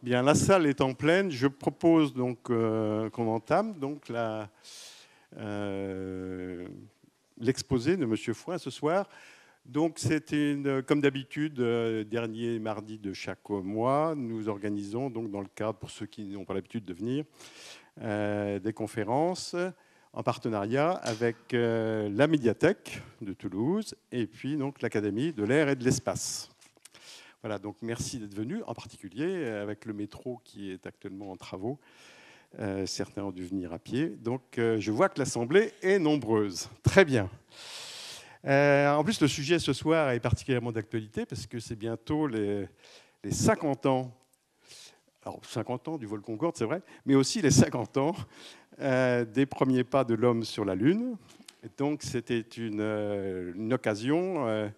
Bien, la salle est en pleine. Je propose donc qu'on entame donc l'exposé de M. Fouin ce soir. Donc, c'est comme d'habitude, dernier mardi de chaque mois, nous organisons donc dans le cadre, pour ceux qui n'ont pas l'habitude de venir, des conférences en partenariat avec la médiathèque de Toulouse et puis donc l'Académie de l'air et de l'espace. Voilà, donc merci d'être venus, en particulier avec le métro qui est actuellement en travaux. Certains ont dû venir à pied. Donc, je vois que l'Assemblée est nombreuse. Très bien. En plus, le sujet ce soir est particulièrement d'actualité parce que c'est bientôt les 50 ans. Alors, 50 ans du vol Concorde, c'est vrai, mais aussi les 50 ans des premiers pas de l'homme sur la Lune. Et donc, c'était une occasion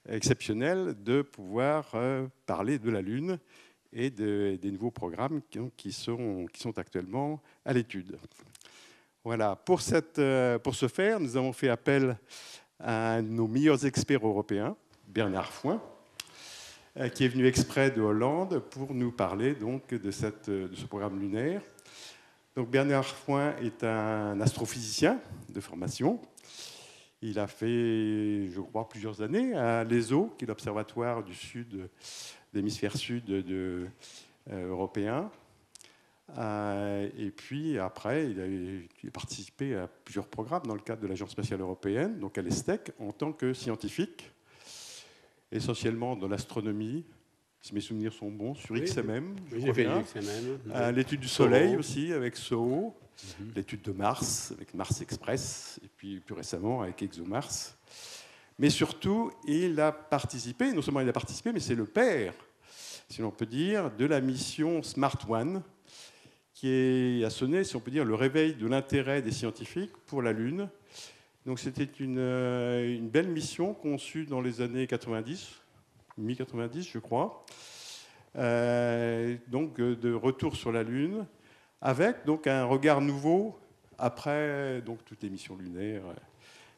exceptionnelle de pouvoir parler de la Lune et des nouveaux programmes qui sont actuellement à l'étude. Voilà. Pour ce faire, nous avons fait appel à un de nos meilleurs experts européens, Bernard Fouin, qui est venu exprès de Hollande pour nous parler donc de ce programme lunaire. Donc Bernard Fouin est un astrophysicien de formation. Il a fait, je crois, plusieurs années à l'ESO, qui est l'observatoire du sud, de l'hémisphère sud européen. Et puis après, il a participé à plusieurs programmes dans le cadre de l'Agence spatiale européenne, donc à l'ESTEC, en tant que scientifique, essentiellement dans l'astronomie, si mes souvenirs sont bons, sur XMM. Oui, j'ai fait XMM. L'étude du Soleil aussi, avec SOHO. L'étude de Mars, avec Mars Express, et puis plus récemment avec ExoMars. Mais surtout, il a participé, non seulement il a participé, mais c'est le père, si l'on peut dire, de la mission Smart One, qui a sonné, si on peut dire, le réveil de l'intérêt des scientifiques pour la Lune. Donc c'était une belle mission conçue dans les années 90, mi-90 je crois, donc de retour sur la Lune, avec donc un regard nouveau après donc toutes les missions lunaires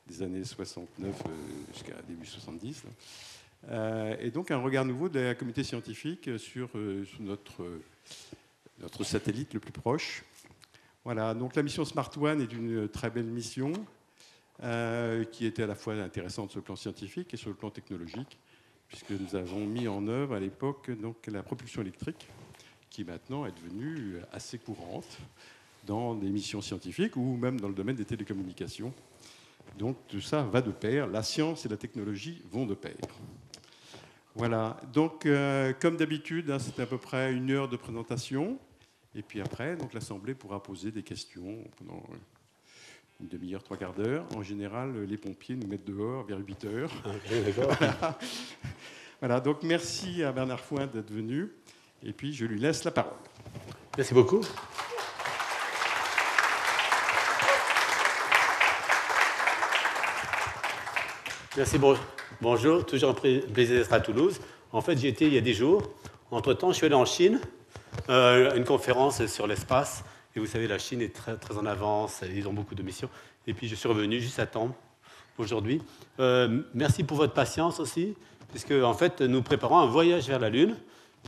des années 69 jusqu'à début 70, et donc un regard nouveau de la communauté scientifique sur notre satellite le plus proche. Voilà, donc la mission Smart One est une très belle mission qui était à la fois intéressante sur le plan scientifique et sur le plan technologique, puisque nous avons mis en œuvre à l'époque donc la propulsion électrique, qui maintenant est devenue assez courante dans des missions scientifiques ou même dans le domaine des télécommunications. Donc tout ça va de pair, la science et la technologie vont de pair. Voilà, donc comme d'habitude, c'est à peu près 1 heure de présentation, et puis après, donc l'Assemblée pourra poser des questions pendant une demi-heure, 3/4 d'heure. En général, les pompiers nous mettent dehors vers 8 heures. Okay, d'accord. Voilà, donc merci à Bernard Fouin d'être venu. Et puis, je lui laisse la parole. Merci beaucoup. Merci, bonjour. Toujours un plaisir d'être à Toulouse. En fait, j'y étais il y a 10 jours. Entre-temps, je suis allé en Chine, à une conférence sur l'espace. Et vous savez, la Chine est très, très en avance. Ils ont beaucoup de missions. Et puis, je suis revenu juste à temps aujourd'hui. Merci pour votre patience aussi, puisque, en fait, nous préparons un voyage vers la Lune.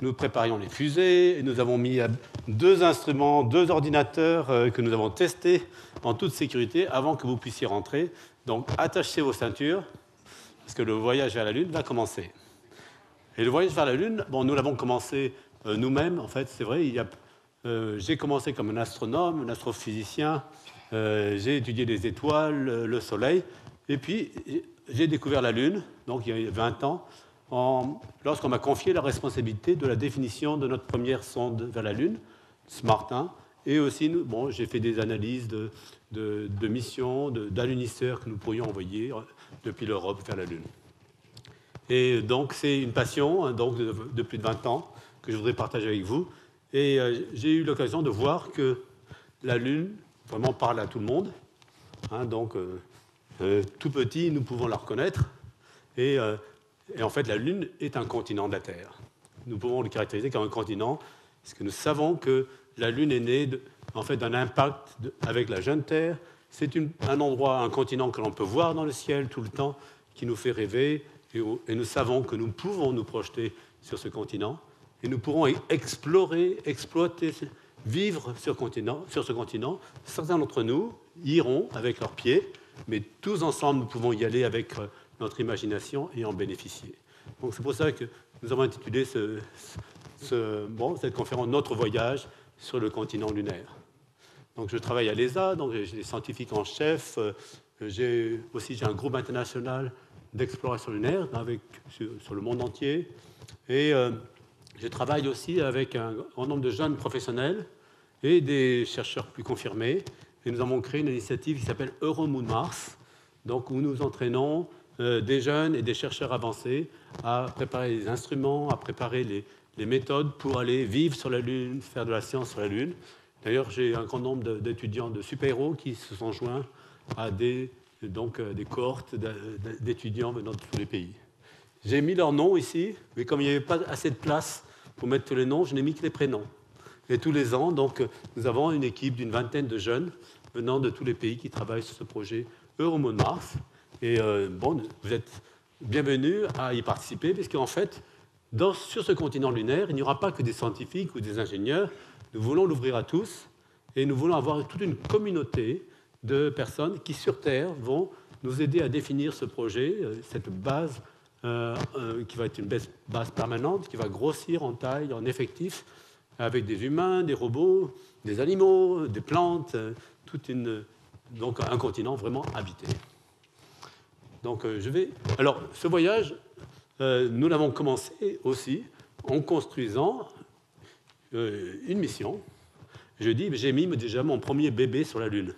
Nous préparions les fusées, et nous avons mis 2 instruments, 2 ordinateurs que nous avons testés en toute sécurité avant que vous puissiez rentrer. Donc, attachez vos ceintures, parce que le voyage vers la Lune va commencer. Et le voyage vers la Lune, bon, nous l'avons commencé nous-mêmes, en fait, c'est vrai. J'ai commencé comme un astronome, un astrophysicien. J'ai étudié les étoiles, le Soleil, et puis j'ai découvert la Lune, donc il y a 20 ans, lorsqu'on m'a confié la responsabilité de la définition de notre première sonde vers la Lune, Smart 1, et aussi, j'ai fait des analyses de missions, d'alunisseurs que nous pourrions envoyer depuis l'Europe vers la Lune. Et donc, c'est une passion donc, de plus de 20 ans que je voudrais partager avec vous. Et j'ai eu l'occasion de voir que la Lune vraiment parle à tout le monde. Donc, tout petit, nous pouvons la reconnaître. Et en fait, la Lune est un continent de la Terre. Nous pouvons le caractériser comme un continent, parce que nous savons que la Lune est née en fait, d'un impact avec la jeune Terre. C'est un endroit, un continent que l'on peut voir dans le ciel tout le temps, qui nous fait rêver. Et nous savons que nous pouvons nous projeter sur ce continent. et nous pourrons explorer, exploiter, vivre sur ce continent. Certains d'entre nous iront avec leurs pieds, mais tous ensemble, nous pouvons y aller avec notre imagination et en bénéficier. Donc c'est pour ça que nous avons intitulé cette conférence « Notre voyage sur le continent lunaire ». Donc je travaille à l'ESA, donc j'ai des scientifiques en chef, j'ai un groupe international d'exploration lunaire sur le monde entier, et je travaille aussi avec un grand nombre de jeunes professionnels et des chercheurs plus confirmés. Et nous avons créé une initiative qui s'appelle EuroMoon Mars, donc où nous entraînons des jeunes et des chercheurs avancés à préparer les instruments, à préparer les méthodes pour aller vivre sur la Lune, faire de la science sur la Lune. D'ailleurs, j'ai un grand nombre d'étudiants de super-héros qui se sont joints à des cohortes d'étudiants venant de tous les pays. J'ai mis leurs noms ici, mais comme il n'y avait pas assez de place pour mettre tous les noms, je n'ai mis que les prénoms. Et tous les ans, donc, nous avons une équipe d'une vingtaine de jeunes venant de tous les pays qui travaillent sur ce projet EuroMoon Mars. Et vous êtes bienvenus à y participer, puisqu'en fait, sur ce continent lunaire, il n'y aura pas que des scientifiques ou des ingénieurs. Nous voulons l'ouvrir à tous, et nous voulons avoir toute une communauté de personnes qui, sur Terre, vont nous aider à définir ce projet, cette base qui va être une base permanente, qui va grossir en taille, en effectif, avec des humains, des robots, des animaux, des plantes, donc un continent vraiment habité. Donc Alors, ce voyage, nous l'avons commencé aussi en construisant une mission. J'ai mis déjà mon premier bébé sur la Lune.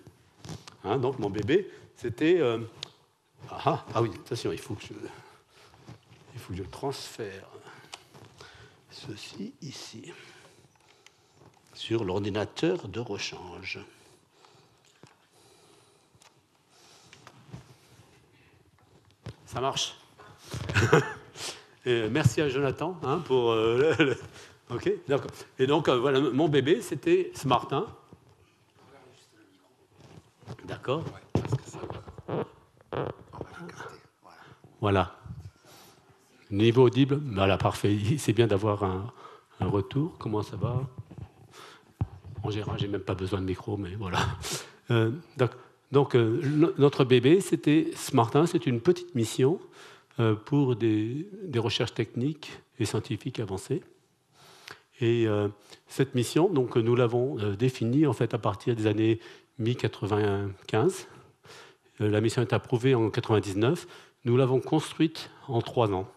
Donc mon bébé, c'était... oui, attention, il faut que je transfère ceci ici sur l'ordinateur de rechange. Ça marche. Et merci à Jonathan pour... OK, d'accord. Et donc, voilà, mon bébé, c'était ce Martin. D'accord. Voilà. Niveau audible, voilà, parfait. C'est bien d'avoir un retour. Comment ça va? En général, je n'ai même pas besoin de micro, mais voilà. Donc, notre bébé, c'était ce Martin. C'est une petite mission pour des recherches techniques et scientifiques avancées. Et cette mission, donc, nous l'avons définie en fait à partir des années mi-95. La mission est approuvée en 99. Nous l'avons construite en 3 ans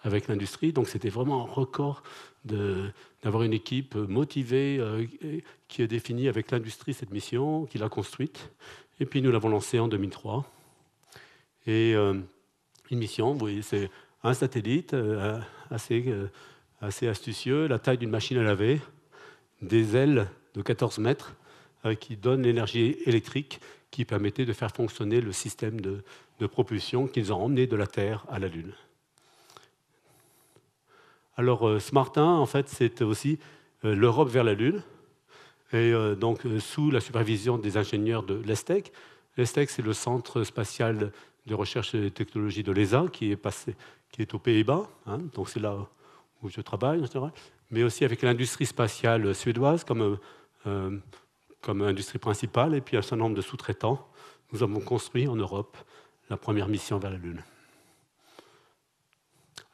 avec l'industrie. Donc, c'était vraiment un record d'avoir une équipe motivée qui a défini avec l'industrie cette mission, qui l'a construite. Et puis, nous l'avons lancée en 2003. Et une mission, vous voyez, c'est un satellite assez astucieux, la taille d'une machine à laver, des ailes de 14 mètres qui donnent l'énergie électrique qui permettait de faire fonctionner le système de propulsion qu'ils ont emmené de la Terre à la Lune. Alors, ce Martin, en fait, c'est aussi l'Europe vers la Lune, et donc sous la supervision des ingénieurs de l'ESTEC. L'ESTEC, c'est le centre spatial de recherche et de technologie de l'ESA, qui est aux Pays-Bas, donc c'est là où je travaille, en général, mais aussi avec l'industrie spatiale suédoise comme industrie principale, et puis un certain nombre de sous-traitants. Nous avons construit en Europe la première mission vers la Lune.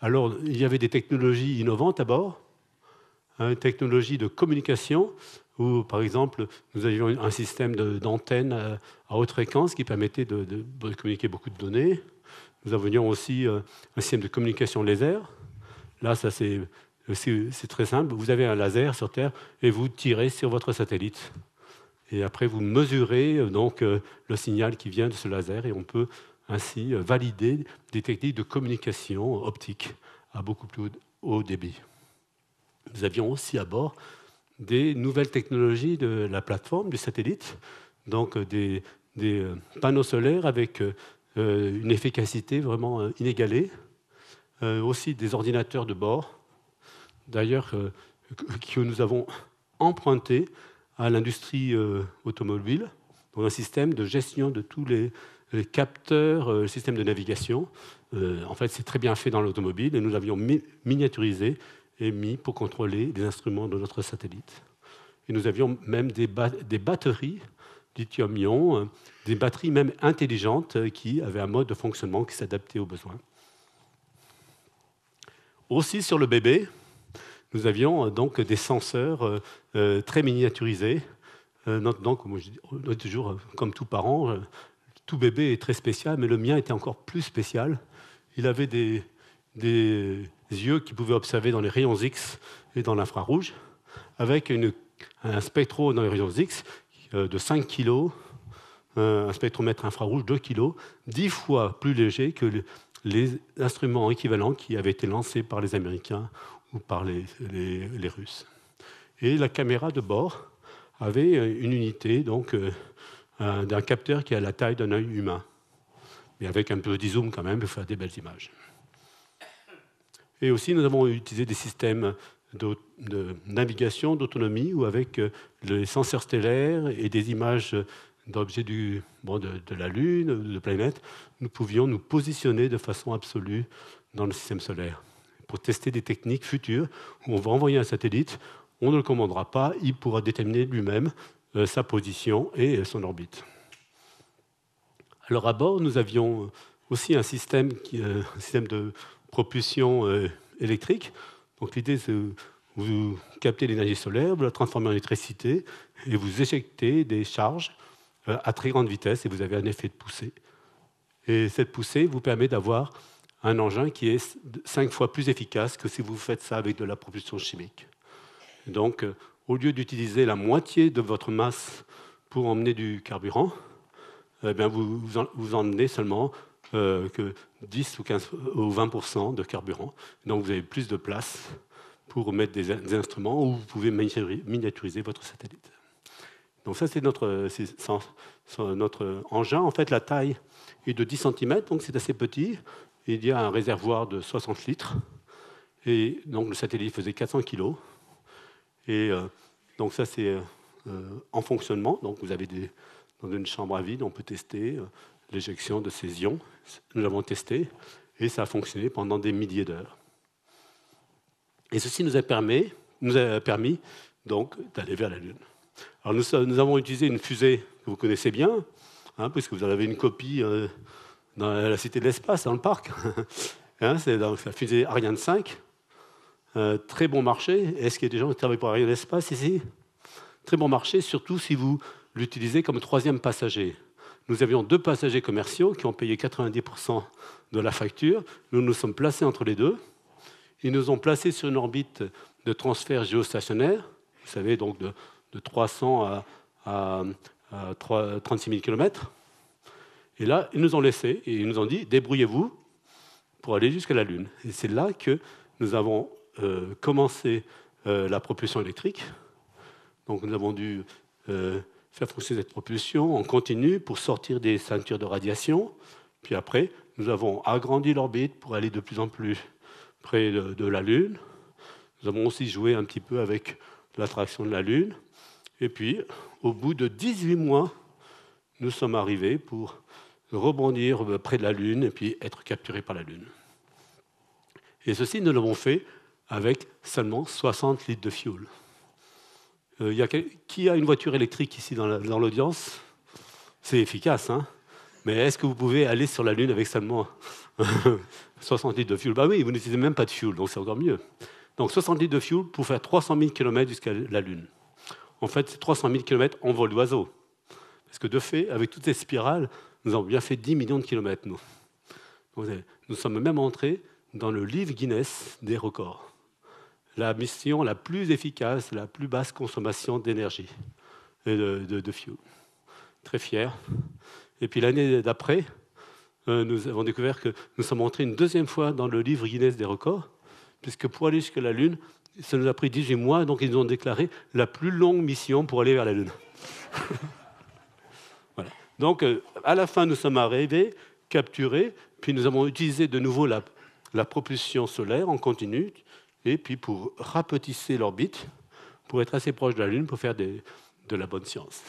Alors, il y avait des technologies innovantes à bord, une technologie de communication, où, par exemple, nous avions un système d'antenne à haute fréquence qui permettait de communiquer beaucoup de données. Nous avions aussi un système de communication laser. Là, ça c'est très simple. Vous avez un laser sur Terre et vous tirez sur votre satellite. Et après, vous mesurez donc le signal qui vient de ce laser et on peut ainsi valider des techniques de communication optique à beaucoup plus haut débit. Nous avions aussi à bord des nouvelles technologies de la plateforme, du satellite, donc des panneaux solaires avec une efficacité vraiment inégalée, aussi des ordinateurs de bord, d'ailleurs que nous avons empruntés à l'industrie automobile, dans un système de gestion de tous les capteurs, le système de navigation. En fait, c'est très bien fait dans l'automobile et nous l'avions miniaturisé émis pour contrôler les instruments de notre satellite. Et nous avions même des batteries lithium-ion, des batteries même intelligentes qui avaient un mode de fonctionnement qui s'adaptait aux besoins. Aussi sur le bébé, nous avions donc des senseurs très miniaturisés. Donc, comme je dis toujours, comme tout parent, tout bébé est très spécial, mais le mien était encore plus spécial. Il avait des yeux qui pouvaient observer dans les rayons X et dans l'infrarouge, avec un spectro dans les rayons X de 5 kg, un spectromètre infrarouge 2 kg, 10 fois plus léger que les instruments équivalents qui avaient été lancés par les Américains ou par les Russes. Et la caméra de bord avait une unité donc, d'un capteur qui a la taille d'un œil humain, mais avec un peu de zoom quand même pour faire des belles images. Et aussi, nous avons utilisé des systèmes de navigation, d'autonomie, où avec les senseurs stellaires et des images d'objets de la Lune, de planètes, nous pouvions nous positionner de façon absolue dans le système solaire pour tester des techniques futures où on va envoyer un satellite, on ne le commandera pas, il pourra déterminer lui-même sa position et son orbite. Alors à bord, nous avions aussi un système de propulsion électrique. Donc l'idée, c'est que vous captez l'énergie solaire, vous la transformez en électricité et vous éjectez des charges à très grande vitesse et vous avez un effet de poussée. Et cette poussée vous permet d'avoir un engin qui est 5 fois plus efficace que si vous faites ça avec de la propulsion chimique. Donc, au lieu d'utiliser la moitié de votre masse pour emmener du carburant, eh bien vous emmenez seulement que 10 ou 15 ou 20% de carburant. Donc vous avez plus de place pour mettre des instruments où vous pouvez miniaturiser votre satellite. Donc ça, c'est notre engin. En fait, la taille est de 10 cm, donc c'est assez petit. Il y a un réservoir de 60 litres. Et donc le satellite faisait 400 kg. Et donc ça, c'est en fonctionnement. Donc vous avez dans une chambre à vide, on peut tester l'éjection de ces ions. Nous l'avons testé et ça a fonctionné pendant des milliers d'heures. Et ceci nous a permis donc d'aller vers la Lune. Alors nous avons utilisé une fusée que vous connaissez bien, puisque vous en avez une copie dans la Cité de l'Espace, dans le parc. C'est donc la fusée Ariane 5. Très bon marché. Est-ce qu'il y a des gens qui travaillent pour Ariane Espace ici? Très bon marché, surtout si vous l'utilisez comme troisième passager. Nous avions 2 passagers commerciaux qui ont payé 90% de la facture. Nous nous sommes placés entre les deux. Ils nous ont placés sur une orbite de transfert géostationnaire, vous savez, donc de 300 à 36 000 km. Et là, ils nous ont laissés et ils nous ont dit « débrouillez-vous pour aller jusqu'à la Lune ». Et c'est là que nous avons commencé la propulsion électrique. Donc nous avons dû faire fonctionner cette propulsion en continu pour sortir des ceintures de radiation. Puis après, nous avons agrandi l'orbite pour aller de plus en plus près de la Lune. Nous avons aussi joué un petit peu avec l'attraction de la Lune. Et puis, au bout de 18 mois, nous sommes arrivés pour rebondir près de la Lune et puis être capturés par la Lune. Et ceci, nous l'avons fait avec seulement 60 litres de fuel. Qui a une voiture électrique ici dans l'audience? C'est efficace, hein? Mais est-ce que vous pouvez aller sur la Lune avec seulement 60 litres de fuel? Bah oui, vous n'utilisez même pas de fuel, donc c'est encore mieux. Donc 60 litres de fuel pour faire 300 000 km jusqu'à la Lune. En fait, c'est 300 000 km en vol d'oiseau. Parce que de fait, avec toutes ces spirales, nous avons bien fait 10 millions de kilomètres, nous. Donc, nous sommes même entrés dans le livre Guinness des records. La mission la plus efficace, la plus basse consommation d'énergie et de fuel. Très fiers. Et puis l'année d'après, nous avons découvert que nous sommes entrés une deuxième fois dans le livre Guinness des records, puisque pour aller jusqu'à la Lune, ça nous a pris 18 mois, donc ils nous ont déclaré la plus longue mission pour aller vers la Lune. Voilà. Donc à la fin, nous sommes arrivés, capturés, puis nous avons utilisé de nouveau la propulsion solaire en continu, et puis pour rapetisser l'orbite, pour être assez proche de la Lune, pour faire de la bonne science.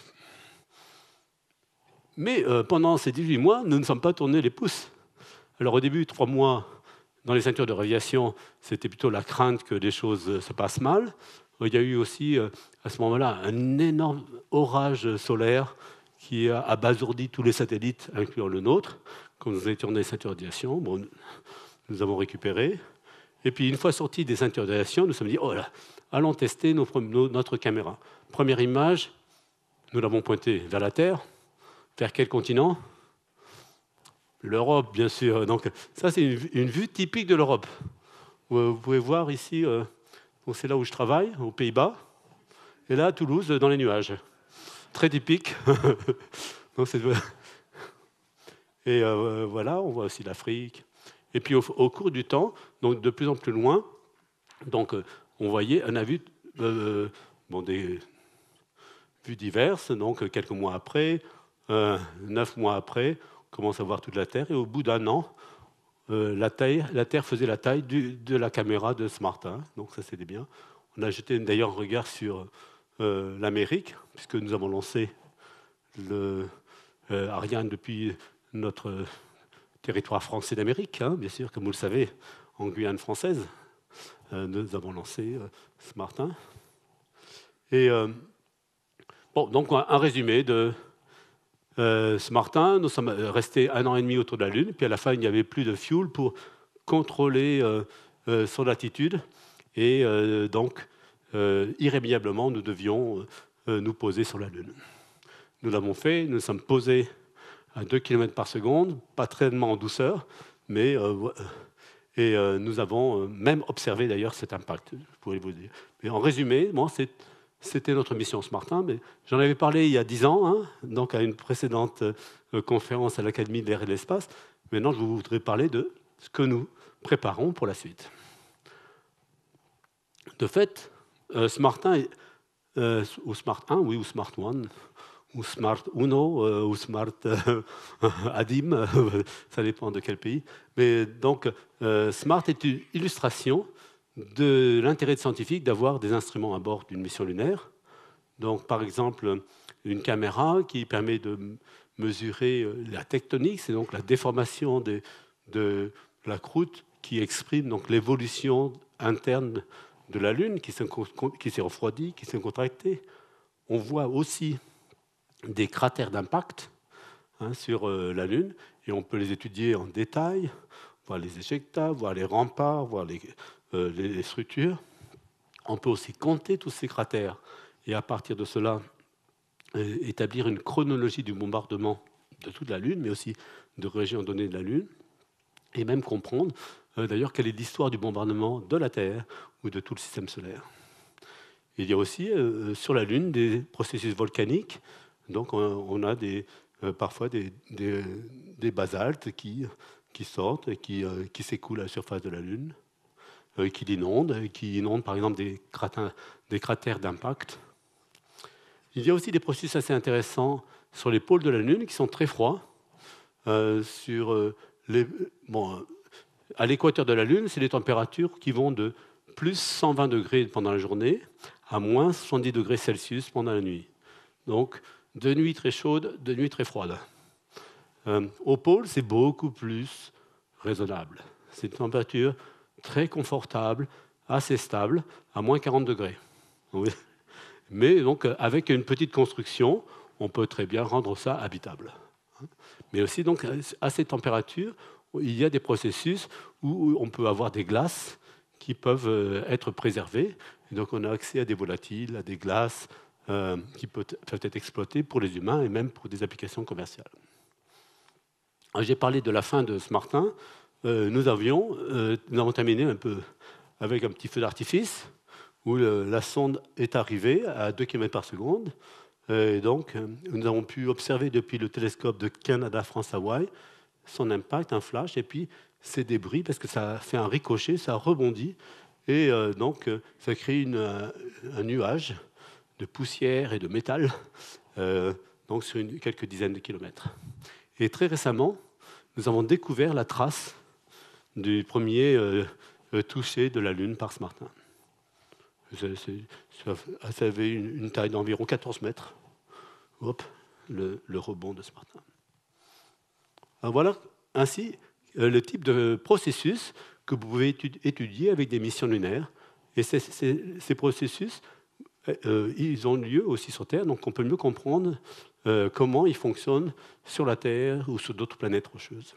Mais pendant ces 18 mois, nous ne sommes pas tournés les pouces. Alors au début, 3 mois, dans les ceintures de radiation, c'était plutôt la crainte que les choses se passent mal. Il y a eu aussi, à ce moment-là, un énorme orage solaire qui a abasourdi tous les satellites, incluant le nôtre. Quand nous étions dans les ceintures de radiation, bon, nous avons récupéré. Et puis, une fois sortis des ceintures de radiation, nous nous sommes dit, oh là, allons tester notre caméra. Première image, nous l'avons pointée vers la Terre. Vers quel continent? L'Europe, bien sûr. Donc, ça, c'est une vue typique de l'Europe. Vous pouvez voir ici, c'est là où je travaille, aux Pays-Bas. Et là, à Toulouse, dans les nuages. Très typique. Donc, et voilà, on voit aussi l'Afrique. Et puis, au cours du temps, donc de plus en plus loin, donc, on voyait, on a vu des vues diverses. Donc, quelques mois après, 9 mois après, on commence à voir toute la Terre. Et au bout d'un an, la Terre faisait la taille de la caméra de ce Martin. Donc, ça, c'était bien. On a jeté d'ailleurs un regard sur l'Amérique, puisque nous avons lancé le Ariane depuis notre territoire français d'Amérique, hein, bien sûr, comme vous le savez, en Guyane française. Nous avons lancé ce Martin. Et donc un résumé de ce Martin. Nous sommes restés 1 an et demi autour de la Lune, puis à la fin, il n'y avait plus de fuel pour contrôler son attitude. Et donc, irrémédiablement, nous devions nous poser sur la Lune. Nous l'avons fait, nous sommes posés à 2 km par seconde, pas tellement en douceur, mais nous avons même observé d'ailleurs cet impact, je pourrais vous dire. Mais en résumé, bon, c'était notre mission ce Martin, mais j'en avais parlé il y a 10 ans, hein, donc à une précédente conférence à l'Académie de l'air et de l'espace. Maintenant, je voudrais parler de ce que nous préparons pour la suite. De fait, ce Martin, ou Smart 1, oui, ou Smart 1, ou Smart Uno, ou Smart Adim, ça dépend de quel pays. Mais donc, Smart est une illustration de l'intérêt scientifique d'avoir des instruments à bord d'une mission lunaire. Donc, par exemple, une caméra qui permet de mesurer la tectonique, c'est donc la déformation de la croûte qui exprime donc l'évolution interne de la Lune, qui s'est refroidie, qui s'est contractée. On voit aussi des cratères d'impact sur la Lune, et on peut les étudier en détail, voir les éjectats, voir les remparts, voir les structures. On peut aussi compter tous ces cratères, et à partir de cela, établir une chronologie du bombardement de toute la Lune, mais aussi de régions données de la Lune, et même comprendre d'ailleurs quelle est l'histoire du bombardement de la Terre ou de tout le système solaire. Il y a aussi sur la Lune des processus volcaniques. Donc on a parfois des basaltes qui sortent et qui s'écoulent à la surface de la Lune, qui inondent par exemple des cratères d'impact. Il y a aussi des processus assez intéressants sur les pôles de la Lune qui sont très froids. À l'équateur de la Lune, c'est des températures qui vont de plus 120 degrés pendant la journée à moins 70 degrés Celsius pendant la nuit. Donc, de nuit très chaude, de nuit très froide. Au pôle, c'est beaucoup plus raisonnable. C'est une température très confortable, assez stable, à moins 40 degrés. Oui. Mais donc, avec une petite construction, on peut très bien rendre ça habitable. Mais aussi, donc, à ces températures, il y a des processus où on peut avoir des glaces qui peuvent être préservées. Et donc, on a accès à des volatiles, à des glaces qui peuvent être exploitées pour les humains et même pour des applications commerciales. J'ai parlé de la fin de ce Martin. Nous avons terminé un peu avec un petit feu d'artifice où la sonde est arrivée à 2 km par seconde. Et donc, nous avons pu observer depuis le télescope de Canada-France-Hawaï son impact, un flash, et puis ces débris, parce que ça fait un ricochet, ça rebondit, et donc ça crée un nuage de poussière et de métal, donc sur quelques dizaines de kilomètres. Et très récemment, nous avons découvert la trace du premier toucher de la Lune par ce Martin. Ça avait une taille d'environ 14 mètres. Hop, le rebond de ce Martin. Alors voilà ainsi le type de processus que vous pouvez étudier avec des missions lunaires. Et ces processus, ils ont lieu aussi sur Terre, donc on peut mieux comprendre comment ils fonctionnent sur la Terre ou sur d'autres planètes rocheuses.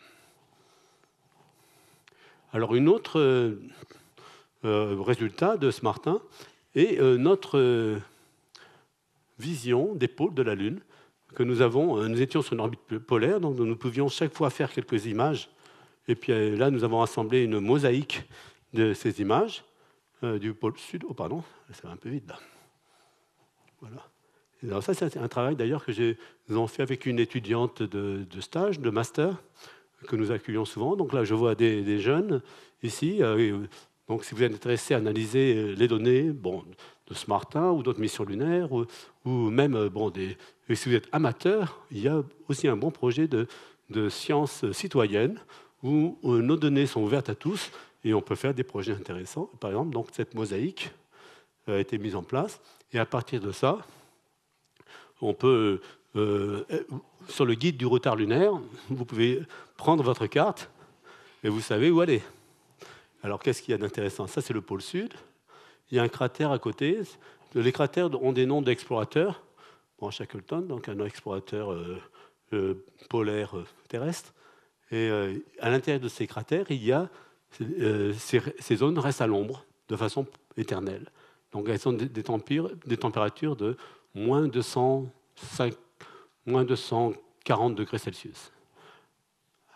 Alors, une autre résultat de ce Martin est notre vision des pôles de la Lune que nous avons. Nous étions sur une orbite polaire, donc nous pouvions chaque fois faire quelques images. Et puis là, nous avons assemblé une mosaïque de ces images du pôle sud. Oh, pardon, ça va un peu vite là. Voilà. Alors ça, c'est un travail d'ailleurs que nous avons fait avec une étudiante de stage, de master, que nous accueillons souvent. Donc là, je vois des jeunes ici. Donc si vous êtes intéressé à analyser les données de ce Martin ou d'autres missions lunaires, ou même et si vous êtes amateur, il y a aussi un bon projet de sciences citoyennes où nos données sont ouvertes à tous et on peut faire des projets intéressants. Par exemple, donc, cette mosaïque a été mise en place et à partir de ça, on peut, sur le guide du retard lunaire, vous pouvez prendre votre carte et vous savez où aller. Alors, qu'est-ce qu'il y a d'intéressant? Ça, c'est le pôle sud. Il y a un cratère à côté. Les cratères ont des noms d'explorateurs. Shackleton, donc un explorateur polaire terrestre. Et à l'intérieur de ces cratères, il y a ces zones restent à l'ombre de façon éternelle. Donc, elles ont des températures de moins 240 degrés Celsius.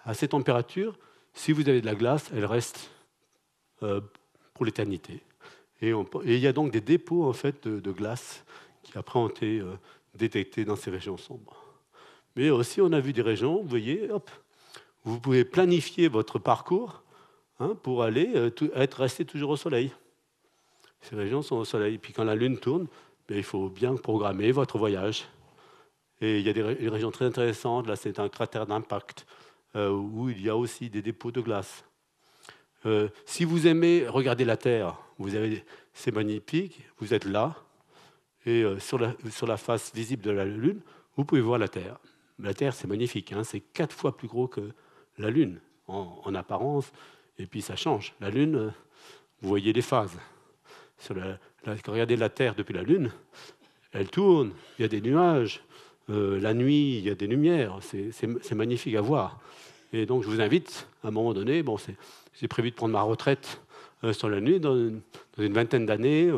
À ces températures, si vous avez de la glace, elle reste pour l'éternité. Et il y a donc des dépôts en fait, de glace qui après ont été détectés dans ces régions sombres. Mais aussi, on a vu des régions, vous voyez, hop, vous pouvez planifier votre parcours pour aller rester toujours au soleil. Ces régions sont au soleil. Puis quand la Lune tourne, il faut bien programmer votre voyage. Et il y a des régions très intéressantes. Là, c'est un cratère d'impact où il y a aussi des dépôts de glace. Si vous aimez regarder la Terre, c'est magnifique, vous êtes là, et sur la face visible de la Lune, vous pouvez voir la Terre. La Terre, c'est magnifique, c'est 4 fois plus gros que la Lune, en apparence, et puis ça change. La Lune, vous voyez les phases. Regardez la Terre depuis la Lune, elle tourne, il y a des nuages, la nuit, il y a des lumières, c'est magnifique à voir. Et donc, je vous invite, à un moment donné, j'ai prévu de prendre ma retraite sur la Lune dans une vingtaine d'années.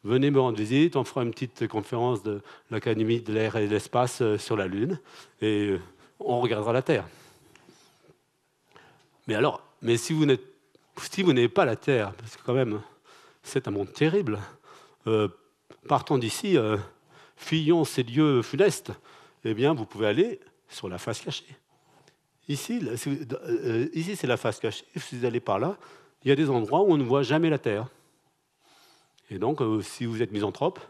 Venez me rendre visite, on fera une petite conférence de l'Académie de l'air et de l'espace sur la Lune, et on regardera la Terre. Mais si vous n'avez pas la Terre, parce que quand même, c'est un monde terrible, partons d'ici, fuyons ces lieux funestes, eh bien, vous pouvez aller sur la face cachée. Ici, c'est la face cachée. Si vous allez par là, il y a des endroits où on ne voit jamais la Terre. Et donc, si vous êtes misanthrope,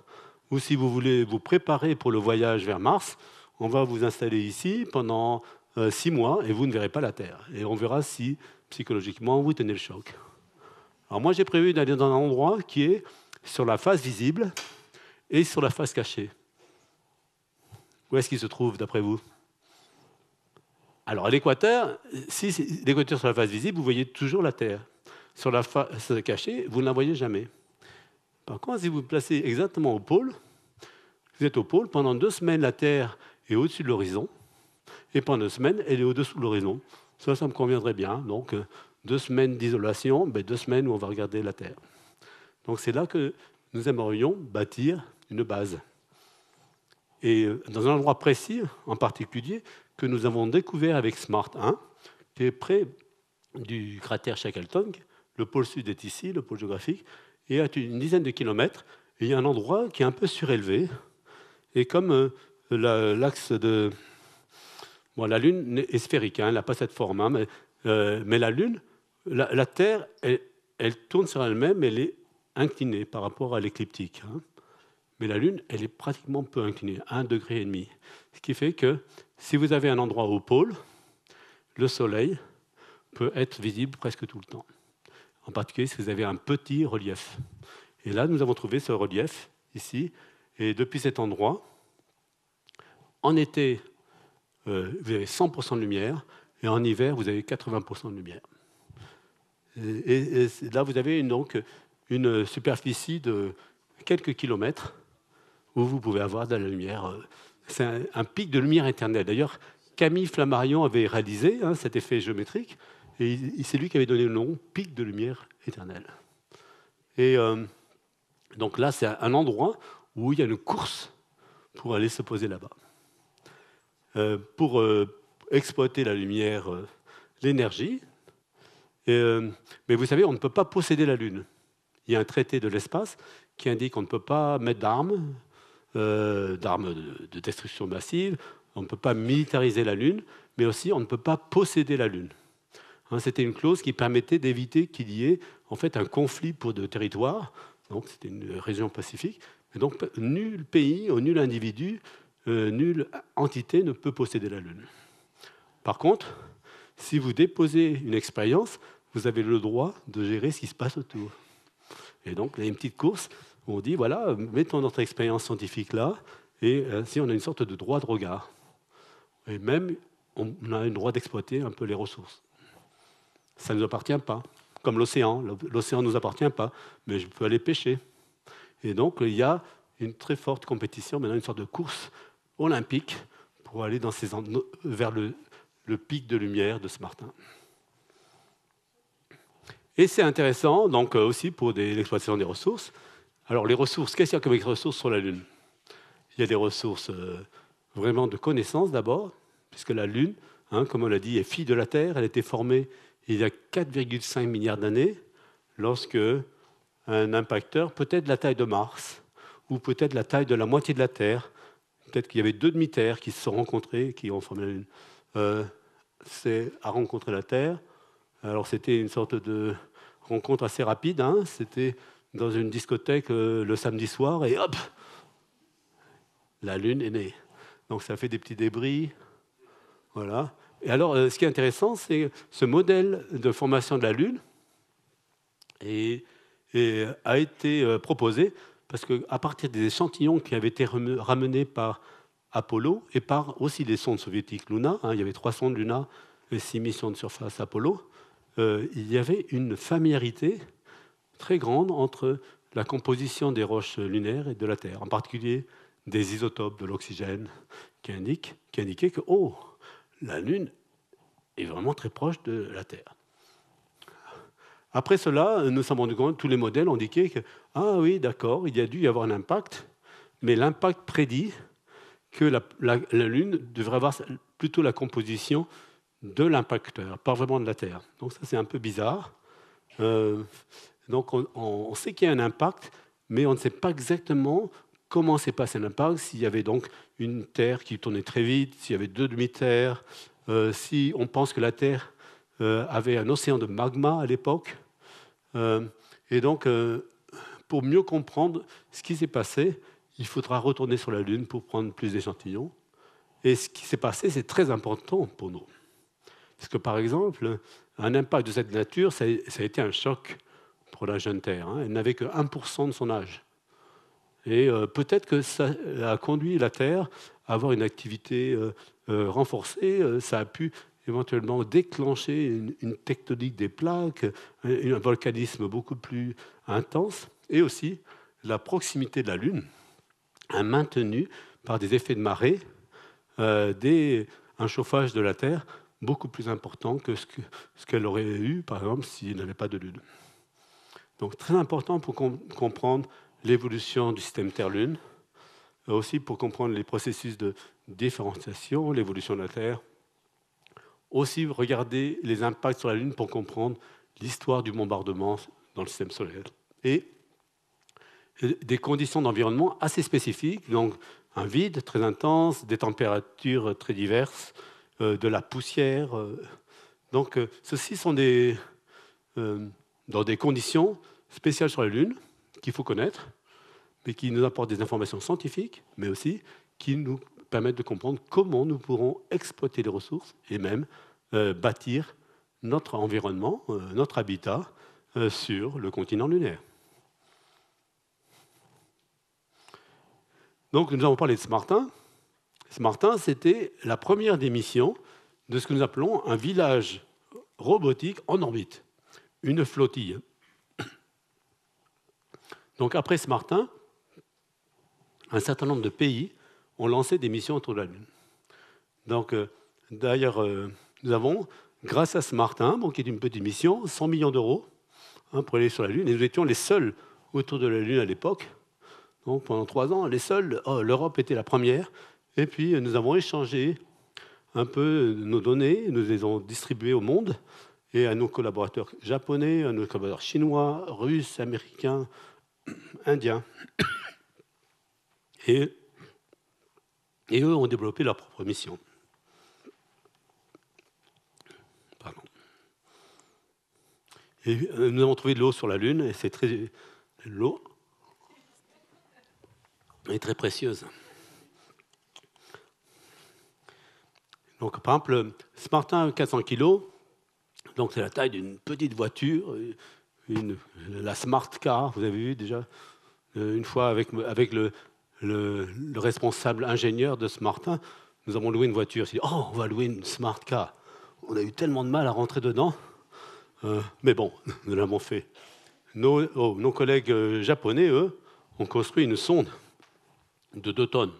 ou si vous voulez vous préparer pour le voyage vers Mars, on va vous installer ici pendant 6 mois et vous ne verrez pas la Terre. Et on verra si, psychologiquement, vous tenez le choc. Alors moi, j'ai prévu d'aller dans un endroit qui est sur la face visible et sur la face cachée. Où est-ce qu'il se trouve, d'après vous? Alors, à l'équateur, si l'équateur sur la face visible, vous voyez toujours la Terre. Sur la face cachée, vous ne la voyez jamais. Par contre, si vous vous placez exactement au pôle, vous êtes au pôle, pendant 2 semaines, la Terre est au-dessus de l'horizon, et pendant 2 semaines, elle est au-dessous de l'horizon. Ça me conviendrait bien. Donc, 2 semaines d'isolation, 2 semaines où on va regarder la Terre. Donc, c'est là que nous aimerions bâtir une base. Et dans un endroit précis, en particulier, que nous avons découvert avec SMART 1, qui est près du cratère Shackleton. Le pôle sud est ici, le pôle géographique, et à une dizaine de kilomètres, il y a un endroit qui est un peu surélevé. Et comme l'axe de... la Lune est sphérique, elle n'a pas cette forme, mais la Lune, la Terre, elle tourne sur elle-même, elle est inclinée par rapport à l'écliptique. Mais la Lune, elle est pratiquement peu inclinée, 1,5 degré. Ce qui fait que si vous avez un endroit au pôle, le Soleil peut être visible presque tout le temps. En particulier si vous avez un petit relief. Et là, nous avons trouvé ce relief ici. Et depuis cet endroit, en été, vous avez 100% de lumière, et en hiver, vous avez 80% de lumière. Et là, vous avez donc une superficie de quelques kilomètres où vous pouvez avoir de la lumière. C'est un pic de lumière éternelle. D'ailleurs, Camille Flammarion avait réalisé cet effet géométrique, et c'est lui qui avait donné le nom pic de lumière éternelle. Et donc là, c'est un endroit où il y a une course pour aller se poser là-bas. Pour exploiter la lumière, l'énergie. Mais vous savez, on ne peut pas posséder la Lune. Il y a un traité de l'espace qui indique qu'on ne peut pas mettre d'armes de destruction massive, on ne peut pas militariser la Lune, mais aussi on ne peut pas posséder la Lune. C'était une clause qui permettait d'éviter qu'il y ait en fait un conflit pour de territoire. Donc c'était une région pacifique. Et donc nul pays ou nul individu, nulle entité ne peut posséder la Lune. Par contre, si vous déposez une expérience, vous avez le droit de gérer ce qui se passe autour. Et donc, il y a une petite course où on dit, voilà, mettons notre expérience scientifique là, et ainsi on a une sorte de droit de regard. Et même, on a le droit d'exploiter un peu les ressources. Ça ne nous appartient pas, comme l'océan. L'océan ne nous appartient pas, mais je peux aller pêcher. Et donc, il y a une très forte compétition, maintenant une sorte de course olympique pour aller vers le pic de lumière de ce Martin. Et c'est intéressant donc aussi pour l'exploitation des ressources. Alors les ressources, qu'est-ce qu'il y a comme ressources sur la Lune? Il y a des ressources vraiment de connaissances d'abord, puisque la Lune, comme on l'a dit, est fille de la Terre. Elle a été formée il y a 4,5 milliards d'années, lorsque un impacteur, peut-être de la taille de Mars, ou peut-être la taille de la moitié de la Terre, peut-être qu'il y avait 2 demi-terres qui se sont rencontrées et qui ont formé la Lune, a rencontré la Terre. Alors c'était une sorte de rencontre assez rapide. C'était dans une discothèque le samedi soir et hop, la Lune est née. Donc ça fait des petits débris. Voilà. Et alors ce qui est intéressant, c'est ce modèle de formation de la Lune a été proposé parce qu'à partir des échantillons qui avaient été ramenés par Apollo et par aussi les sondes soviétiques Luna, il y avait 3 sondes Luna et 6 missions de surface Apollo, il y avait une familiarité très grande entre la composition des roches lunaires et de la Terre, en particulier des isotopes de l'oxygène, qui indiquaient que la Lune est vraiment très proche de la Terre. Après cela, nous sommes rendus compte, tous les modèles indiquaient que, oui, d'accord, il y a dû y avoir un impact, mais l'impact prédit que la Lune devrait avoir plutôt la composition de l'impacteur, pas vraiment de la Terre. Donc ça, c'est un peu bizarre. Donc on sait qu'il y a un impact, mais on ne sait pas exactement comment s'est passé l'impact, s'il y avait donc une Terre qui tournait très vite, s'il y avait 2 demi-terres, si on pense que la Terre avait un océan de magma à l'époque. Et donc, pour mieux comprendre ce qui s'est passé, il faudra retourner sur la Lune pour prendre plus d'échantillons. Et ce qui s'est passé, c'est très important pour nous. Parce que, par exemple, un impact de cette nature, ça a été un choc pour la jeune Terre. Elle n'avait que 1% de son âge. Et peut-être que ça a conduit la Terre à avoir une activité renforcée. Ça a pu éventuellement déclencher une tectonique des plaques, un volcanisme beaucoup plus intense. Et aussi, la proximité de la Lune a maintenu, par des effets de marée, un chauffage de la Terre beaucoup plus important que ce qu'elle aurait eu, par exemple, s'il n'y avait pas de Lune. Donc très important pour comprendre l'évolution du système Terre-Lune, aussi pour comprendre les processus de différenciation, l'évolution de la Terre. Aussi regarder les impacts sur la Lune pour comprendre l'histoire du bombardement dans le système solaire. Et des conditions d'environnement assez spécifiques, donc un vide très intense, des températures très diverses, de la poussière. Donc, ceci sont dans des conditions spéciales sur la Lune qu'il faut connaître, mais qui nous apportent des informations scientifiques, mais aussi qui nous permettent de comprendre comment nous pourrons exploiter les ressources et même bâtir notre environnement, notre habitat sur le continent lunaire. Donc, nous avons parlé de ce Martin. Ce Martin, c'était la première des missions de ce que nous appelons un village robotique en orbite. une flottille. Donc après SMART-1, un certain nombre de pays ont lancé des missions autour de la Lune. Donc, d'ailleurs, nous avons, grâce à SMART-1, qui est une petite mission, 100 millions d'euros pour aller sur la Lune. Et nous étions les seuls autour de la Lune à l'époque. Donc, pendant 3 ans, les seuls, l'Europe était la première. Et puis, nous avons échangé un peu nos données, nous les avons distribuées au monde et à nos collaborateurs japonais, à nos collaborateurs chinois, russes, américains, indiens. Et eux ont développé leur propre mission. Pardon. Et nous avons trouvé de l'eau sur la Lune, et c'est très... L'eau est très précieuse. Donc, par exemple, SMART-1 400 kg, donc c'est la taille d'une petite voiture, la Smart Car, vous avez vu déjà, une fois avec le responsable ingénieur de SMART-1, nous avons loué une voiture. Il dit, oh, on va louer une Smart Car. On a eu tellement de mal à rentrer dedans, mais bon, nous l'avons fait. Nos collègues japonais, eux, ont construit une sonde de 2 tonnes.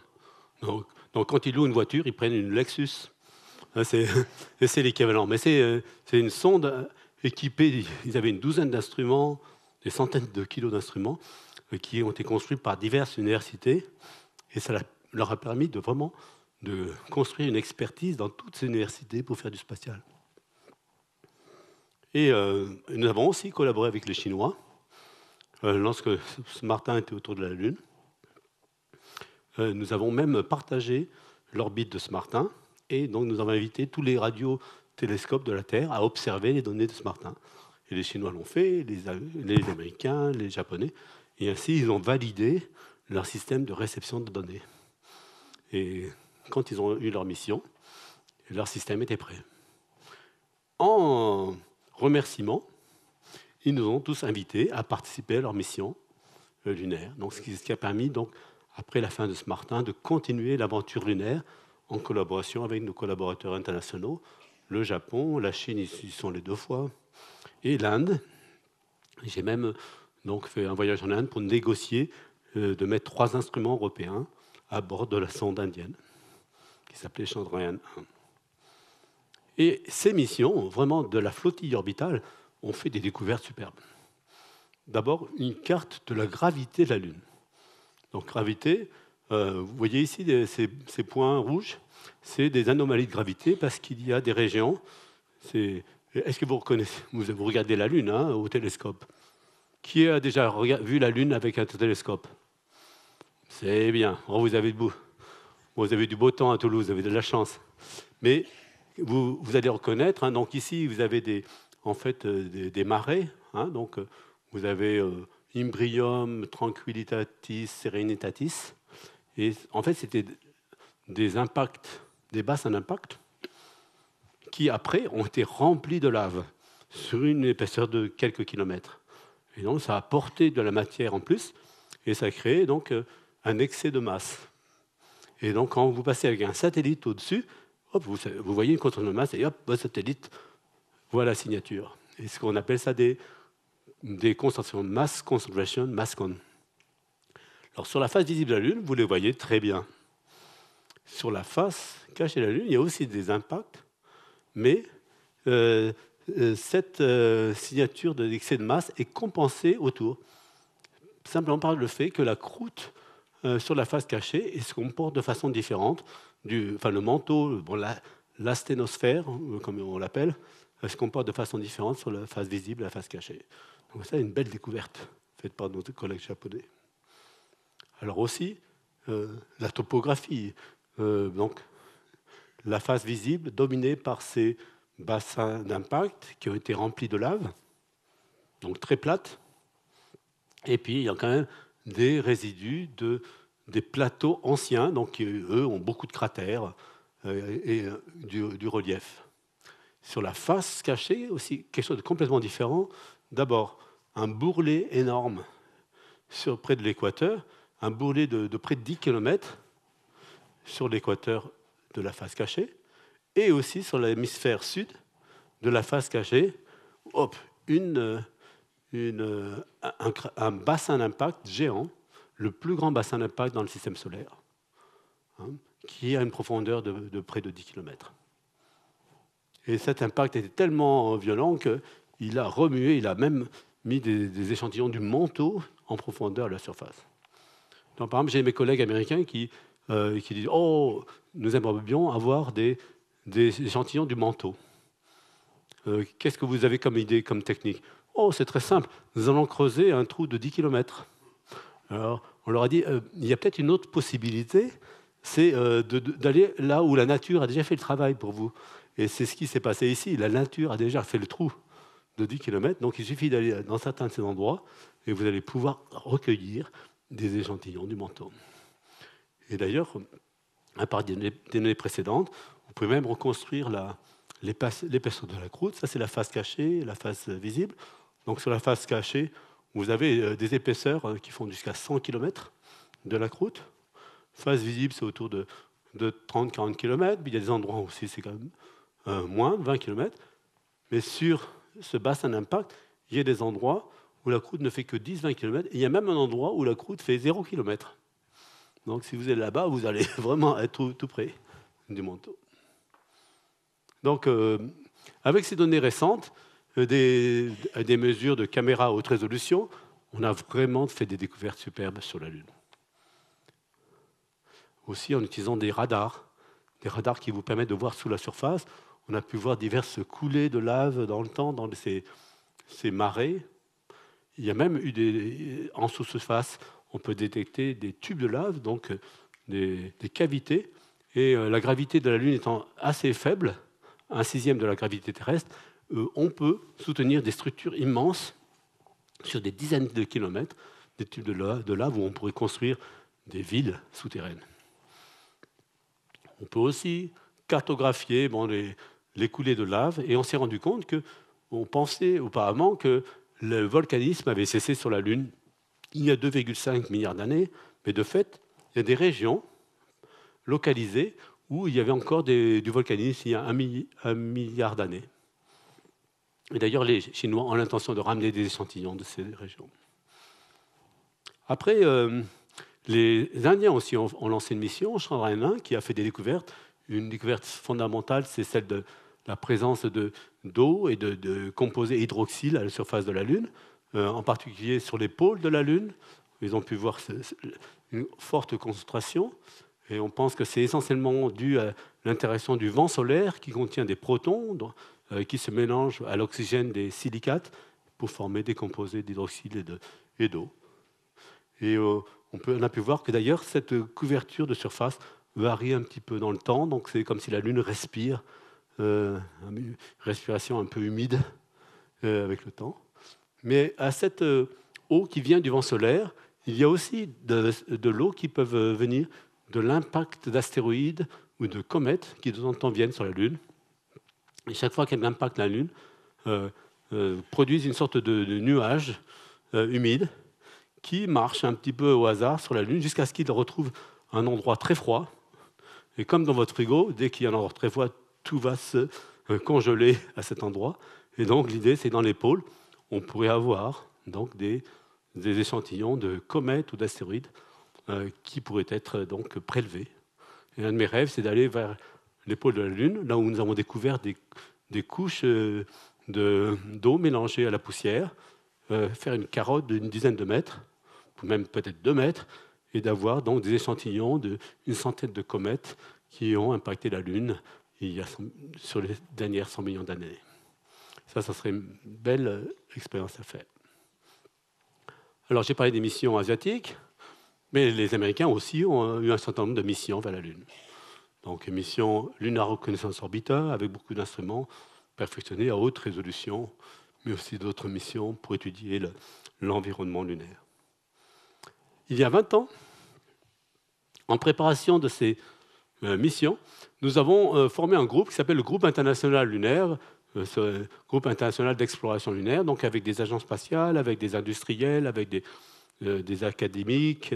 Donc quand ils louent une voiture, ils prennent une Lexus. C'est l'équivalent. Mais c'est une sonde équipée, ils avaient une douzaine d'instruments, des centaines de kilos d'instruments, qui ont été construits par diverses universités. Et ça leur a permis de vraiment de construire une expertise dans toutes ces universités pour faire du spatial. Et nous avons aussi collaboré avec les Chinois lorsque SMART-1 était autour de la Lune. Nous avons même partagé l'orbite de SMART-1 et donc nous avons invité tous les radiotélescopes de la Terre à observer les données de SMART-1. Et les Chinois l'ont fait, les Américains, les Japonais, et ainsi ils ont validé leur système de réception de données. Et quand ils ont eu leur mission, leur système était prêt. En remerciement, ils nous ont tous invités à participer à leur mission lunaire. Donc, ce qui a permis, donc, après la fin de SMART-1, de continuer l'aventure lunaire en collaboration avec nos collaborateurs internationaux, le Japon, la Chine, ils y sont les 2 fois, et l'Inde. J'ai même donc fait un voyage en Inde pour négocier de mettre 3 instruments européens à bord de la sonde indienne, qui s'appelait Chandrayaan 1. Et ces missions, vraiment de la flottille orbitale, ont fait des découvertes superbes. D'abord, une carte de la gravité de la Lune. Donc, gravité, vous voyez ici ces points rouges, c'est des anomalies de gravité parce qu'il y a des régions. Est-ce que vous reconnaissez, vous regardez la Lune au télescope? Qui a déjà vu la Lune avec un télescope? C'est bien. Oh, vous avez du beau temps à Toulouse, vous avez de la chance. Mais vous allez reconnaître, donc ici, vous avez des marées. Donc, vous avez Imbrium, Tranquillitatis, Serenitatis. Et en fait, c'était des impacts, des basses en impact, qui après ont été remplis de lave sur une épaisseur de quelques kilomètres. Et donc, ça a apporté de la matière en plus, et ça a créé donc un excès de masse. Et donc, quand vous passez avec un satellite au-dessus, hop, vous voyez une constante de masse, et hop, votre satellite voit la signature. Et ce qu'on appelle ça des concentrations de mass concentration, MASCON. Alors, sur la face visible de la Lune, vous les voyez très bien. Sur la face cachée de la Lune, il y a aussi des impacts, mais cette signature de l'excès de masse est compensée autour, simplement par le fait que la croûte sur la face cachée se comporte de façon différente. Le manteau, l'asténosphère, comme on l'appelle, se comporte de façon différente sur la face visible et la face cachée. Donc ça, c'est une belle découverte faite par nos collègues japonais. Alors aussi, la topographie. Donc, la face visible dominée par ces bassins d'impact qui ont été remplis de lave, donc très plates. Et puis, il y a quand même des résidus des plateaux anciens, donc qui, eux, ont beaucoup de cratères et du relief. Sur la face cachée, aussi, quelque chose de complètement différent. D'abord, un bourrelet énorme près de l'équateur, un bourrelet de près de 10 km sur l'équateur de la face cachée, et aussi sur l'hémisphère sud de la face cachée. Hop, un bassin d'impact géant, le plus grand bassin d'impact dans le système solaire, hein, qui a une profondeur de près de 10 km. Et cet impact était tellement violent qu'il a remué, il a même mis des échantillons du manteau en profondeur à la surface. Donc, par exemple, j'ai mes collègues américains qui disent « Oh, nous aimerions bien avoir des échantillons du manteau. Qu'est-ce que vous avez comme idée, comme technique ?»« Oh, c'est très simple, nous allons creuser un trou de 10 km. » Alors, on leur a dit il y a peut-être une autre possibilité, c'est d'aller là où la nature a déjà fait le travail pour vous. Et c'est ce qui s'est passé ici. La nature a déjà fait le trou de 10 km, donc il suffit d'aller dans certains de ces endroits et vous allez pouvoir recueillir des échantillons du manteau. Et d'ailleurs, à part des données précédentes, vous pouvez même reconstruire l'épaisseur de la croûte. Ça, c'est la face cachée et la face visible. Donc sur la face cachée, vous avez des épaisseurs qui font jusqu'à 100 km de la croûte. Face visible, c'est autour de 30-40 km. Il y a des endroits aussi, c'est quand même moins, 20 km. Mais sur ce bassin d'impact, il y a des endroits où la croûte ne fait que 10-20 km. Et il y a même un endroit où la croûte fait 0 km. Donc si vous êtes là-bas, vous allez vraiment être tout près du manteau. Donc avec ces données récentes, des mesures de caméras à haute résolution, on a vraiment fait des découvertes superbes sur la Lune. Aussi en utilisant des radars qui vous permettent de voir sous la surface. On a pu voir diverses coulées de lave dans le temps, dans ces marées. Il y a même eu en sous-surface, on peut détecter des tubes de lave, donc des cavités. Et la gravité de la Lune étant assez faible, 1/6 de la gravité terrestre, on peut soutenir des structures immenses sur des dizaines de kilomètres, des tubes de lave où on pourrait construire des villes souterraines. On peut aussi cartographier les coulées de lave et on s'est rendu compte qu'on pensait auparavant que le volcanisme avait cessé sur la Lune il y a 2,5 milliards d'années, mais de fait, il y a des régions localisées où il y avait encore du volcanisme il y a 1 milliard d'années. Et d'ailleurs, les Chinois ont l'intention de ramener des échantillons de ces régions. Après, les Indiens aussi ont lancé une mission, Chandrayaan-1, qui a fait des découvertes. Une découverte fondamentale, c'est celle de la présence d'eau et de composés hydroxyles à la surface de la Lune, en particulier sur les pôles de la Lune. Ils ont pu voir une forte concentration. Et on pense que c'est essentiellement dû à l'interaction du vent solaire qui contient des protons qui se mélangent à l'oxygène des silicates pour former des composés d'hydroxyle et d'eau. Et on a pu voir que d'ailleurs cette couverture de surface varie un petit peu dans le temps, donc c'est comme si la Lune respire, une respiration un peu humide avec le temps. Mais à cette eau qui vient du vent solaire, il y a aussi de l'eau qui peuvent venir de l'impact d'astéroïdes ou de comètes qui de temps en temps viennent sur la Lune. Et chaque fois qu'elles impactent la Lune, produisent une sorte de nuage humide qui marche un petit peu au hasard sur la Lune jusqu'à ce qu'il retrouve un endroit très froid. Et comme dans votre frigo, dès qu'il y a un endroit très froid, tout va se congeler à cet endroit. Et donc l'idée, c'est dans les pôles, on pourrait avoir donc des échantillons de comètes ou d'astéroïdes qui pourraient être donc prélevés. Et un de mes rêves, c'est d'aller vers les pôles de la Lune, là où nous avons découvert des couches d'eau mélangées à la poussière, faire une carotte d'une dizaine de mètres, même peut-être 2 mètres, et d'avoir donc des échantillons d'une centaine de comètes qui ont impacté la Lune sur les dernières 100 millions d'années. Ça serait une belle expérience à faire. Alors, j'ai parlé des missions asiatiques, mais les Américains aussi ont eu un certain nombre de missions vers la Lune. Donc, une mission Lunar Reconnaissance Orbiter, avec beaucoup d'instruments perfectionnés à haute résolution, mais aussi d'autres missions pour étudier l'environnement lunaire. Il y a 20 ans, en préparation de ces missions, nous avons formé un groupe qui s'appelle le Groupe international lunaire, ce groupe international d'exploration lunaire, donc avec des agences spatiales, avec des industriels, avec des académiques,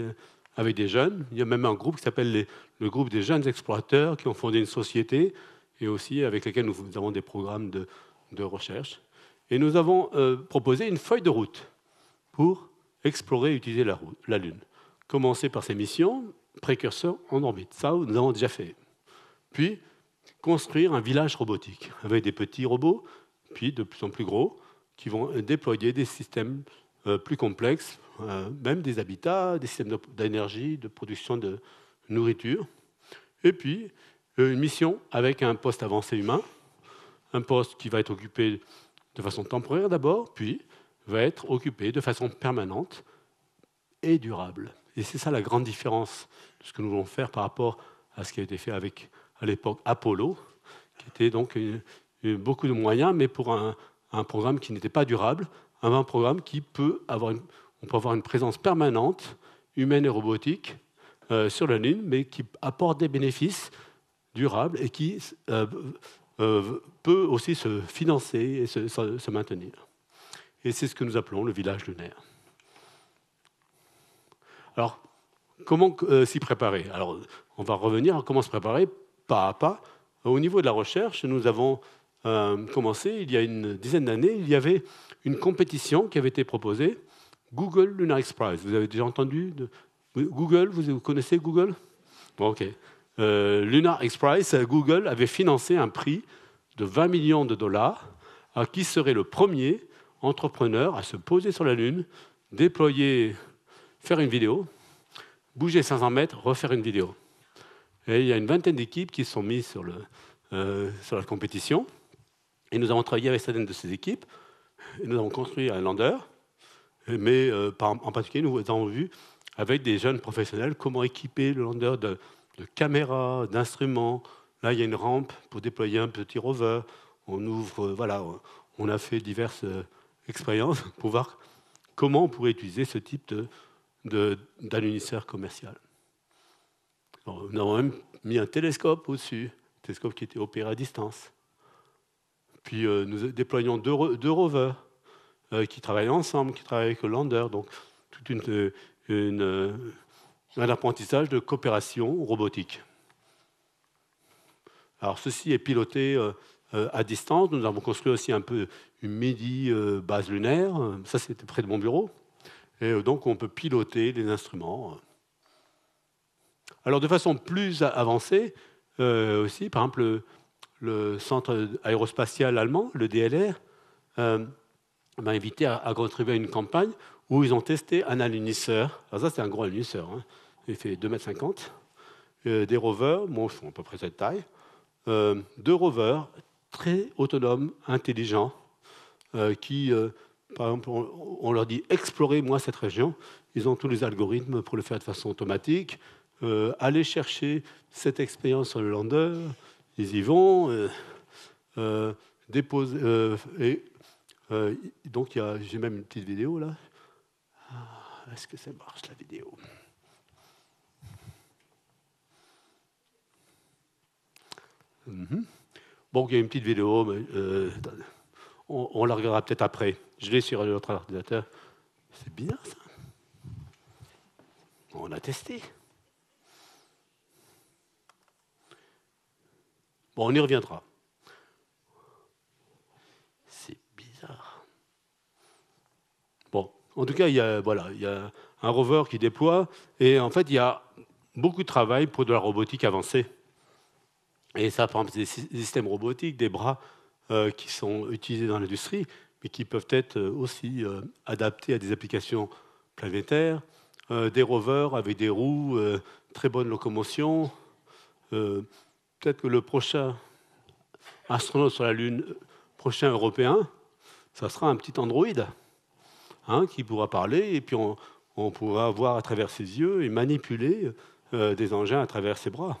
avec des jeunes. Il y a même un groupe qui s'appelle le groupe des jeunes explorateurs qui ont fondé une société et aussi avec lesquels nous avons des programmes de recherche. Et nous avons proposé une feuille de route pour explorer et utiliser la Lune. Commencer par ces missions, précurseurs en orbite. Ça, nous avons déjà fait. Puis, construire un village robotique avec des petits robots, puis de plus en plus gros, qui vont déployer des systèmes plus complexes, même des habitats, des systèmes d'énergie, de production de nourriture. Et puis, une mission avec un poste avancé humain, un poste qui va être occupé de façon temporaire d'abord, puis va être occupé de façon permanente et durable. Et c'est ça la grande différence de ce que nous voulons faire par rapport à ce qui a été fait avec, à l'époque, Apollo, qui était donc beaucoup de moyens, mais pour un programme qui n'était pas durable, un programme qui peut avoir on peut avoir une présence permanente, humaine et robotique, sur la Lune, mais qui apporte des bénéfices durables et qui peut aussi se financer et se maintenir. Et c'est ce que nous appelons le village lunaire. Alors, comment s'y préparer? Alors, on va revenir à comment se préparer pas à pas. Au niveau de la recherche, nous avons commencé, il y a une dizaine d'années, il y avait une compétition qui avait été proposée, Google Lunar X Prize. Vous avez déjà entendu de Google? Vous connaissez Google? Bon, ok. Lunar X Prize, Google avait financé un prix de 20 millions de dollars à qui serait le premier entrepreneur à se poser sur la Lune, déployer, faire une vidéo, bouger 500 mètres, refaire une vidéo. Et il y a une vingtaine d'équipes qui se sont mises sur la compétition. Et nous avons travaillé avec certaines de ces équipes. Et nous avons construit un lander. Mais en particulier, nous avons vu avec des jeunes professionnels comment équiper le lander de caméras, d'instruments. Là, il y a une rampe pour déployer un petit rover. On ouvre, voilà, on a fait diverses expériences pour voir comment on pourrait utiliser ce type d'alunisseur commercial. Alors, nous avons même mis un télescope au-dessus, un télescope qui était opéré à distance. Puis nous déployons deux rovers qui travaillent ensemble, qui travaillent avec le lander, donc tout un apprentissage de coopération robotique. Alors ceci est piloté à distance. Nous avons construit aussi un peu une mini base lunaire. Ça, c'était près de mon bureau. Et donc, on peut piloter les instruments. Alors, de façon plus avancée, aussi, par exemple, le centre aérospatial allemand, le DLR, m'a invité à contribuer à une campagne où ils ont testé un alunisseur. Alors ça, c'est un gros alunisseur. Hein. Il fait 2,50 m. Des rovers, bon, ils font à peu près cette taille. 2 rovers très autonomes, intelligents, qui, par exemple, on leur dit « explorez-moi cette région ». Ils ont tous les algorithmes pour le faire de façon automatique. Aller chercher cette expérience sur le lander, ils y vont, déposer. Donc, j'ai même une petite vidéo là. Est-ce que ça marche la vidéo? Bon, il y a une petite vidéo, mais on la regardera peut-être après. Je l'ai sur notre ordinateur. C'est bien ça. On a testé. Bon, on y reviendra. C'est bizarre. Bon, en tout cas, il y a un rover qui déploie. Et en fait, il y a beaucoup de travail pour de la robotique avancée. Et ça, par exemple, des systèmes robotiques, des bras qui sont utilisés dans l'industrie, mais qui peuvent être aussi adaptés à des applications planétaires, des rovers avec des roues, très bonne locomotion. Peut-être que le prochain astronaute sur la Lune, prochain européen, ça sera un petit androïde qui pourra parler, et puis on pourra voir à travers ses yeux et manipuler des engins à travers ses bras.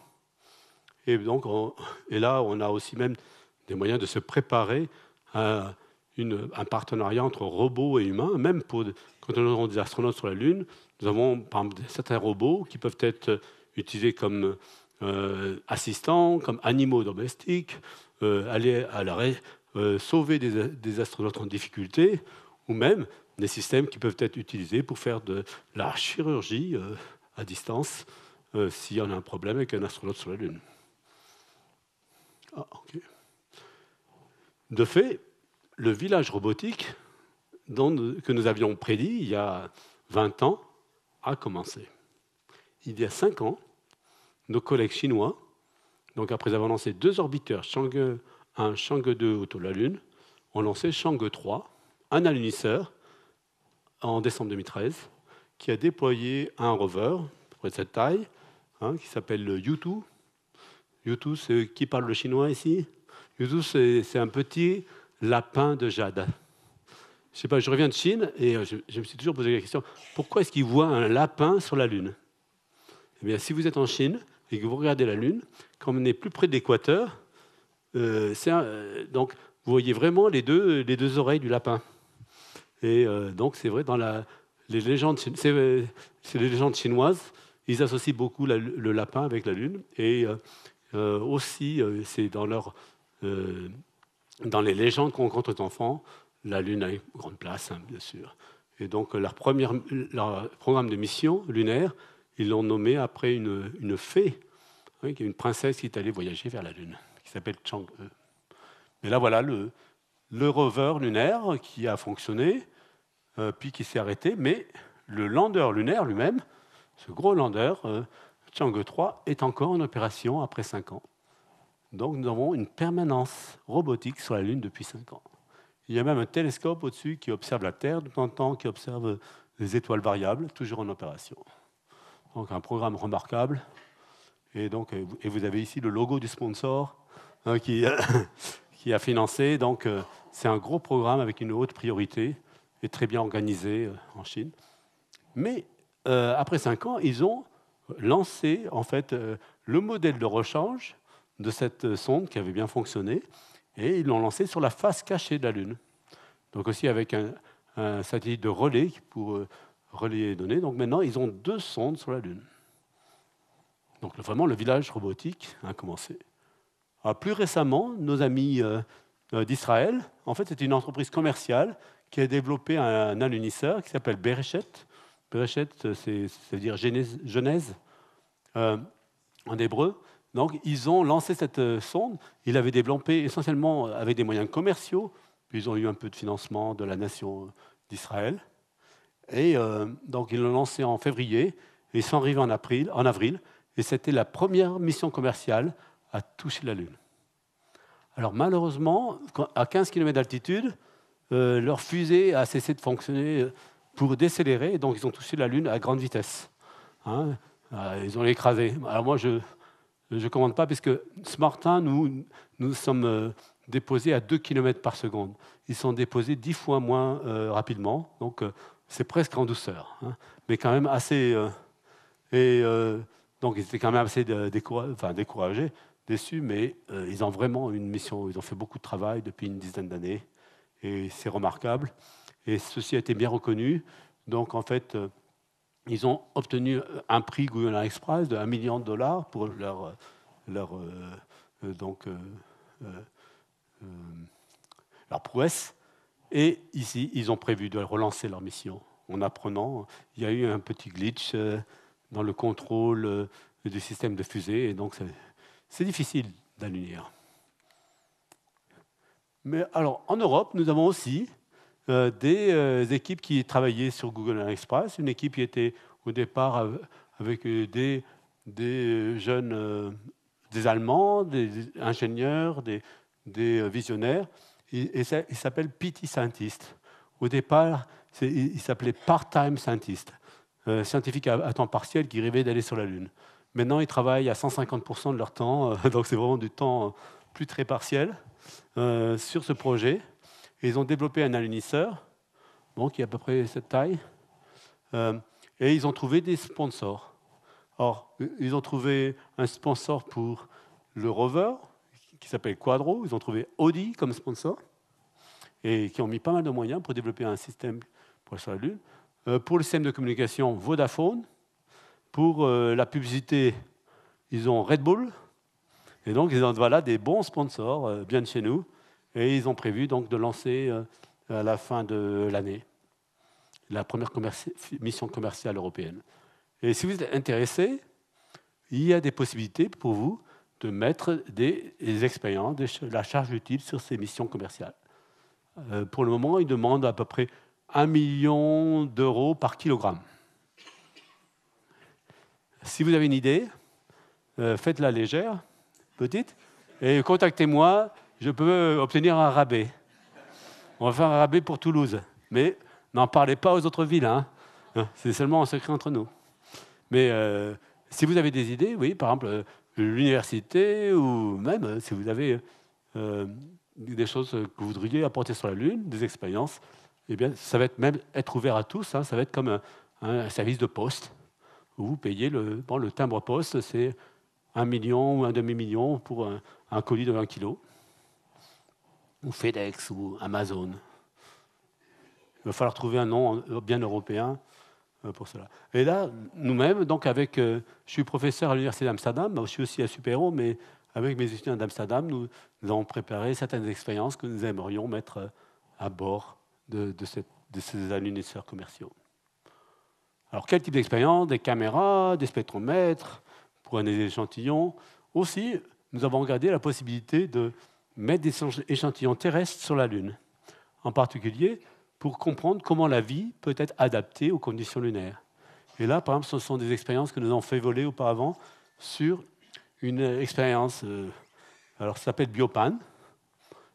Et donc, là, on a aussi même des moyens de se préparer à un partenariat entre robots et humains. Même quand on a des astronautes sur la Lune, nous avons par exemple certains robots qui peuvent être utilisés comme assistants, comme animaux domestiques, aller à l'arrêt, sauver des astronautes en difficulté, ou même des systèmes qui peuvent être utilisés pour faire de la chirurgie à distance s'il y en a un problème avec un astronaute sur la Lune. Ah, okay. De fait, le village robotique que nous avions prédit il y a 20 ans a commencé. Il y a 5 ans, nos collègues chinois, donc après avoir lancé 2 orbiteurs, Chang'e 1, Chang'e 2 autour de la Lune, ont lancé Chang'e 3, un alunisseur, en décembre 2013, qui a déployé un rover, à peu près de cette taille, qui s'appelle le Yutu. Yutu, c'est qui parle le chinois ici? Yutu, c'est un petit lapin de jade. Je sais pas, je reviens de Chine et je me suis toujours posé la question, pourquoi est-ce qu'ils voient un lapin sur la Lune? Eh bien, si vous êtes en Chine et que vous regardez la Lune, quand on est plus près de l'équateur, donc vous voyez vraiment les deux oreilles du lapin. Et donc c'est vrai, dans les légendes chinoises, ils associent beaucoup le lapin avec la Lune. Et aussi, c'est dans les légendes qu'on rencontre aux enfants, la Lune a une grande place, bien sûr. Et donc leur programme de mission lunaire, ils l'ont nommé après une fée, une princesse qui est allée voyager vers la Lune, qui s'appelle Chang'e. Et là, voilà le rover lunaire qui a fonctionné, puis qui s'est arrêté, mais le lander lunaire lui-même, ce gros lander, Chang'e 3, est encore en opération après 5 ans. Donc nous avons une permanence robotique sur la Lune depuis 5 ans. Il y a même un télescope au-dessus qui observe la Terre de temps en temps, qui observe les étoiles variables, toujours en opération. Donc un programme remarquable. Et vous avez ici le logo du sponsor qui a financé. Donc c'est un gros programme avec une haute priorité et très bien organisé en Chine. Mais après 5 ans, ils ont lancé en fait le modèle de rechange de cette sonde qui avait bien fonctionné, et ils l'ont lancé sur la face cachée de la Lune. Donc aussi avec un satellite de relais pour relayer les données. Donc maintenant, ils ont 2 sondes sur la Lune. Donc vraiment, le village robotique a commencé. Alors, plus récemment, nos amis d'Israël, en fait, c'est une entreprise commerciale qui a développé un alunisseur qui s'appelle Bereshet. Bereshet, c'est-à-dire Genèse en hébreu. Donc, ils ont lancé cette sonde. Ils l'avaient développée essentiellement avec des moyens commerciaux. Puis ils ont eu un peu de financement de la nation d'Israël. Et donc, ils l'ont lancé en février. Et ils sont arrivés en avril. Et c'était la première mission commerciale à toucher la Lune. Alors, malheureusement, à 15 km d'altitude, leur fusée a cessé de fonctionner pour décélérer. Et donc, ils ont touché la Lune à grande vitesse. Ils ont l'écrasé. Alors moi, je ne commande pas, parce que ce matin, nous sommes déposés à 2 km par seconde. Ils sont déposés 10 fois moins rapidement, donc c'est presque en douceur, mais quand même assez... donc ils étaient quand même assez découragés, déçus, mais ils ont vraiment une mission, ils ont fait beaucoup de travail depuis une dizaine d'années, et c'est remarquable. Et ceci a été bien reconnu, donc en fait... Ils ont obtenu un prix Guyana Express de $1 million pour leur prouesse. Et ici, ils ont prévu de relancer leur mission. En apprenant, il y a eu un petit glitch dans le contrôle du système de fusée, et donc c'est difficile d'allunir. Mais alors, en Europe, nous avons aussi des équipes qui travaillaient sur Google Express, une équipe qui était au départ avec des jeunes, des Allemands, des ingénieurs, des visionnaires, et ça, il s'appelle PT Scientist. Au départ, il s'appelait Part-Time Scientist, scientifique à temps partiel qui rêvait d'aller sur la Lune. Maintenant, ils travaillent à 150% de leur temps, donc c'est vraiment du temps plus très partiel sur ce projet. Et ils ont développé un alunisseur, qui est à peu près cette taille, et ils ont trouvé des sponsors. Or, ils ont trouvé un sponsor pour le rover, qui s'appelle Quadro. Ils ont trouvé Audi comme sponsor, et qui ont mis pas mal de moyens pour développer un système pour aller sur la Lune. Pour le système de communication, Vodafone. Pour la publicité, ils ont Red Bull. Et donc, ils ont voilà, des bons sponsors, bien de chez nous. Et ils ont prévu donc de lancer à la fin de l'année la première mission commerciale européenne. Et si vous êtes intéressé, il y a des possibilités pour vous de mettre des expériences, de la charge utile sur ces missions commerciales. Pour le moment, ils demandent à peu près 1 million d'euros par kilogramme. Si vous avez une idée, faites-la légère, petite, et contactez-moi, je peux obtenir un rabais. On va faire un rabais pour Toulouse, mais n'en parlez pas aux autres villes, hein. C'est seulement en secret entre nous. Mais si vous avez des idées, oui, par exemple, l'université, ou même si vous avez des choses que vous voudriez apporter sur la Lune, des expériences, eh bien, ça va être même être ouvert à tous, hein, ça va être comme un service de poste, où vous payez le timbre poste, c'est 1 million ou un demi-million pour un colis de 20 kilos, ou FedEx, ou Amazon. Il va falloir trouver un nom bien européen pour cela. Et là, nous-mêmes, donc je suis professeur à l'Université d'Amsterdam, je suis aussi à Super-Héros, mais avec mes étudiants d'Amsterdam, nous avons préparé certaines expériences que nous aimerions mettre à bord de ces alunisseurs commerciaux. Alors, quel type d'expérience? Des caméras, des spectromètres, pour des échantillons. Aussi, nous avons regardé la possibilité de mettre des échantillons terrestres sur la Lune, en particulier pour comprendre comment la vie peut être adaptée aux conditions lunaires. Et là, par exemple, ce sont des expériences que nous avons fait voler auparavant sur une expérience, alors ça s'appelle Biopan.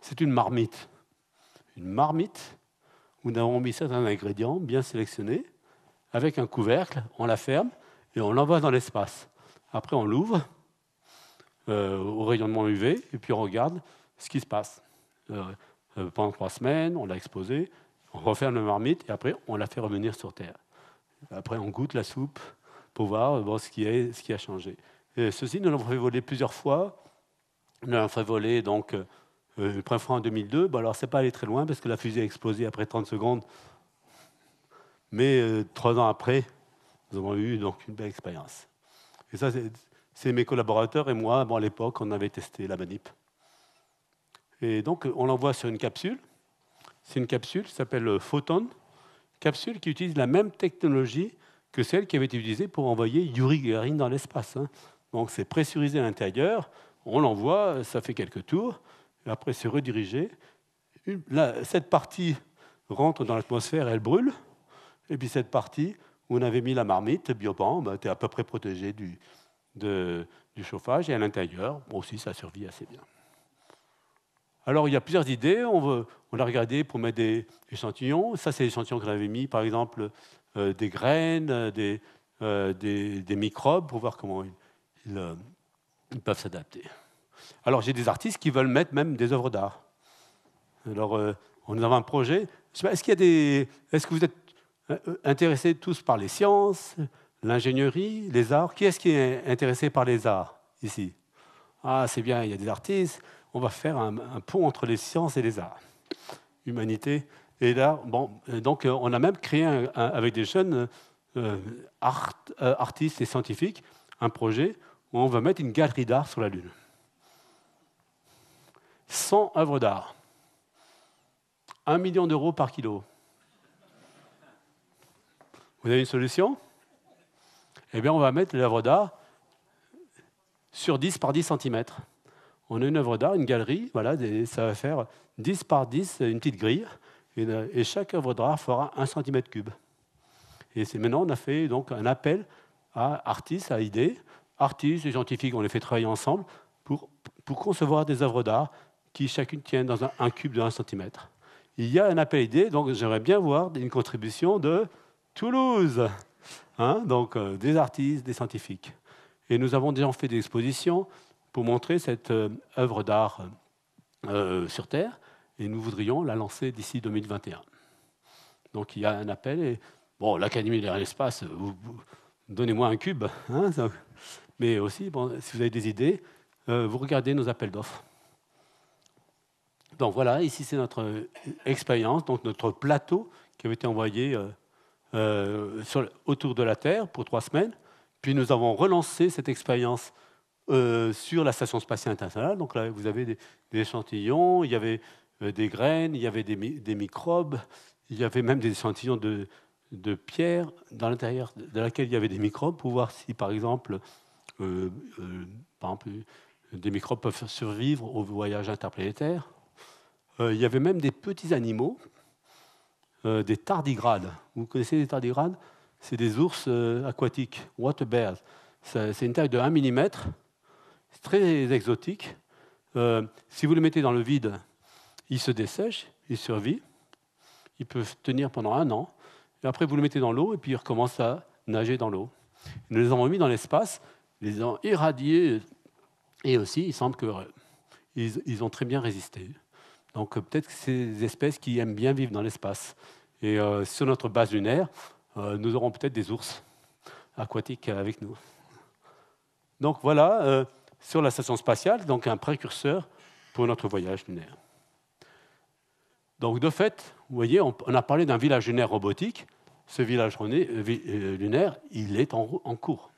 C'est une marmite. Une marmite où nous avons mis certains ingrédients bien sélectionnés, avec un couvercle, on la ferme et on l'envoie dans l'espace. Après, on l'ouvre au rayonnement UV et puis on regarde ce qui se passe. Pendant 3 semaines, on l'a exposée, on referme la marmite et après, on la fait revenir sur Terre. Après, on goûte la soupe pour voir ce qui a changé. Et ceci, nous l'avons fait voler plusieurs fois. Nous l'avons fait voler donc, la première fois en 2002. Bon, alors, ce n'est pas allé très loin parce que la fusée a explosé après 30 secondes. Mais 3 ans après, nous avons eu donc, une belle expérience. Et ça, c'est mes collaborateurs et moi. Bon, à l'époque, on avait testé la manip. Et donc, on l'envoie sur une capsule. C'est une capsule qui s'appelle Photon, capsule qui utilise la même technologie que celle qui avait été utilisée pour envoyer Yuri Gagarin dans l'espace. Donc, c'est pressurisé à l'intérieur, on l'envoie, ça fait quelques tours, et après, c'est redirigé. Cette partie rentre dans l'atmosphère, elle brûle, et puis cette partie où on avait mis la marmite, Biopan, était à peu près protégée du chauffage, et à l'intérieur, aussi, ça survit assez bien. Alors, il y a plusieurs idées. On a regardé pour mettre des échantillons. Ça, c'est l'échantillon qu'on avait mis, par exemple, des graines, des microbes, pour voir comment ils peuvent s'adapter. Alors, j'ai des artistes qui veulent mettre même des œuvres d'art. Alors, on a un projet. Est-ce que vous êtes intéressés tous par les sciences, l'ingénierie, les arts? Qui est-ce qui est intéressé par les arts, ici? Ah, c'est bien, il y a des artistes. On va faire un pont entre les sciences et les arts, humanité. Et là, donc on a même créé avec des jeunes artistes et scientifiques un projet où on va mettre une galerie d'art sur la Lune. 100 œuvres d'art. 1 million d'euros par kilo. Vous avez une solution? Eh bien, on va mettre l'œuvre d'art sur 10 par 10 cm. On a une œuvre d'art, une galerie, voilà, ça va faire 10 par 10, une petite grille, et chaque œuvre d'art fera 1 cm3. Et maintenant, on a fait donc un appel à artistes, à idées, artistes et scientifiques, on les fait travailler ensemble pour concevoir des œuvres d'art qui chacune tiennent dans un cube de 1 cm. Il y a un appel à idées, donc j'aimerais bien voir une contribution de Toulouse, donc des artistes, des scientifiques. Et nous avons déjà fait des expositions pour montrer cette œuvre d'art sur Terre, et nous voudrions la lancer d'ici 2021. Donc il y a un appel, et bon, l'Académie de l'espace, donnez-moi un cube, mais aussi, si vous avez des idées, vous regardez nos appels d'offres. Donc voilà, ici c'est notre expérience, donc notre plateau qui avait été envoyé autour de la Terre pour 3 semaines, puis nous avons relancé cette expérience sur la Station spatiale internationale. Donc là, vous avez des échantillons, il y avait des graines, il y avait des microbes, il y avait même des échantillons de pierre dans l'intérieur de laquelle il y avait des microbes pour voir si, par exemple, des microbes peuvent survivre au voyage interplanétaire. Il y avait même des petits animaux, des tardigrades. Vous connaissez les tardigrades? C'est des ours aquatiques, water bears. C'est une taille de 1 mm, c'est très exotique. Si vous le mettez dans le vide, il se dessèche, il survit, il peut tenir pendant 1 an, et après vous le mettez dans l'eau, et puis il recommence à nager dans l'eau. Nous les avons mis dans l'espace, les avons irradiés, et aussi il semble qu'ils ont très bien résisté. Donc peut-être que c'est des espèces qui aiment bien vivre dans l'espace. Et sur notre base lunaire, nous aurons peut-être des ours aquatiques avec nous. Donc voilà, sur la station spatiale, donc un précurseur pour notre voyage lunaire. Donc de fait, vous voyez, on a parlé d'un village lunaire robotique. Ce village lunaire, il est en cours.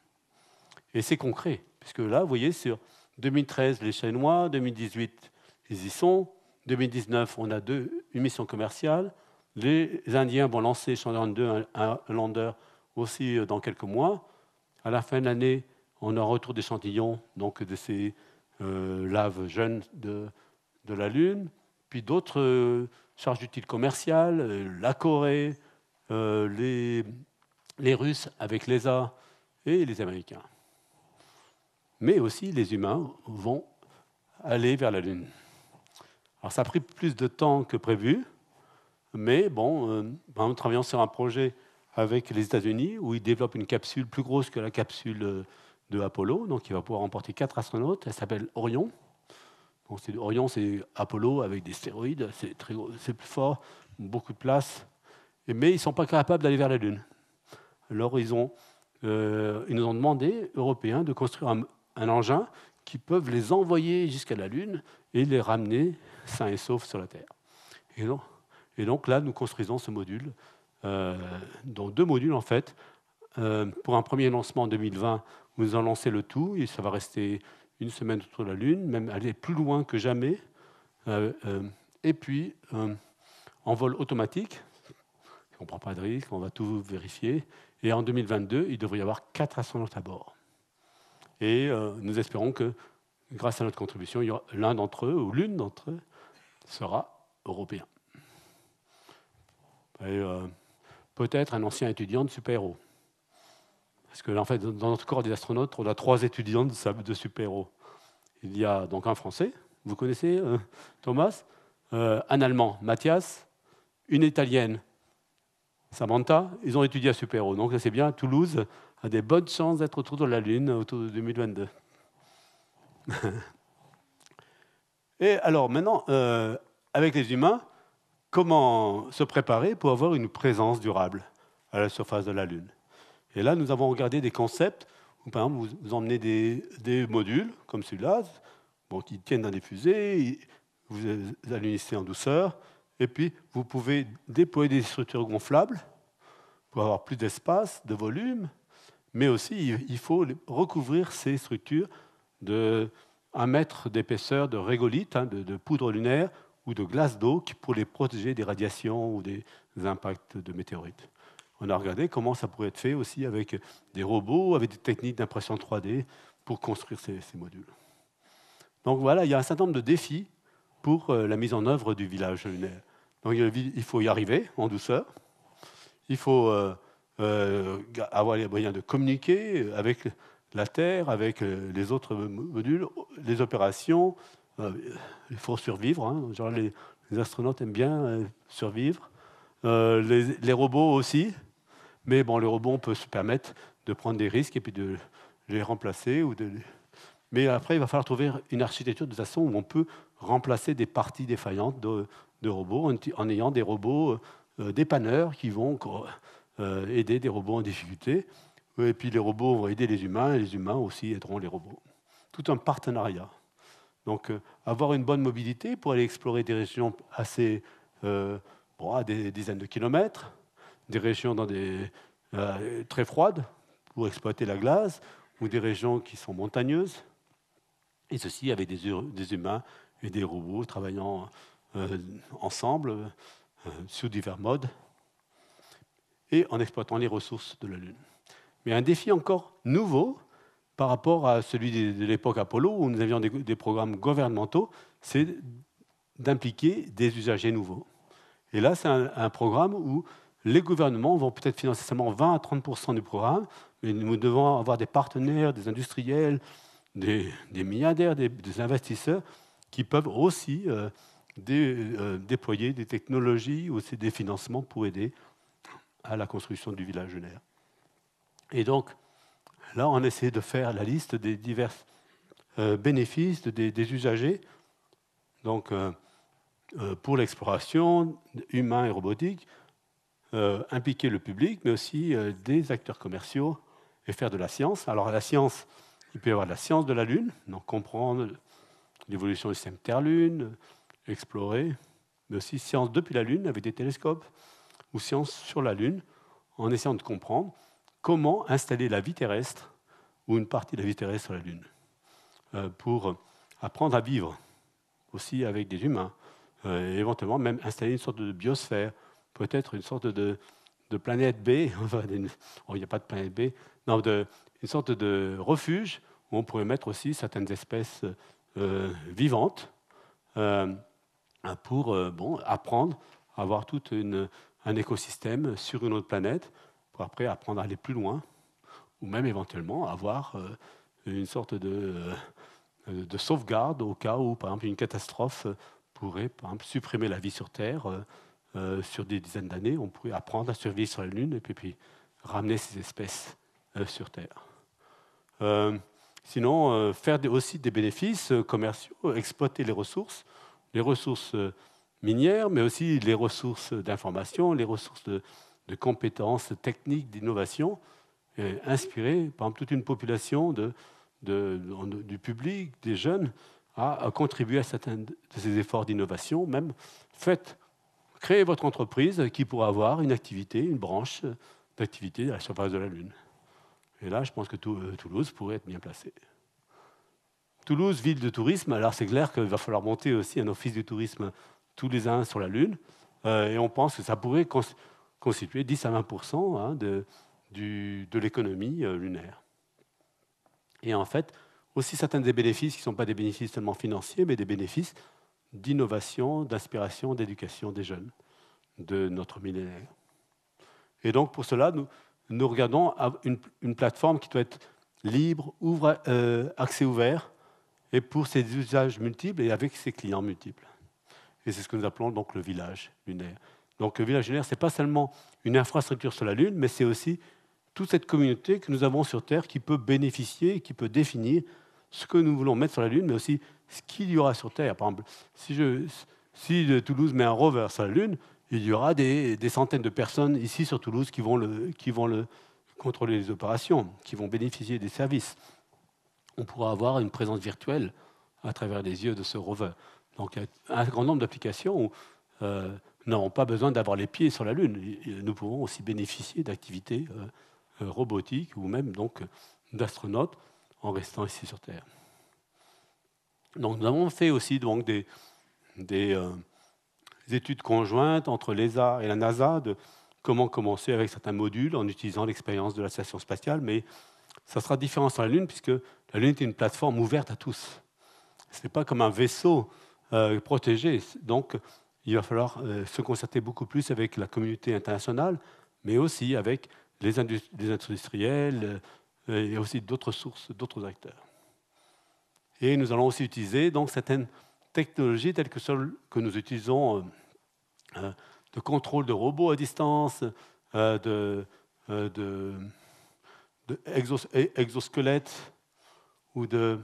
Et c'est concret, puisque là, vous voyez, sur 2013, les Chinois, 2018, ils y sont, 2019, on a une mission commerciale. Les Indiens vont lancer Chandrayaan-2, un lander, aussi dans quelques mois. À la fin de l'année, on a un retour d'échantillons donc de ces laves jeunes de la Lune, puis d'autres charges utiles commerciales, la Corée, les Russes avec l'ESA et les Américains. Mais aussi, les humains vont aller vers la Lune. Alors, ça a pris plus de temps que prévu, mais bon, nous travaillons sur un projet avec les États-Unis où ils développent une capsule plus grosse que la capsule de Apollo, donc il va pouvoir emporter 4 astronautes. Elle s'appelle Orion. Donc, Orion, c'est Apollo avec des stéroïdes, c'est très gros, c'est plus fort, beaucoup de place, mais ils ne sont pas capables d'aller vers la Lune. Alors, ils nous ont demandé, Européens, de construire un engin qui peuvent les envoyer jusqu'à la Lune et les ramener sains et saufs sur la Terre. Et donc là, nous construisons ce module, dont 2 modules en fait. Pour un premier lancement en 2020, nous allons lancer le tout, et ça va rester une semaine autour de la Lune, même aller plus loin que jamais. Et puis, en vol automatique, on ne prend pas de risque, on va tout vérifier. Et en 2022, il devrait y avoir 4 astronautes à bord. Et nous espérons que, grâce à notre contribution, l'un d'entre eux, ou l'une d'entre eux, sera européen. Et peut-être un ancien étudiant de super-héros. Parce que, en fait, dans notre corps des astronautes, on a 3 étudiants de super-héros. Il y a donc un Français, vous connaissez Thomas, un Allemand, Mathias, une Italienne, Samantha. Ils ont étudié à super-héros. Donc, c'est bien, Toulouse a des bonnes chances d'être autour de la Lune, autour de 2022. Et alors, maintenant, avec les humains, comment se préparer pour avoir une présence durable à la surface de la Lune? Et là, nous avons regardé des concepts où, par exemple, vous emmenez des modules, comme celui-là, bon, qui tiennent dans des fusées, vous allunissez en douceur, et puis vous pouvez déployer des structures gonflables pour avoir plus d'espace, de volume, mais aussi il faut recouvrir ces structures de 1 mètre d'épaisseur de régolithe, de poudre lunaire, ou de glace d'eau pour les protéger des radiations ou des impacts de météorites. On a regardé comment ça pourrait être fait aussi avec des robots, avec des techniques d'impression 3D pour construire ces modules. Donc voilà, il y a un certain nombre de défis pour la mise en œuvre du village lunaire. Donc il faut y arriver en douceur, il faut avoir les moyens de communiquer avec la Terre, avec les autres modules, les opérations. Il faut survivre, genre les astronautes aiment bien survivre. Les robots aussi, mais bon, les robots, on peut se permettre de prendre des risques et puis de les remplacer. Mais après, il va falloir trouver une architecture de façon où on peut remplacer des parties défaillantes de robots en ayant des robots dépanneurs qui vont aider des robots en difficulté. Et puis les robots vont aider les humains et les humains aussi aideront les robots. Tout un partenariat. Donc, avoir une bonne mobilité pour aller explorer des régions assez à des dizaines de kilomètres, des régions très froides pour exploiter la glace, ou des régions qui sont montagneuses, et ceci avec des humains et des robots travaillant ensemble sous divers modes, et en exploitant les ressources de la Lune. Mais un défi encore nouveau par rapport à celui de l'époque Apollo, où nous avions des programmes gouvernementaux, c'est d'impliquer des usagers nouveaux. Et là, c'est un programme où les gouvernements vont peut-être financer seulement 20 à 30% du programme, mais nous devons avoir des partenaires, des industriels, des milliardaires, des investisseurs qui peuvent aussi déployer des technologies ou des financements pour aider à la construction du village lunaire. Et donc, là, on essaie de faire la liste des divers bénéfices des usagers. Donc, pour l'exploration, humain et robotique, impliquer le public, mais aussi des acteurs commerciaux et faire de la science. Alors, la science, il peut y avoir de la science de la Lune, donc comprendre l'évolution du système Terre-Lune, explorer, mais aussi science depuis la Lune avec des télescopes, ou science sur la Lune, en essayant de comprendre comment installer la vie terrestre, ou une partie de la vie terrestre sur la Lune, pour apprendre à vivre aussi avec des humains, et éventuellement même installer une sorte de biosphère, peut-être une sorte de planète B, enfin, il n'y a pas de planète B, non, une sorte de refuge où on pourrait mettre aussi certaines espèces vivantes pour apprendre à avoir tout un écosystème sur une autre planète, pour après apprendre à aller plus loin, ou même éventuellement avoir une sorte de sauvegarde au cas où, par exemple, une catastrophe pourrait, par exemple, supprimer la vie sur Terre. Sur des dizaines d'années, on pourrait apprendre à survivre sur la Lune et puis ramener ces espèces sur Terre. Sinon, faire aussi des bénéfices commerciaux, exploiter les ressources minières, mais aussi les ressources d'information, les ressources de compétences techniques, d'innovation, inspirer, par exemple, toute une population du public, des jeunes, à contribuer à certains de ces efforts d'innovation, même créez votre entreprise qui pourra avoir une activité, une branche d'activité à la surface de la Lune. Et là, je pense que Toulouse pourrait être bien placée. Toulouse, ville de tourisme, alors c'est clair qu'il va falloir monter aussi un office du tourisme tous les ans sur la Lune, et on pense que ça pourrait constituer 10 à 20% de l'économie lunaire. Et en fait, aussi certains des bénéfices qui ne sont pas des bénéfices seulement financiers, mais des bénéfices d'innovation, d'inspiration, d'éducation des jeunes de notre millénaire. Et donc, pour cela, nous regardons une plateforme qui doit être libre, accès ouvert, et pour ses usages multiples et avec ses clients multiples. Et c'est ce que nous appelons donc le village lunaire. Donc, le village lunaire, ce n'est pas seulement une infrastructure sur la Lune, mais c'est aussi toute cette communauté que nous avons sur Terre qui peut bénéficier, qui peut définir ce que nous voulons mettre sur la Lune, mais aussi ce qu'il y aura sur Terre. Par exemple, si Toulouse met un rover sur la Lune, il y aura des centaines de personnes ici sur Toulouse qui vont contrôler les opérations, qui vont bénéficier des services. On pourra avoir une présence virtuelle à travers les yeux de ce rover. Donc, il y a un grand nombre d'applications où n'auront pas besoin d'avoir les pieds sur la Lune. Nous pouvons aussi bénéficier d'activités robotiques ou même donc d'astronautes en restant ici sur Terre. Donc, nous avons fait aussi donc, des études conjointes entre l'ESA et la NASA de comment commencer avec certains modules en utilisant l'expérience de la station spatiale, mais ça sera différent sur la Lune puisque la Lune est une plateforme ouverte à tous. Ce n'est pas comme un vaisseau protégé. Donc, il va falloir se concerter beaucoup plus avec la communauté internationale, mais aussi avec les industriels et aussi d'autres sources, d'autres acteurs. Et nous allons aussi utiliser donc, certaines technologies telles que celles que nous utilisons de contrôle de robots à distance, exosquelettes ou de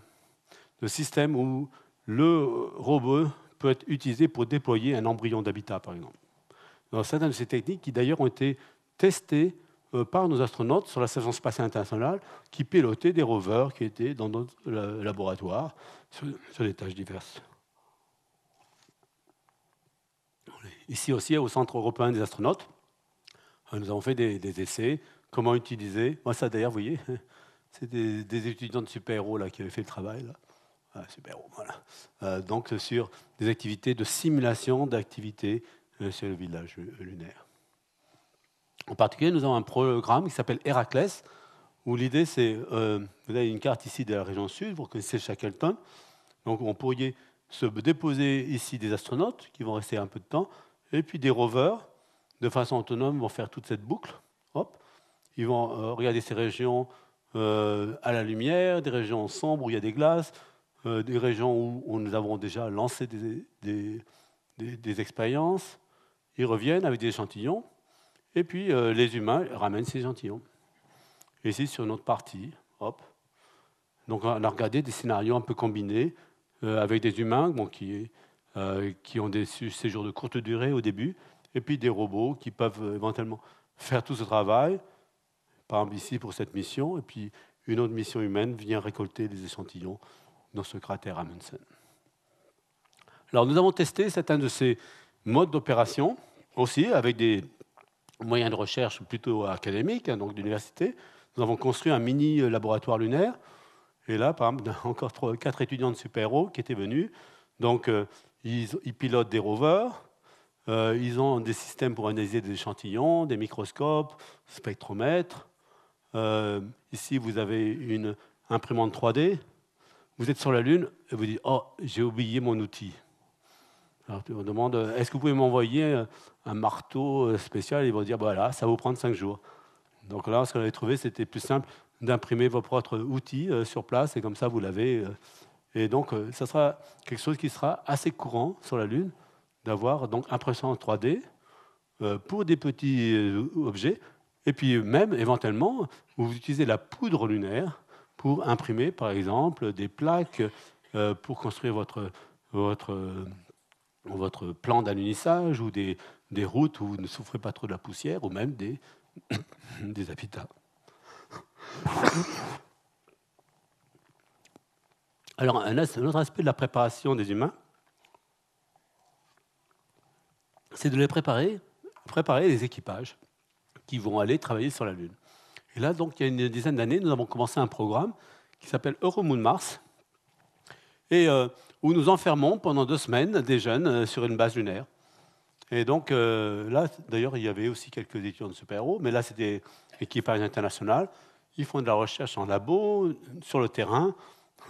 systèmes où le robot peut être utilisé pour déployer un embryon d'habitat, par exemple. Donc, certaines de ces techniques qui d'ailleurs ont été testées par nos astronautes sur la Station spatiale internationale qui pilotaient des rovers qui étaient dans notre laboratoire sur des tâches diverses. Ici aussi, au Centre européen des astronautes, nous avons fait des essais. Comment utiliser... Moi, ça d'ailleurs, vous voyez, c'est des étudiants de super-héros là, qui avaient fait le travail. Là. Ah, super-héros, voilà. Donc, sur des activités de simulation d'activités sur le village lunaire. En particulier, nous avons un programme qui s'appelle Héraclès, où l'idée, c'est... vous avez une carte ici de la région sud, vous connaissez Shackleton. Donc, on pourrait se déposer ici des astronautes qui vont rester un peu de temps, et puis des rovers, de façon autonome, vont faire toute cette boucle. Hop. Ils vont regarder ces régions à la lumière, des régions sombres où il y a des glaces, des régions où nous avons déjà lancé des expériences. Ils reviennent avec des échantillons, et puis les humains ramènent ces échantillons. Et ici, sur notre partie, hop. Donc on a regardé des scénarios un peu combinés avec des humains bon, qui ont des séjours de courte durée au début, et puis des robots qui peuvent éventuellement faire tout ce travail, par exemple ici pour cette mission, et puis une autre mission humaine vient récolter des échantillons dans ce cratère Amundsen. Alors nous avons testé certains de ces modes d'opération, aussi avec des moyens de recherche plutôt académiques, hein, donc d'université. Nous avons construit un mini laboratoire lunaire. Et là, par exemple, encore 4 étudiants de super-héros qui étaient venus. Donc, ils pilotent des rovers. Ils ont des systèmes pour analyser des échantillons, des microscopes, spectromètres. Ici, vous avez une imprimante 3D. Vous êtes sur la Lune et vous dites « Oh, j'ai oublié mon outil ». Alors, on demande « Est-ce que vous pouvez m'envoyer un marteau spécial ?» Ils vont dire « Voilà, ça va vous prendre 5 jours ». Donc là, ce qu'on avait trouvé, c'était plus simple d'imprimer vos propres outils sur place, et comme ça, vous l'avez. Et donc, ça sera quelque chose qui sera assez courant sur la Lune, d'avoir donc impression en 3D pour des petits objets. Et puis même, éventuellement, vous utilisez la poudre lunaire pour imprimer, par exemple, des plaques pour construire votre plan d'alunissage ou des routes où vous ne souffrez pas trop de la poussière, ou même des habitats. Alors, un autre aspect de la préparation des humains, c'est de les préparer les équipages qui vont aller travailler sur la Lune. Et là, donc, il y a une dizaine d'années, nous avons commencé un programme qui s'appelle Euromoon Mars, et où nous enfermons pendant 2 semaines des jeunes sur une base lunaire. Et donc, là, d'ailleurs, il y avait aussi quelques étudiants de super-héros, mais là, c'était équipage international. Ils font de la recherche en labo, sur le terrain,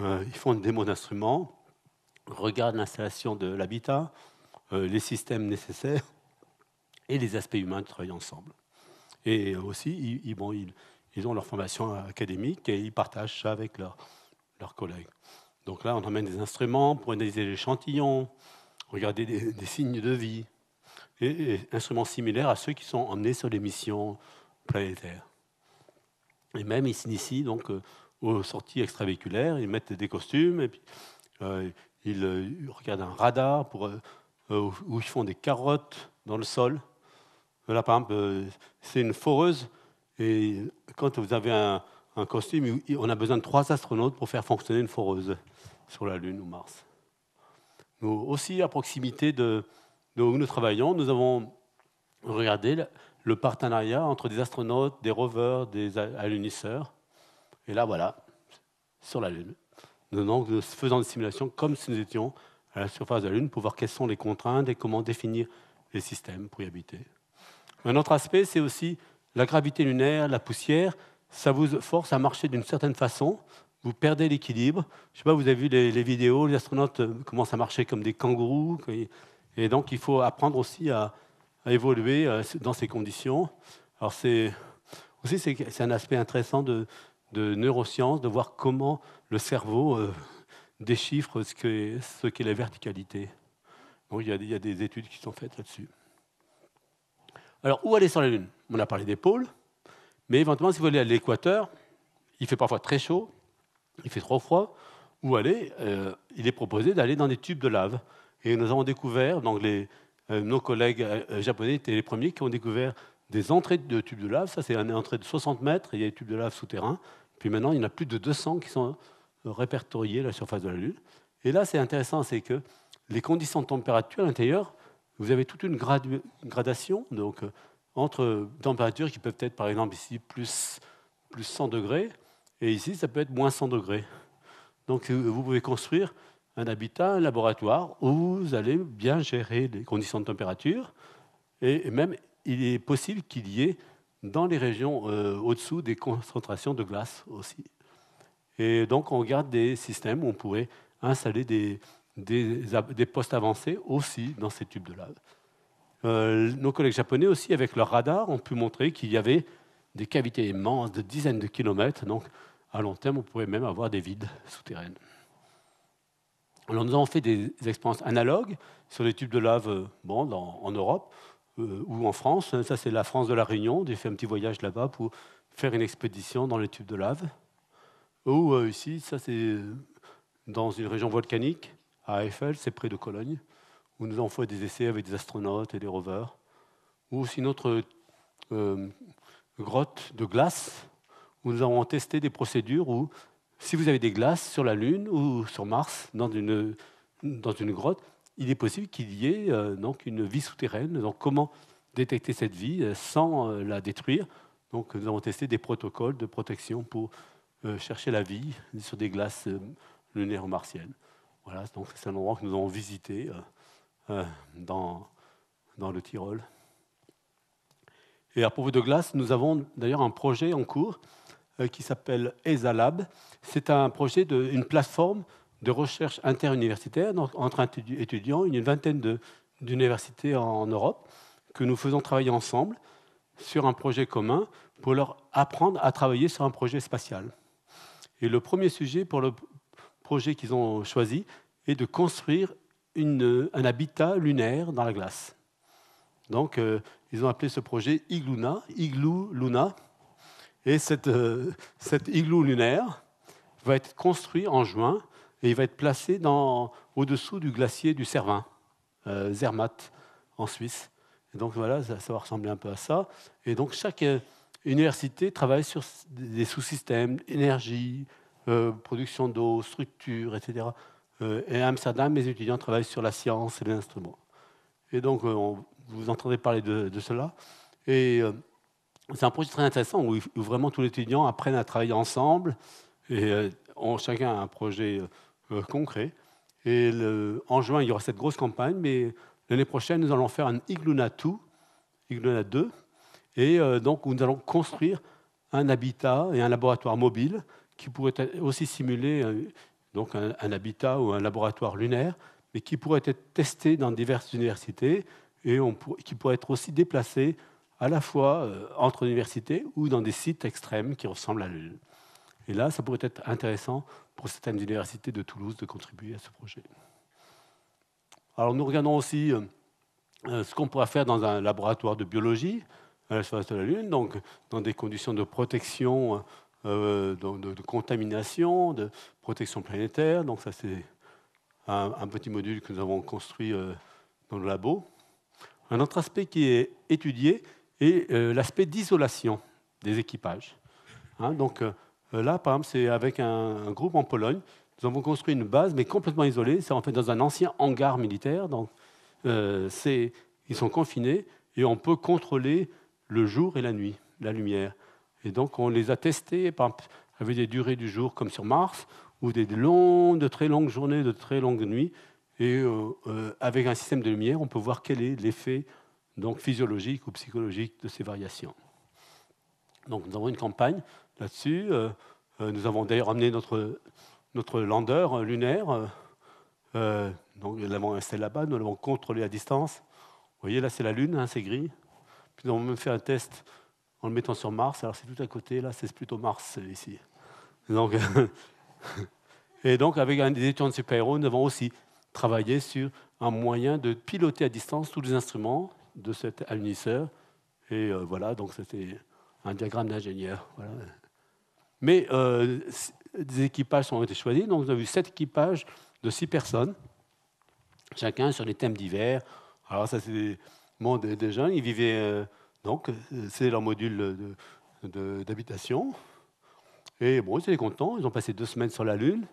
ils font une démo d'instruments, regardent l'installation de l'habitat, les systèmes nécessaires et les aspects humains de travailler ensemble. Et aussi, ils ont leur formation académique et ils partagent ça avec leurs collègues. Donc là, on emmène des instruments pour analyser l'échantillon, regarder des signes de vie, et instruments similaires à ceux qui sont emmenés sur les missions planétaires. Et même ils s'initient donc aux sorties extravéhiculaires, ils mettent des costumes, et puis ils regardent un radar où ils font des carottes dans le sol. Là, par exemple, c'est une foreuse, et quand vous avez un costume, on a besoin de 3 astronautes pour faire fonctionner une foreuse sur la Lune ou Mars. Nous, aussi, à proximité de où nous travaillons, nous avons regardé le partenariat entre des astronautes, des rovers, des alunisseurs. Et là, voilà, sur la Lune. Nous faisons des simulations comme si nous étions à la surface de la Lune pour voir quelles sont les contraintes et comment définir les systèmes pour y habiter. Un autre aspect, c'est aussi la gravité lunaire, la poussière. Ça vous force à marcher d'une certaine façon. Vous perdez l'équilibre. Je ne sais pas, vous avez vu les vidéos, les astronautes commencent à marcher comme des kangourous. Et donc, il faut apprendre aussi à évoluer dans ces conditions. Alors, c'est un aspect intéressant de neurosciences, de voir comment le cerveau déchiffre ce qu'est la verticalité. Donc, il y a des études qui sont faites là-dessus. Alors, où aller sur la Lune? On a parlé des pôles, mais éventuellement, si vous allez à l'équateur, il fait parfois très chaud, il fait trop froid. Où aller? Il est proposé d'aller dans des tubes de lave. Et nous avons découvert, donc nos collègues japonais étaient les premiers qui ont découvert des entrées de tubes de lave. Ça, c'est une entrée de 60 mètres, il y a des tubes de lave souterrains. Puis maintenant, il y en a plus de 200 qui sont répertoriés à la surface de la Lune. Et là, c'est intéressant, c'est que les conditions de température à l'intérieur, vous avez toute une gradation, donc entre températures qui peuvent être, par exemple, ici, plus 100 degrés, et ici, ça peut être moins 100 degrés. Donc, vous pouvez construire un habitat, un laboratoire, où vous allez bien gérer les conditions de température, et même, il est possible qu'il y ait, dans les régions au-dessous, des concentrations de glace aussi. Et donc, on regarde des systèmes où on pourrait installer des des postes avancés aussi dans ces tubes de lave. Nos collègues japonais aussi, avec leur radar, ont pu montrer qu'il y avait des cavités immenses de dizaines de kilomètres. Donc, à long terme, on pourrait même avoir des vides souterraines. Alors, nous avons fait des expériences analogues sur les tubes de lave en Europe ou en France. Ça, c'est la France de la Réunion. J'ai fait un petit voyage là-bas pour faire une expédition dans les tubes de lave. Ou ici, ça, c'est dans une région volcanique, à Eiffel, c'est près de Cologne, où nous avons fait des essais avec des astronautes et des rovers. Ou aussi une autre grotte de glace, où nous avons testé des procédures où, si vous avez des glaces sur la Lune ou sur Mars, dans une grotte, il est possible qu'il y ait donc une vie souterraine. Donc, comment détecter cette vie sans la détruire? Donc, nous avons testé des protocoles de protection pour chercher la vie sur des glaces lunaires ou martiennes. Voilà, donc c'est un endroit que nous avons visité dans le Tyrol. Et à propos de glace, nous avons d'ailleurs un projet en cours qui s'appelle ESALab. C'est un projet une plateforme de recherche interuniversitaire entre étudiants, une vingtaine d'universités en Europe, que nous faisons travailler ensemble sur un projet commun pour leur apprendre à travailler sur un projet spatial. Et le premier sujet pour le projet qu'ils ont choisi est de construire un habitat lunaire dans la glace. Donc, ils ont appelé ce projet Igloo Luna. Et cet igloo lunaire va être construit en juin et il va être placé au-dessous du glacier du Cervin, Zermatt, en Suisse. Et donc voilà, ça va ressembler un peu à ça. Et donc chaque université travaille sur des sous-systèmes, énergie, production d'eau, structure, etc. Et à Amsterdam, mes étudiants travaillent sur la science et les instruments. Et donc, vous entendez parler de cela. Et c'est un projet très intéressant où vraiment tous les étudiants apprennent à travailler ensemble et ont chacun un projet concret. Et en juin, il y aura cette grosse campagne, mais l'année prochaine, nous allons faire un Igluna 2, et donc où nous allons construire un habitat et un laboratoire mobile qui pourrait aussi simuler donc un habitat ou un laboratoire lunaire, mais qui pourrait être testé dans diverses universités et qui pourrait être aussi déplacé à la fois entre universités ou dans des sites extrêmes qui ressemblent à la Lune. Et là, ça pourrait être intéressant pour certaines universités de Toulouse de contribuer à ce projet. Alors, nous regardons aussi ce qu'on pourra faire dans un laboratoire de biologie à la surface de la Lune, donc dans des conditions de protection, de contamination, de protection planétaire. Donc ça, c'est un petit module que nous avons construit dans le labo. Un autre aspect qui est étudié est l'aspect d'isolation des équipages. Donc là, par exemple, c'est avec un groupe en Pologne. Nous avons construit une base, mais complètement isolée. C'est en fait dans un ancien hangar militaire. Donc, ils sont confinés et on peut contrôler le jour et la nuit, la lumière. Et donc, on les a testés avec des durées du jour comme sur Mars, ou de très longues journées, de très longues nuits. Et avec un système de lumière, on peut voir quel est l'effet donc, physiologique ou psychologique de ces variations. Donc, nous avons une campagne là-dessus. Nous avons d'ailleurs amené notre lander lunaire. Donc, nous l'avons installé là-bas, nous l'avons contrôlé à distance. Vous voyez, là, c'est la Lune, c'est gris. Puis nous avons même fait un test en le mettant sur Mars. Alors, c'est tout à côté, là, c'est plutôt Mars, ici. Donc, et donc, avec des étudiants de super-héros, nous avons aussi travaillé sur un moyen de piloter à distance tous les instruments de cet alunisseur. Et voilà, donc c'était un diagramme d'ingénieur. Voilà. Mais des équipages ont été choisis. Donc, nous avons eu 7 équipages de 6 personnes, chacun sur des thèmes divers. Alors, ça, c'est des jeunes. Ils vivaient, donc, c'est leur module d'habitation. Et bon, ils étaient contents. Ils ont passé 2 semaines sur la Lune.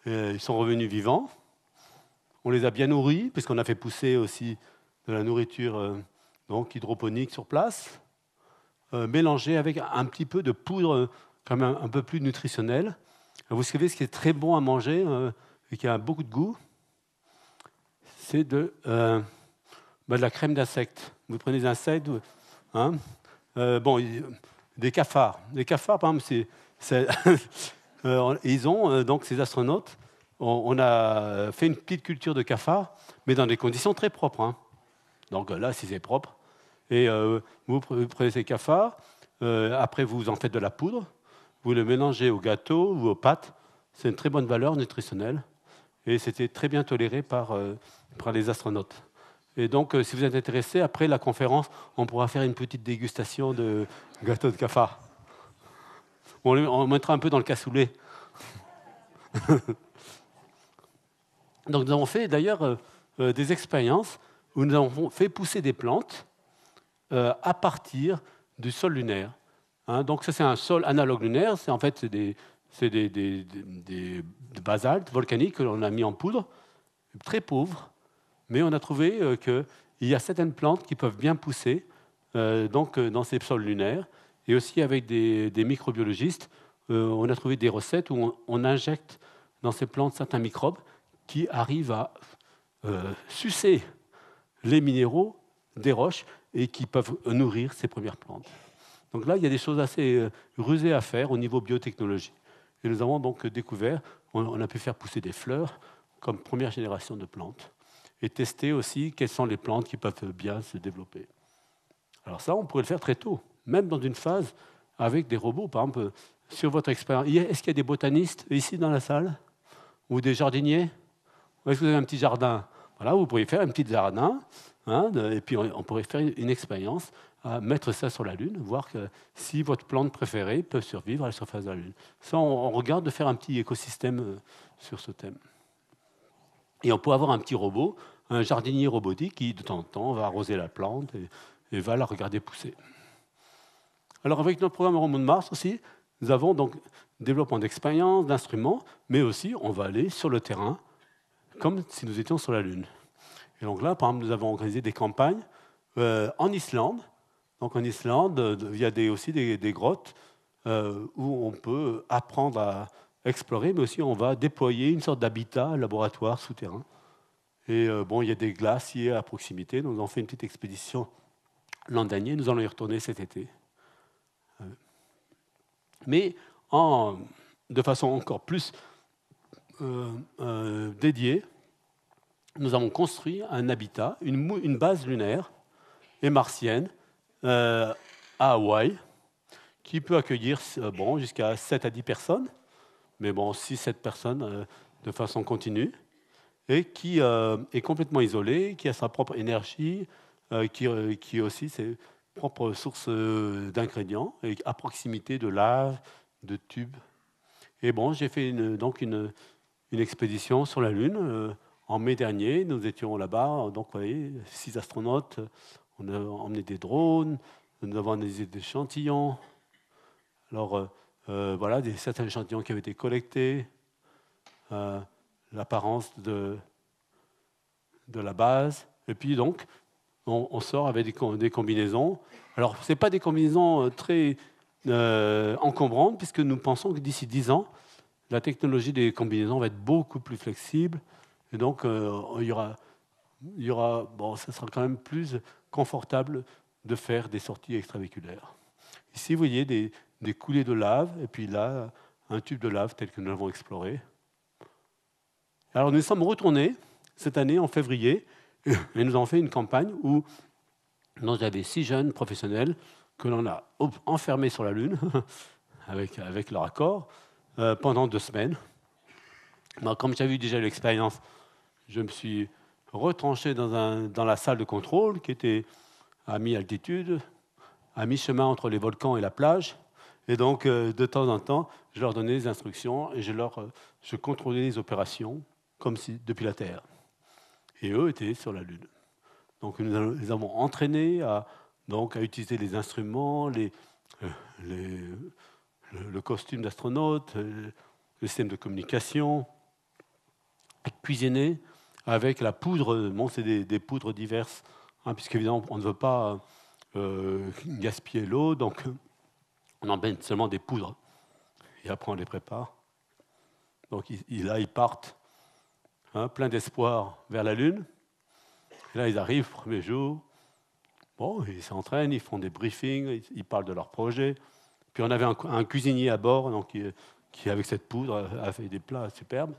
Ils sont revenus vivants. On les a bien nourris, puisqu'on a fait pousser aussi de la nourriture donc hydroponique sur place, mélangée avec un petit peu de poudre quand même un peu plus nutritionnelle. Vous savez, ce qui est très bon à manger et qui a beaucoup de goût, c'est de la crème d'insectes. Vous prenez des insectes, des cafards. Des cafards, par exemple, ils ont donc ces astronautes on a fait une petite culture de cafards, mais dans des conditions très propres, hein. Donc là, si c'est propre, et vous prenez ces cafards, après vous en faites de la poudre, vous le mélangez au gâteau ou aux pâtes. C'est une très bonne valeur nutritionnelle, et c'était très bien toléré par les astronautes. Et donc, si vous êtes intéressé, après la conférence, on pourra faire une petite dégustation de gâteau de cafard. On mettra un peu dans le cassoulet. Donc, nous avons fait d'ailleurs des expériences où nous avons fait pousser des plantes à partir du sol lunaire. Hein, donc, ça, c'est un sol analogue lunaire. C'est en fait des basaltes volcaniques que l'on a mis en poudre, très pauvres. Mais on a trouvé qu'il y a certaines plantes qui peuvent bien pousser dans ces sols lunaires. Et aussi avec des microbiologistes, on a trouvé des recettes où on injecte dans ces plantes certains microbes qui arrivent à sucer les minéraux des roches et qui peuvent nourrir ces premières plantes. Donc là, il y a des choses assez rusées à faire au niveau biotechnologie. Et nous avons donc découvert, on a pu faire pousser des fleurs comme première génération de plantes et tester aussi quelles sont les plantes qui peuvent bien se développer. Alors ça, on pourrait le faire très tôt, même dans une phase avec des robots. Par exemple, sur votre expérience, est-ce qu'il y a des botanistes ici dans la salle? Ou des jardiniers? Ou est-ce que vous avez un petit jardin? Voilà, vous pourriez faire un petit jardin, hein, et puis on pourrait faire une expérience à mettre ça sur la Lune, voir si votre plante préférée peut survivre à la surface de la Lune. Ça, on regarde de faire un petit écosystème sur ce thème. Et on peut avoir un petit robot, un jardinier robotique qui, de temps en temps, va arroser la plante et va la regarder pousser. Alors, avec notre programme Round Mars aussi, nous avons donc développement d'expériences, d'instruments, mais aussi on va aller sur le terrain, comme si nous étions sur la Lune. Et donc là, par exemple, nous avons organisé des campagnes en Islande. Donc en Islande, il y a aussi des grottes où on peut apprendre à explorer, mais aussi on va déployer une sorte d'habitat laboratoire souterrain. Et bon, il y a des glaciers à proximité, donc nous avons fait une petite expédition l'an dernier, nous allons y retourner cet été. Mais de façon encore plus dédiée, nous avons construit un habitat, une base lunaire et martienne à Hawaï, qui peut accueillir jusqu'à 7 à 10 personnes, mais bon, 6-7 personnes de façon continue, et qui est complètement isolée, qui a sa propre énergie, qui a aussi ses propres sources d'ingrédients, et à proximité de lave, de tubes. Et bon, j'ai fait donc une expédition sur la Lune. En mai dernier, nous étions là-bas, donc vous voyez, 6 astronautes, on a emmené des drones, nous avons analysé des échantillons. Alors, voilà, certains échantillons qui avaient été collectés, l'apparence de la base, et puis donc, on sort avec des combinaisons. Alors, ce n'est pas des combinaisons très encombrantes, puisque nous pensons que d'ici 10 ans, la technologie des combinaisons va être beaucoup plus flexible, et donc il y aura, bon, ça sera quand même plus confortable de faire des sorties extravéhiculaires. Ici, vous voyez des coulées de lave, et puis là, un tube de lave tel que nous l'avons exploré. Alors, nous sommes retournés cette année, en février, et nous avons fait une campagne où il y avait 6 jeunes professionnels que l'on a enfermés sur la Lune, avec leur accord, pendant 2 semaines. Moi, comme j'avais eu déjà l'expérience, je me suis retranché dans la salle de contrôle qui était à mi-altitude, à mi-chemin entre les volcans et la plage. Et donc, de temps en temps, je leur donnais des instructions et je contrôlais les opérations comme si depuis la Terre. Et eux étaient sur la Lune. Donc, nous les avons entraînés à utiliser les instruments, le costume d'astronaute, le système de communication, à cuisiner avec la poudre. Bon, c'est des poudres diverses, hein, puisqu'évidemment, on ne veut pas gaspiller l'eau, donc on emmène seulement des poudres. Et après, on les prépare. Donc là, ils partent, hein, plein d'espoir vers la Lune. Et là, ils arrivent, premier jour. Bon, ils s'entraînent, ils font des briefings, ils parlent de leur projet. Puis on avait un cuisinier à bord, donc, qui avec cette poudre, a fait des plats superbes.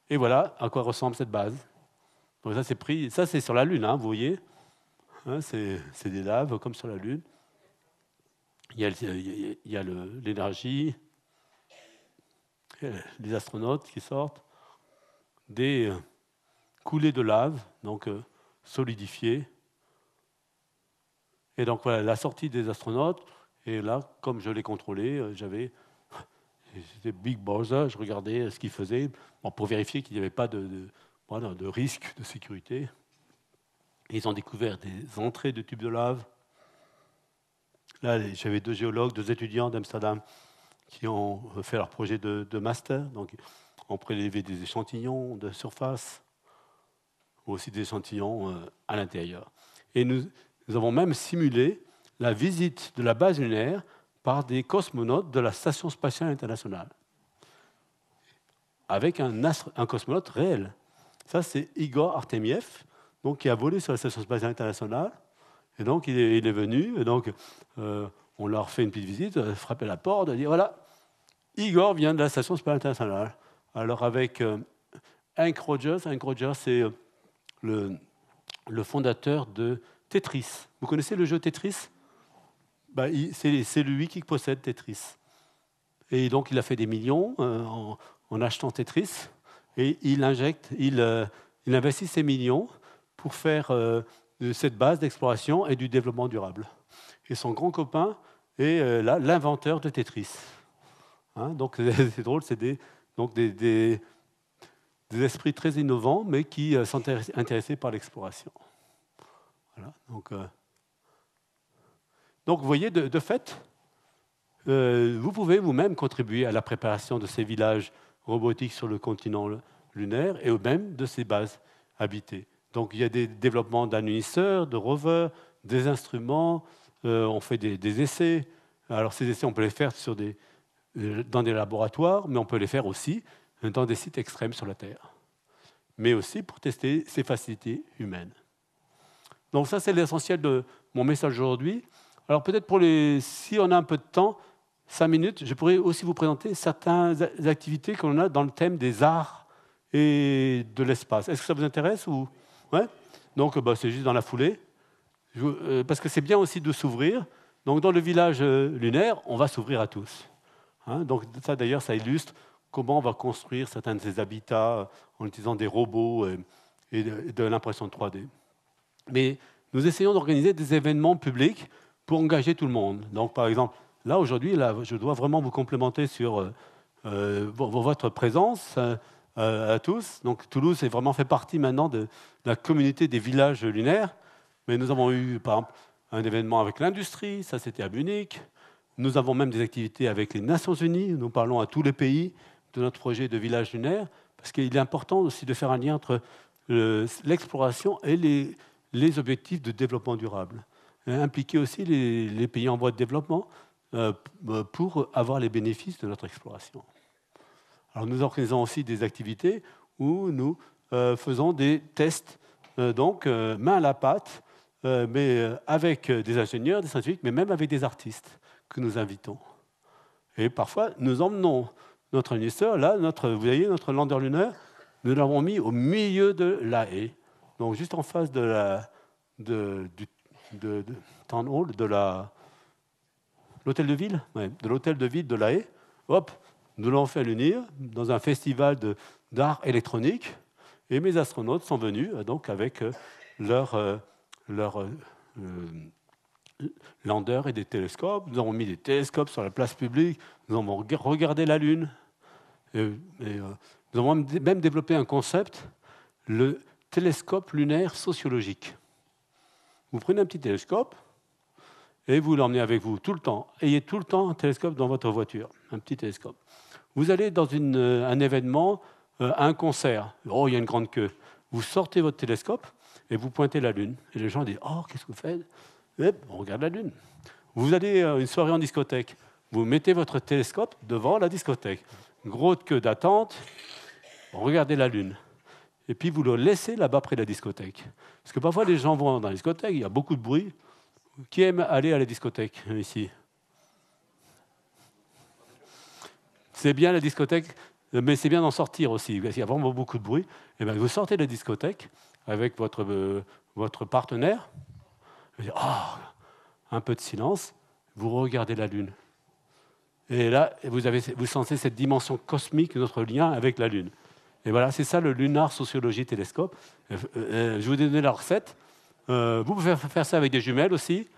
Et voilà à quoi ressemble cette base. Donc ça, c'est pris. Ça, c'est sur la Lune, hein, vous voyez. Hein, c'est des laves comme sur la Lune. Il y a l'énergie, les astronautes qui sortent, des coulées de lave, donc solidifiées. Et donc voilà, la sortie des astronautes. Et là, comme je l'ai contrôlé, j'étais Big Brother, je regardais ce qu'ils faisaient pour vérifier qu'il n'y avait pas de risque de sécurité. Et ils ont découvert des entrées de tubes de lave. Là, j'avais 2 géologues, 2 étudiants d'Amsterdam qui ont fait leur projet de master. Donc, ont prélevé des échantillons de surface, ou aussi des échantillons à l'intérieur. Et nous avons même simulé la visite de la base lunaire par des cosmonautes de la Station spatiale internationale, avec un cosmonaute réel. Ça, c'est Igor Artemiev, donc, qui a volé sur la Station spatiale internationale. Et donc, il est venu, et donc, on leur fait une petite visite, frappé à la porte, dit voilà, Igor vient de la Station spatiale internationale. Alors, avec Hank Rogers, c'est le fondateur de Tetris. Vous connaissez le jeu Tetris? C'est lui qui possède Tetris. Et donc, il a fait des millions en achetant Tetris, et il investit ces millions pour faire de cette base d'exploration et du développement durable. Et son grand copain est l'inventeur de Tetris. Hein, donc c'est drôle, c'est des esprits très innovants, mais qui sont intéressés par l'exploration. Voilà, donc vous voyez, de fait, vous pouvez vous-même contribuer à la préparation de ces villages robotiques sur le continent lunaire et même de ces bases habitées. Donc il y a des développements d'annuisseurs, de rovers, des instruments, on fait des essais. Alors ces essais, on peut les faire dans des laboratoires, mais on peut les faire aussi dans des sites extrêmes sur la Terre, mais aussi pour tester ces facilités humaines. Donc ça, c'est l'essentiel de mon message aujourd'hui. Alors peut-être si on a un peu de temps, 5 minutes, je pourrais aussi vous présenter certaines activités qu'on a dans le thème des arts et de l'espace. Est-ce que ça vous intéresse ou... Ouais. Donc c'est juste dans la foulée, parce que c'est bien aussi de s'ouvrir. Donc dans le village lunaire, on va s'ouvrir à tous. Hein, donc ça d'ailleurs, ça illustre comment on va construire certains de ces habitats en utilisant des robots et de l'impression 3D. Mais nous essayons d'organiser des événements publics pour engager tout le monde. Donc par exemple, là aujourd'hui, je dois vraiment vous complémenter sur votre présence à tous. Donc Toulouse est vraiment fait partie maintenant de la communauté des villages lunaires. Mais nous avons eu par exemple un événement avec l'industrie, ça c'était à Munich. Nous avons même des activités avec les Nations Unies. Nous parlons à tous les pays de notre projet de village lunaire, parce qu'il est important aussi de faire un lien entre l'exploration et les objectifs de développement durable. Impliquer aussi les pays en voie de développement pour avoir les bénéfices de notre exploration. Alors nous organisons aussi des activités où nous faisons des tests, main à la pâte, mais avec des ingénieurs, des scientifiques, mais même avec des artistes que nous invitons. Et parfois, nous emmenons notre annuisseur, là, vous voyez, notre lander lunaire, nous l'avons mis au milieu de La Haye, donc juste en face du town hall, de l'hôtel de ville, de l'hôtel de ville de La Haye. Hop, nous l'avons fait l'unir dans un festival d'art électronique, et mes astronautes sont venus donc avec leur lander et des télescopes. Nous avons mis des télescopes sur la place publique, nous avons regardé la Lune. Nous avons même développé un concept, le télescope lunaire sociologique. Vous prenez un petit télescope et vous l'emmenez avec vous tout le temps. Ayez tout le temps un télescope dans votre voiture, un petit télescope. Vous allez dans un événement, un concert. Oh, il y a une grande queue. Vous sortez votre télescope et vous pointez la Lune. Et les gens disent « Oh, qu'est-ce que vous faites ?» Et on regarde la Lune. Vous allez à une soirée en discothèque. Vous mettez votre télescope devant la discothèque. Grosse queue d'attente, regardez la Lune. Et puis vous le laissez là-bas près de la discothèque. Parce que parfois les gens vont dans la discothèque, il y a beaucoup de bruit. Qui aime aller à la discothèque ici? C'est bien la discothèque mais c'est bien d'en sortir aussi, parce qu'il y a vraiment beaucoup de bruit. Et bien, vous sortez de la discothèque avec votre partenaire, vous dites, oh, un peu de silence, vous regardez la Lune. Et là, vous sentez cette dimension cosmique de notre lien avec la Lune. Et voilà, c'est ça le Lunar Sociology Telescope. Je vous ai donné la recette. Vous pouvez faire ça avec des jumelles aussi.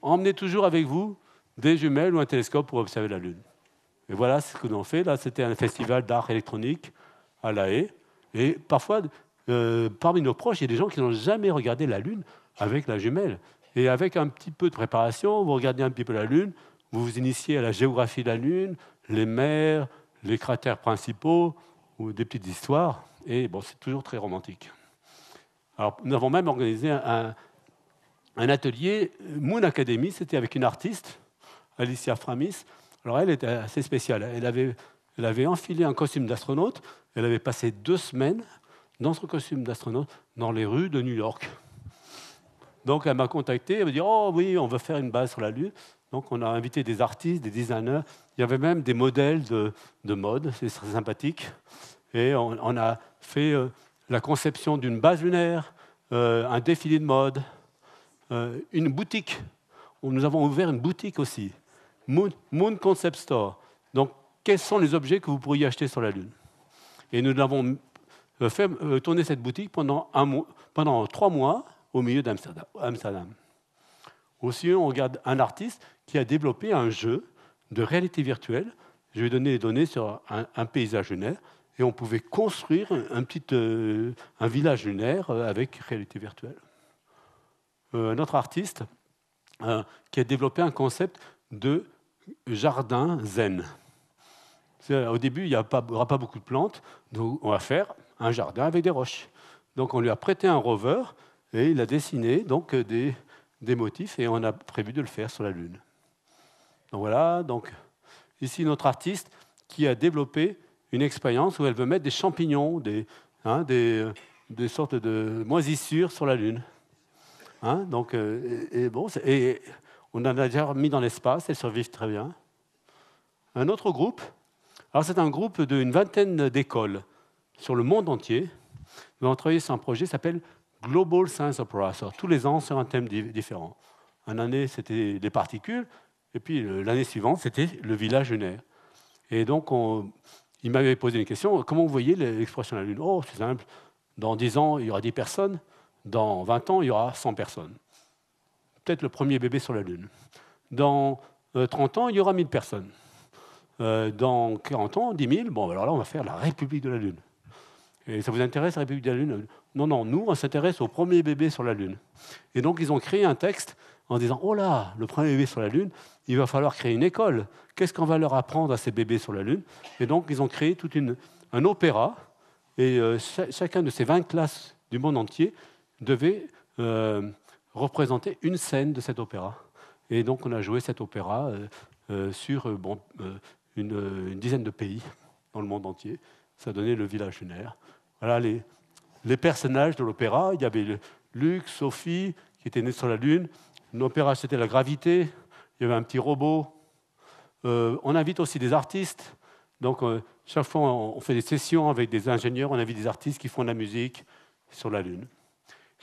Emmenez toujours avec vous des jumelles ou un télescope pour observer la Lune. Et voilà ce que nous avons fait. Là, c'était un festival d'art électronique à La Haye. Et parfois, parmi nos proches, il y a des gens qui n'ont jamais regardé la Lune avec la jumelle. Et avec un petit peu de préparation, vous regardez un petit peu la Lune, vous vous initiez à la géographie de la Lune, les mers, les cratères principaux, ou des petites histoires. Et bon, c'est toujours très romantique. Alors, nous avons même organisé un atelier Moon Academy, c'était avec une artiste, Alicia Framis. Alors, elle était assez spéciale. Elle avait enfilé un costume d'astronaute. Elle avait passé 2 semaines dans son costume d'astronaute dans les rues de New York. Donc, elle m'a contacté. Elle m'a dit « Oh oui, on veut faire une base sur la Lune ». Donc, on a invité des artistes, des designers. Il y avait même des modèles de mode. C'est très sympathique. Et on a fait la conception d'une base lunaire, un défilé de mode, une boutique. Nous avons ouvert une boutique aussi, Moon Concept Store. Donc, quels sont les objets que vous pourriez acheter sur la Lune? Et nous avons fait tourner cette boutique pendant 3 mois au milieu d'Amsterdam. Aussi, on regarde un artiste qui a développé un jeu de réalité virtuelle. Je vais donner les données sur un paysage lunaire. Et on pouvait construire un village lunaire avec réalité virtuelle. Un autre artiste qui a développé un concept de jardin zen. Au début, il n'y aura pas beaucoup de plantes, donc on va faire un jardin avec des roches. Donc on lui a prêté un rover et il a dessiné donc, des motifs et on a prévu de le faire sur la Lune. Donc voilà, donc, ici notre artiste qui a développé une expérience où elle veut mettre des champignons, des sortes de moisissures sur la Lune. Donc, et on en a déjà mis dans l'espace, elles survivent très bien. Un autre groupe, alors c'est un groupe d'une 20aine d'écoles sur le monde entier. Nous avons travaillé sur un projet qui s'appelle Global Science Opera, tous les ans sur un thème différent. Une année, c'était les particules, et puis l'année suivante, c'était le village lunaire. Et donc, il m'avait posé une question, comment vous voyez l'exploration de la Lune? Oh, c'est simple, dans 10 ans, il y aura 10 personnes, dans 20 ans, il y aura 100 personnes. Peut-être le premier bébé sur la Lune. Dans 30 ans, il y aura 1000 personnes. Dans 40 ans, 10 000, bon, alors là, on va faire la République de la Lune. Et ça vous intéresse, la République de la Lune? Non, nous, on s'intéresse au premier bébé sur la Lune. Et donc, ils ont créé un texte en disant, oh là, le premier bébé sur la Lune, il va falloir créer une école. Qu'est-ce qu'on va leur apprendre à ces bébés sur la Lune? Et donc, ils ont créé un opéra, et chacun de ces 20 classes du monde entier devait représenter une scène de cet opéra. Et donc, on a joué cet opéra sur une dizaine de pays dans le monde entier. Ça donnait le village lunaire. Voilà les personnages de l'opéra. Il y avait Luc, Sophie, qui étaient nés sur la Lune. L'opéra, c'était la gravité. Il y avait un petit robot. On invite aussi des artistes. Donc, chaque fois, on fait des sessions avec des ingénieurs. On invite des artistes qui font de la musique sur la Lune.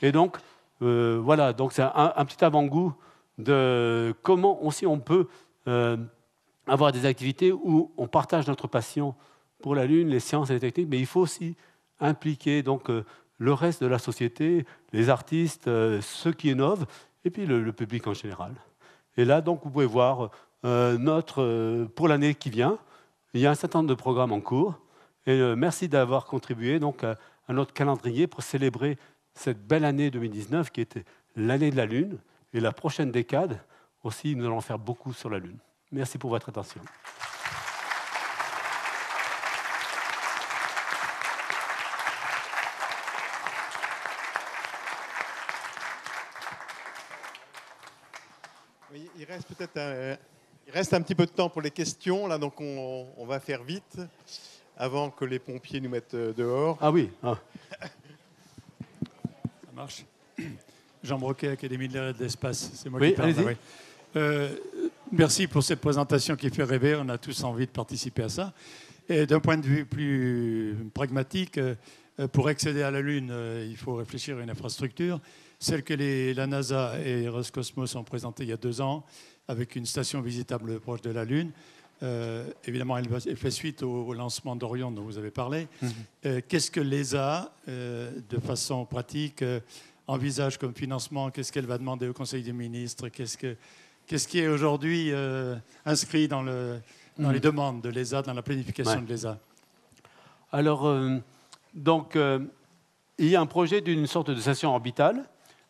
Et donc, voilà. Donc, c'est un petit avant-goût de comment aussi on peut avoir des activités où on partage notre passion pour la Lune, les sciences et les techniques, mais il faut aussi impliquer donc, le reste de la société, les artistes, ceux qui innovent, et puis le public en général. Et là, donc, vous pouvez voir pour l'année qui vient, il y a un certain nombre de programmes en cours. Et merci d'avoir contribué donc, à notre calendrier pour célébrer cette belle année 2019 qui était l'année de la Lune. Et la prochaine décade aussi, nous allons faire beaucoup sur la Lune. Merci pour votre attention. Oui, il reste un petit peu de temps pour les questions, là, donc on va faire vite avant que les pompiers nous mettent dehors. Ah oui. Ça marche. Jean Broquet, Académie de l'air et de l'espace. C'est moi qui parle. Oui. Merci pour cette présentation qui fait rêver. On a tous envie de participer à ça. Et d'un point de vue plus pragmatique, pour accéder à la Lune, il faut réfléchir à une infrastructure. Celle que la NASA et Roscosmos ont présentée il y a 2 ans, avec une station visitable proche de la Lune. Évidemment, elle fait suite au lancement d'Orion dont vous avez parlé. Qu'est-ce que l'ESA, de façon pratique, envisage comme financement? Qu'est-ce qu'elle va demander au Conseil des ministres? Qu'est-ce qui est aujourd'hui inscrit dans les demandes de l'ESA, dans la planification de l'ESA? Alors, il y a un projet d'une sorte de station orbitale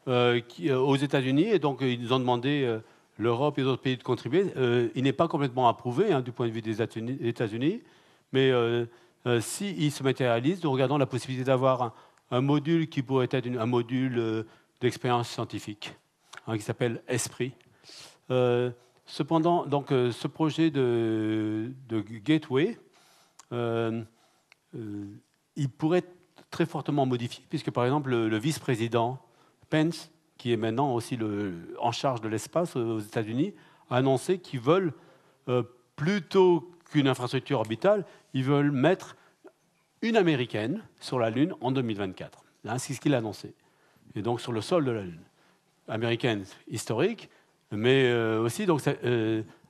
aux États-Unis, et donc ils ont demandé l'Europe et d'autres pays de contribuer. Il n'est pas complètement approuvé du point de vue des États-Unis, mais s'il se matérialise, nous regardons la possibilité d'avoir un module qui pourrait être un module d'expérience scientifique, qui s'appelle ESPRIT. Cependant, ce projet de Gateway, il pourrait être très fortement modifié, puisque par exemple le vice-président Pence, qui est maintenant aussi en charge de l'espace aux États-Unis, a annoncé qu'ils veulent, plutôt qu'une infrastructure orbitale, ils veulent mettre une américaine sur la Lune en 2024. C'est ce qu'il a annoncé. Et donc sur le sol de la Lune. Américaine historique, mais aussi donc,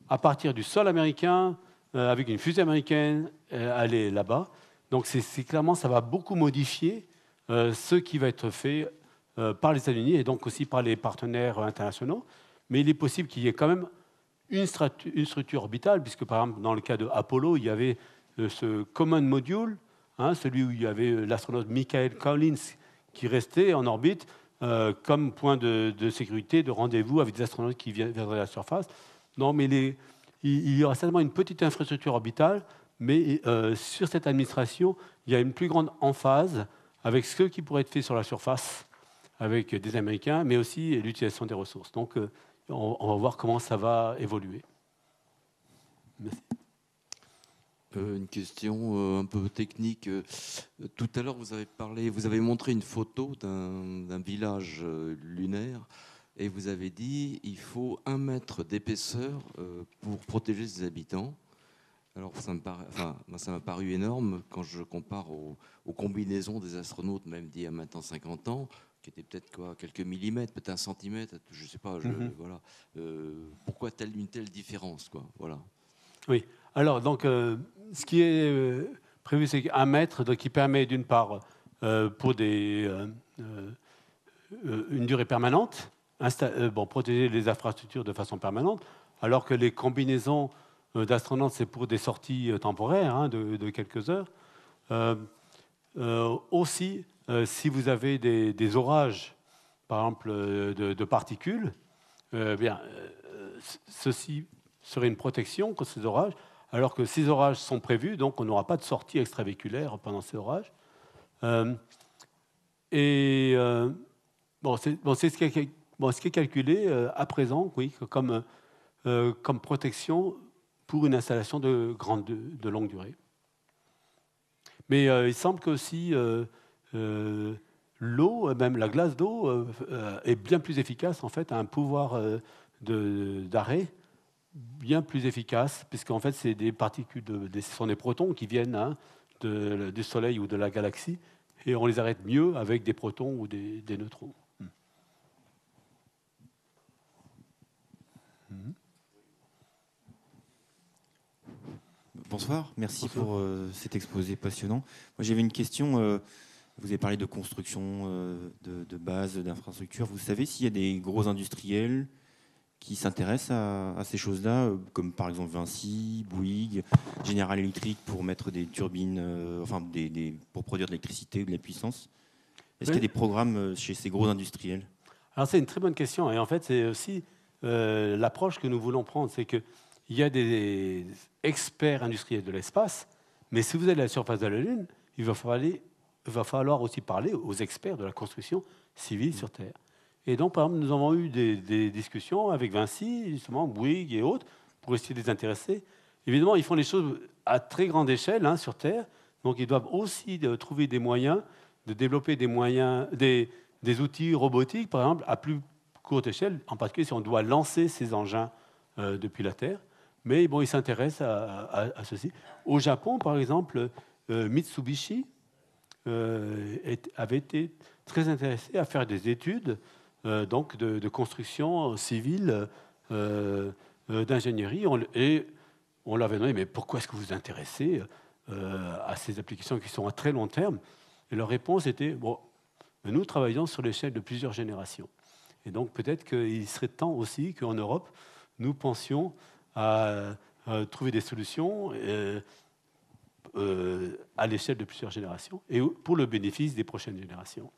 à partir du sol américain, avec une fusée américaine, aller là-bas. Donc c'est clairement, ça va beaucoup modifier ce qui va être fait par les États-Unis et donc aussi par les partenaires internationaux. Mais il est possible qu'il y ait quand même une structure orbitale, puisque par exemple, dans le cas de Apollo, il y avait ce Common Module, celui où il y avait l'astronaute Michael Collins qui restait en orbite comme point de sécurité, de rendez-vous avec des astronautes qui viendraient à la surface. Non, mais il y aura certainement une petite infrastructure orbitale, mais sur cette administration, il y a une plus grande emphase avec ce qui pourrait être fait sur la surface, avec des Américains, mais aussi l'utilisation des ressources. Donc, on va voir comment ça va évoluer. Merci. Une question un peu technique. Tout à l'heure, vous avez montré une photo d'un village lunaire et vous avez dit il faut 1 mètre d'épaisseur pour protéger ses habitants. Alors, moi, ça m'a paru énorme quand je compare aux combinaisons des astronautes, même d'il y a maintenant 50 ans, qui étaient peut-être quelques millimètres, peut-être 1 centimètre, je ne sais pas. Voilà. Pourquoi une telle différence, voilà. Oui. Alors, donc, ce qui est prévu, c'est 1 mètre, donc, qui permet d'une part, pour une durée permanente, protéger les infrastructures de façon permanente, alors que les combinaisons d'astronautes, c'est pour des sorties temporaires de quelques heures. Aussi, si vous avez des orages, par exemple, de particules, ceci serait une protection contre ces orages, alors que ces orages sont prévus, donc on n'aura pas de sortie extravéhiculaire pendant ces orages. C'est ce qui est calculé à présent, oui, comme protection pour une installation de longue durée. Mais il semble qu'aussi l'eau, même la glace d'eau, est bien plus efficace, en fait, a un pouvoir d'arrêt bien plus efficace, puisqu'en fait, c'est des particules, ce sont des protons qui viennent du Soleil ou de la galaxie, et on les arrête mieux avec des protons ou des neutrons. Bonsoir, merci pour cet exposé passionnant. Moi, j'avais une question. Vous avez parlé de construction de bases, d'infrastructures. Vous savez s'il y a des gros industriels qui s'intéressent à ces choses-là, comme par exemple Vinci, Bouygues, General Electric pour mettre des turbines, pour produire de l'électricité ou de la puissance? Est-ce qu'il y a des programmes chez ces gros industriels? Alors c'est une très bonne question. Et en fait, c'est aussi l'approche que nous voulons prendre. C'est qu'il y a des experts industriels de l'espace, mais si vous êtes à la surface de la Lune, il va falloir aussi parler aux experts de la construction civile sur Terre. Et donc, par exemple, nous avons eu des discussions avec Vinci, justement, Bouygues et autres, pour essayer de les intéresser. Évidemment, ils font les choses à très grande échelle sur Terre, donc ils doivent aussi trouver des moyens de développer des outils robotiques, par exemple, à plus courte échelle, en particulier si on doit lancer ces engins depuis la Terre. Mais bon, ils s'intéressent à ceci. Au Japon, par exemple, Mitsubishi avait été très intéressé à faire des études donc de construction civile, d'ingénierie. Et on l'avait demandé, mais pourquoi est-ce que vous vous intéressez à ces applications qui sont à très long terme? Et leur réponse était, bon, nous travaillons sur l'échelle de plusieurs générations. Et donc peut-être qu'il serait temps aussi qu'en Europe, nous pensions à trouver des solutions à l'échelle de plusieurs générations et pour le bénéfice des prochaines générations.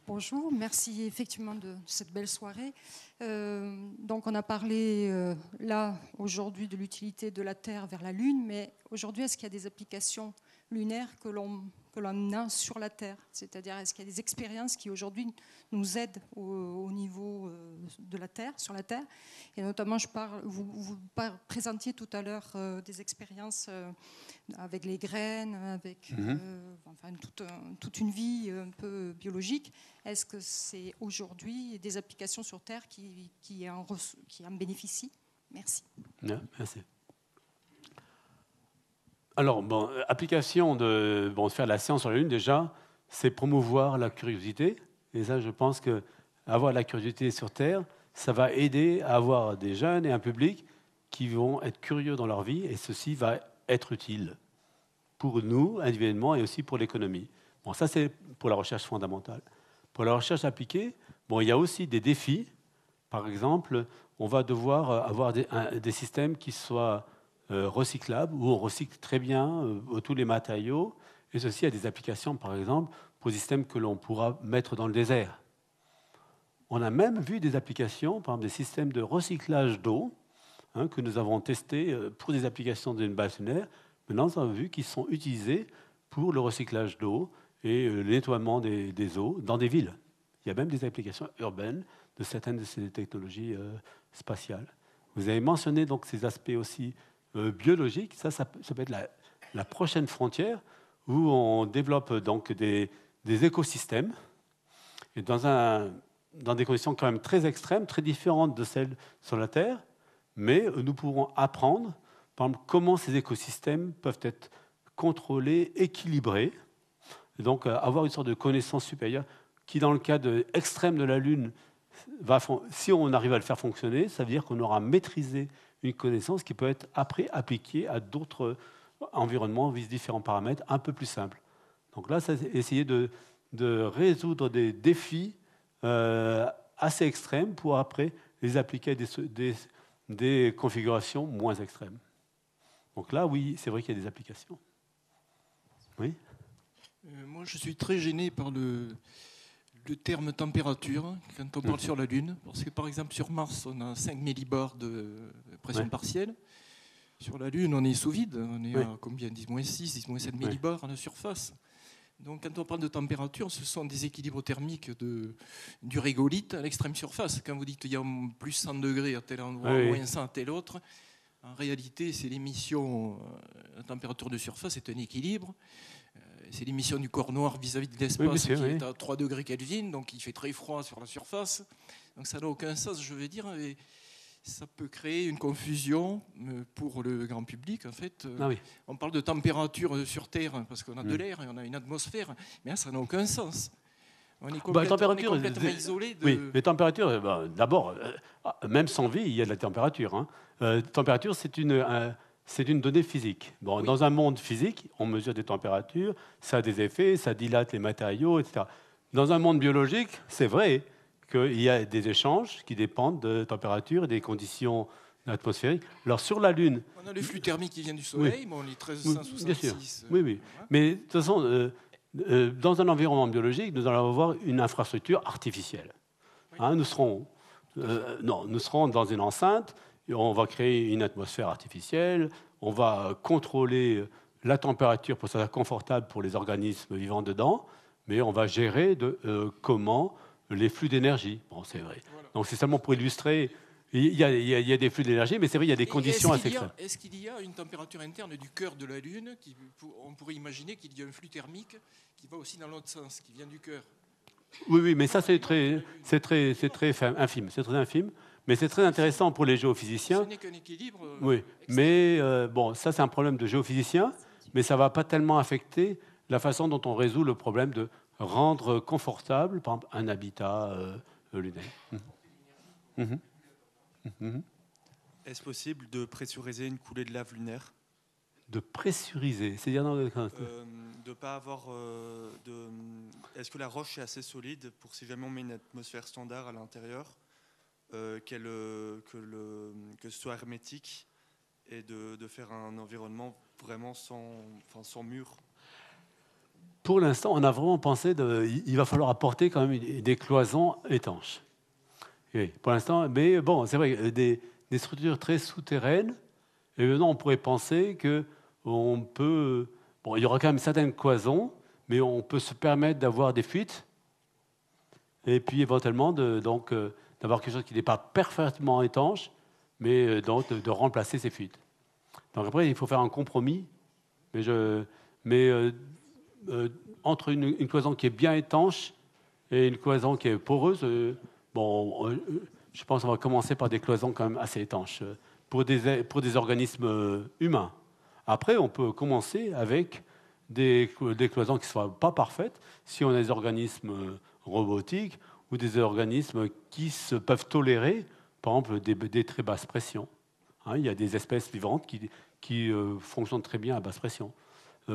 Bonjour, merci effectivement de cette belle soirée. Donc on a parlé là aujourd'hui de l'utilité de la Terre vers la Lune, mais aujourd'hui est-ce qu'il y a des applications lunaires que l'on a sur la Terre? C'est-à-dire est-ce qu'il y a des expériences qui aujourd'hui nous aident au niveau de la Terre, sur la Terre? Et notamment, vous présentiez tout à l'heure des expériences avec les graines, avec enfin, toute une vie un peu biologique. Est-ce que c'est aujourd'hui des applications sur Terre qui en bénéficient? Merci. Bien, merci. Alors, bon, application de faire la science sur la Lune, déjà, c'est promouvoir la curiosité. Et ça, je pense qu'avoir la curiosité sur Terre, ça va aider à avoir des jeunes et un public qui vont être curieux dans leur vie, et ceci va être utile pour nous, individuellement, et aussi pour l'économie. Bon, ça, c'est pour la recherche fondamentale. Pour la recherche appliquée, bon, il y a aussi des défis. Par exemple, on va devoir avoir des systèmes qui soient recyclables, où on recycle très bien tous les matériaux. Et ceci a des applications, par exemple, pour des systèmes que l'on pourra mettre dans le désert. On a même vu des applications, par exemple des systèmes de recyclage d'eau, que nous avons testés pour des applications d'une base lunaire. Maintenant, nous avons vu qu'ils sont utilisés pour le recyclage d'eau et le nettoiement des eaux dans des villes. Il y a même des applications urbaines de certaines de ces technologies spatiales. Vous avez mentionné donc ces aspects aussi biologiques. Ça peut être la prochaine frontière où on développe donc des écosystèmes et dans des conditions quand même très extrêmes, très différentes de celles sur la Terre, mais nous pourrons apprendre, par exemple, comment ces écosystèmes peuvent être contrôlés, équilibrés, et donc avoir une sorte de connaissance supérieure qui, dans le cas extrême de la Lune, si on arrive à le faire fonctionner, ça veut dire qu'on aura maîtrisé une connaissance qui peut être après appliquée à d'autres environnements, vise différents paramètres un peu plus simples. Donc là, c'est essayer de résoudre des défis assez extrêmes pour après les appliquer à des configurations moins extrêmes. Donc là, oui, c'est vrai qu'il y a des applications. Oui. Moi, je suis très gêné par le terme température quand on parle sur la Lune. Parce que, par exemple, sur Mars, on a 5 millibars de pression partielle. Sur la Lune, on est sous vide. On est à combien? 10-6, 10-7 millibars à la surface. Donc, quand on parle de température, ce sont des équilibres thermiques du régolithe à l'extrême surface. Quand vous dites qu'il y a plus 100 degrés à tel endroit, moins 100 à tel autre, en réalité, c'est l'émission, la température de surface est un équilibre. C'est l'émission du corps noir vis-à-vis de l'espace qui est à 3 degrés Kelvin, donc il fait très froid sur la surface. Donc ça n'a aucun sens, je veux dire. Et ça peut créer une confusion pour le grand public, en fait. On parle de température sur Terre parce qu'on a de l'air et on a une atmosphère, mais là, ça n'a aucun sens. On est complètement isolé de... Oui, les températures, d'abord, même sans vie, il y a de la température. Température, c'est une donnée physique. Bon, dans un monde physique, on mesure des températures, ça a des effets, ça dilate les matériaux, etc. Dans un monde biologique, c'est vrai qu'il y a des échanges qui dépendent de température et des conditions atmosphériques. Alors sur la Lune... On a le flux thermique qui vient du Soleil, mais on est 1366. Bien sûr. Oui. Mais de toute façon, dans un environnement biologique, nous allons avoir une infrastructure artificielle. Nous serons dans une enceinte, on va créer une atmosphère artificielle, on va contrôler la température pour que ça soit confortable pour les organismes vivant dedans, mais on va gérer comment les flux d'énergie. Bon, c'est vrai. Voilà. Donc c'est seulement pour illustrer. Il y a des flux d'énergie, mais c'est vrai, il y a des conditions assez extrêmes. Est-ce qu'il y a une température interne du cœur de la Lune on pourrait imaginer qu'il y a un flux thermique qui va aussi dans l'autre sens, qui vient du cœur. Oui, mais ça, c'est très infime. C'est très infime, mais c'est très intéressant pour les géophysiciens. Ce n'est qu'un équilibre. Oui, mais bon, ça, c'est un problème de géophysicien, mais ça ne va pas tellement affecter la façon dont on résout le problème de rendre confortable, par exemple, un habitat lunaire. Mhm. Mhm. Est-ce possible de pressuriser une coulée de lave lunaire? De pressuriser, c'est-à-dire de pas avoir Est-ce que la roche est assez solide pour, si jamais on met une atmosphère standard à l'intérieur, que ce soit hermétique et de faire un environnement vraiment sans mur? Pour l'instant, on a vraiment pensé il va falloir apporter quand même des cloisons étanches. Oui, pour l'instant, mais bon, c'est vrai, des structures très souterraines. Et maintenant, on pourrait penser que on peut, bon, il y aura quand même certaines cloisons, mais on peut se permettre d'avoir des fuites, et puis éventuellement d'avoir quelque chose qui n'est pas parfaitement étanche, mais donc de remplacer ces fuites. Donc après, il faut faire un compromis, entre une cloison qui est bien étanche et une cloison qui est poreuse. Je pense qu'on va commencer par des cloisons quand même assez étanches pour des organismes humains. Après, on peut commencer avec des cloisons qui ne soient pas parfaites si on a des organismes robotiques ou des organismes qui peuvent tolérer, par exemple, des très basses pressions. Il y a des espèces vivantes qui fonctionnent très bien à basse pression.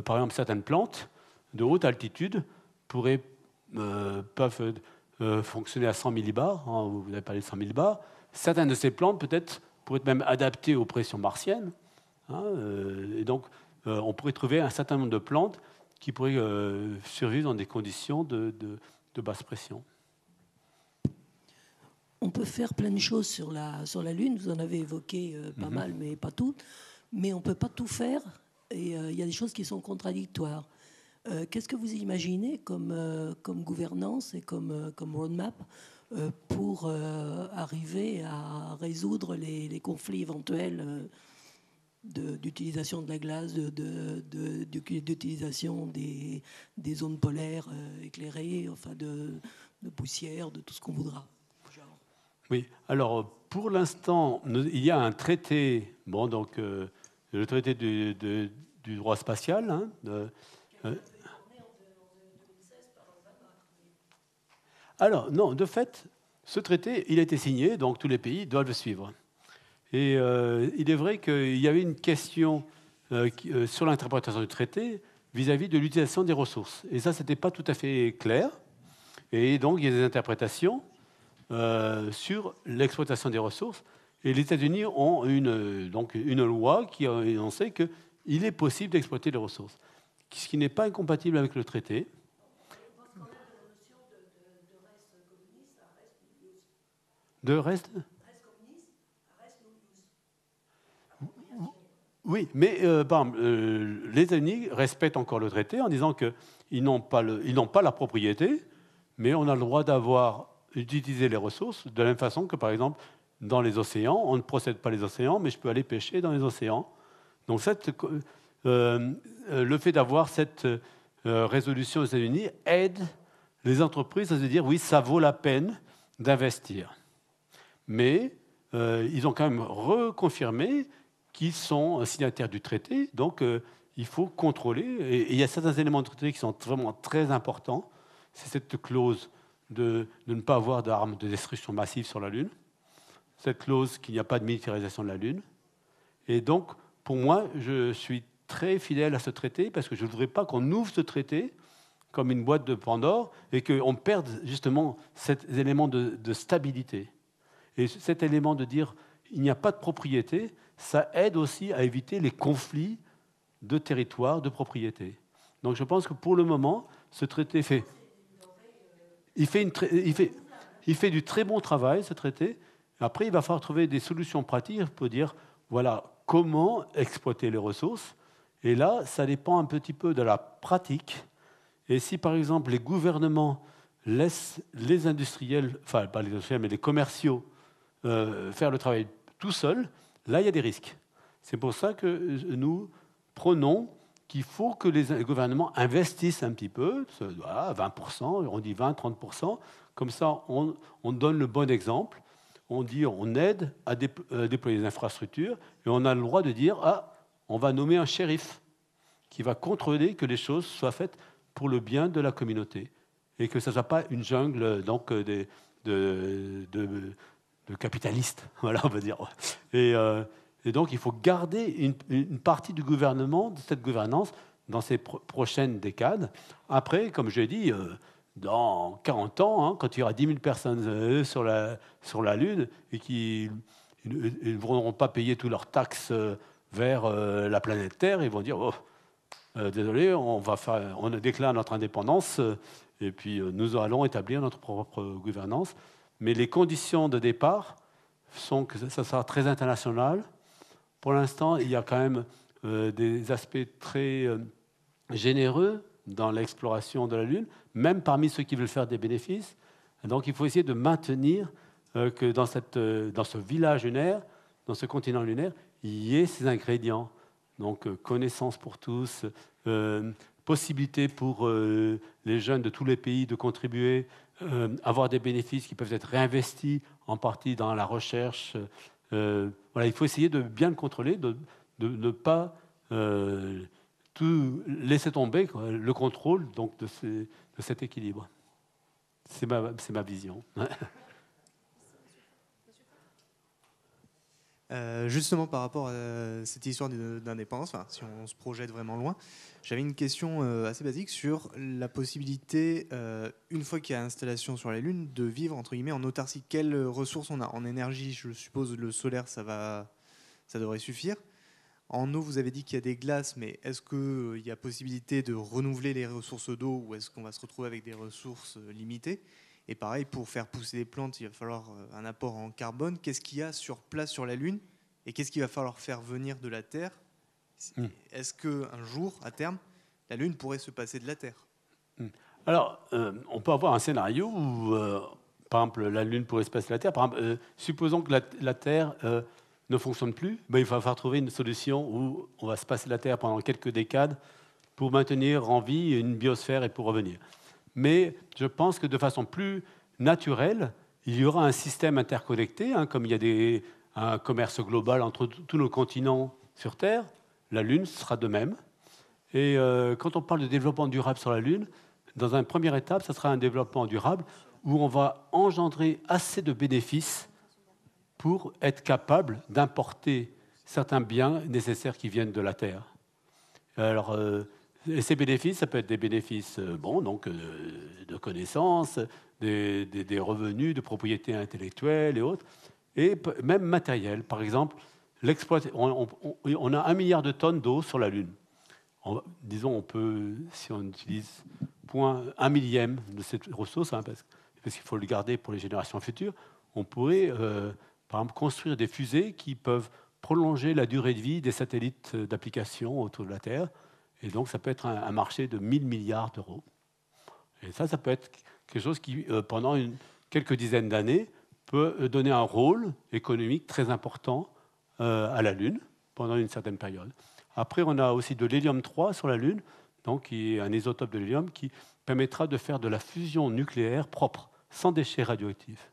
Par exemple, certaines plantes de haute altitude peuvent fonctionner à 100 millibars. Vous avez parlé de 100 millibars. Certaines de ces plantes, peut-être, pourraient être même adaptées aux pressions martiennes. Et donc, on pourrait trouver un certain nombre de plantes qui pourraient survivre dans des conditions de basse pression. On peut faire plein de choses sur la Lune. Vous en avez évoqué pas mal, mais pas toutes. Mais on ne peut pas tout faire. Et il y a des choses qui sont contradictoires. Qu'est-ce que vous imaginez comme gouvernance et comme roadmap pour arriver à résoudre les conflits éventuels d'utilisation de la glace, d'utilisation des zones polaires éclairées, enfin de poussière, de tout ce qu'on voudra? Oui, alors pour l'instant, il y a un traité, le traité du droit spatial. Alors, non, de fait, ce traité, il a été signé, donc tous les pays doivent le suivre. Et il est vrai qu'il y avait une question sur l'interprétation du traité vis-à-vis de l'utilisation des ressources. Et ça, ce n'était pas tout à fait clair. Et donc, il y a des interprétations sur l'exploitation des ressources. Et les États-Unis ont une loi qui a énoncé qu'il est possible d'exploiter les ressources, ce qui n'est pas incompatible avec le traité. De reste Oui, mais les États-Unis respectent encore le traité en disant qu'ils n'ont pas la propriété, mais on a le droit d'utiliser les ressources de la même façon que, par exemple, dans les océans. On ne procède pas les océans, mais je peux aller pêcher dans les océans. Donc le fait d'avoir cette résolution aux États-Unis aide les entreprises à se dire oui, ça vaut la peine d'investir. Mais ils ont quand même reconfirmé qu'ils sont signataires du traité, donc il faut contrôler. Et il y a certains éléments de traité qui sont vraiment très importants. C'est cette clause de ne pas avoir d'armes de destruction massive sur la Lune, cette clause qu'il n'y a pas de militarisation de la Lune. Et donc, pour moi, je suis très fidèle à ce traité parce que je ne voudrais pas qu'on ouvre ce traité comme une boîte de Pandore et qu'on perde justement cet élément de stabilité. Et cet élément de dire il n'y a pas de propriété, ça aide aussi à éviter les conflits de territoire, de propriété. Donc je pense que pour le moment, ce traité fait du très bon travail, ce traité. Après, il va falloir trouver des solutions pratiques pour dire, voilà, comment exploiter les ressources. Et là, ça dépend un petit peu de la pratique. Et si, par exemple, les gouvernements laissent les industriels, enfin, pas les industriels, mais les commerciaux, faire le travail tout seuls, là, il y a des risques. C'est pour ça que nous prenons qu'il faut que les gouvernements investissent un petit peu, voilà, 20%, on dit 20-30%, comme ça on donne le bon exemple, on dit on aide à déployer les infrastructures, et on a le droit de dire on va nommer un shérif qui va contrôler que les choses soient faites pour le bien de la communauté, et que ça ne soit pas une jungle donc, de capitalistes, voilà, on va dire. Et donc, il faut garder une partie du gouvernement, de cette gouvernance, dans ces prochaines décades. Après, comme je l'ai dit, dans 40 ans, quand il y aura 10 000 personnes sur la Lune et qui ne voudront pas payer toutes leurs taxes vers la planète Terre, ils vont dire désolé, on déclare notre indépendance et puis nous allons établir notre propre gouvernance. Mais les conditions de départ sont que ça sera très international. Pour l'instant, il y a quand même des aspects très généreux dans l'exploration de la Lune, même parmi ceux qui veulent faire des bénéfices. Donc il faut essayer de maintenir que dans ce village lunaire, dans ce continent lunaire, il y ait ces ingrédients. Donc connaissance pour tous, possibilité pour les jeunes de tous les pays de contribuer, avoir des bénéfices qui peuvent être réinvestis en partie dans la recherche. Voilà, il faut essayer de bien le contrôler, de ne pas tout laisser tomber, le contrôle donc, de cet équilibre. C'est ma vision. Justement, par rapport à cette histoire d'indépendance, si on se projette vraiment loin, j'avais une question assez basique sur la possibilité, une fois qu'il y a installation sur la Lune, de vivre entre guillemets en autarcie. Quelles ressources on a en énergie? Je suppose le solaire, ça devrait suffire. En eau, vous avez dit qu'il y a des glaces, mais est-ce qu'il y a possibilité de renouveler les ressources d'eau ou est-ce qu'on va se retrouver avec des ressources limitées? Et pareil, pour faire pousser des plantes, il va falloir un apport en carbone. Qu'est-ce qu'il y a sur place sur la Lune? Et qu'est-ce qu'il va falloir faire venir de la Terre? Est-ce qu'un jour, à terme, la Lune pourrait se passer de la Terre? Alors, on peut avoir un scénario où, par exemple, la Lune pourrait se passer de la Terre. Par exemple, supposons que la Terre ne fonctionne plus, il va falloir trouver une solution où on va se passer de la Terre pendant quelques décades pour maintenir en vie une biosphère et pour revenir. Mais je pense que de façon plus naturelle, il y aura un système interconnecté, comme il y a un commerce global entre tous nos continents sur Terre. La Lune sera de même. Et quand on parle de développement durable sur la Lune, dans une première étape, ça sera un développement durable où on va engendrer assez de bénéfices pour être capable d'importer certains biens nécessaires qui viennent de la Terre. Alors, et ces bénéfices, ça peut être des bénéfices de connaissances, des revenus, de propriété intellectuelle et autres, et même matériels. Par exemple, on a 1 milliard de tonnes d'eau sur la Lune. Disons, on peut, si on utilise 1 millième de cette ressource, parce qu'il faut le garder pour les générations futures, on pourrait, par exemple, construire des fusées qui peuvent prolonger la durée de vie des satellites d'application autour de la Terre. Et donc, ça peut être un marché de 1 000 milliards d'euros. Et ça peut être quelque chose qui, pendant quelques dizaines d'années, peut donner un rôle économique très important à la Lune pendant une certaine période. Après, on a aussi de l'hélium-3 sur la Lune, donc qui est un isotope de l'hélium qui permettra de faire de la fusion nucléaire propre, sans déchets radioactifs.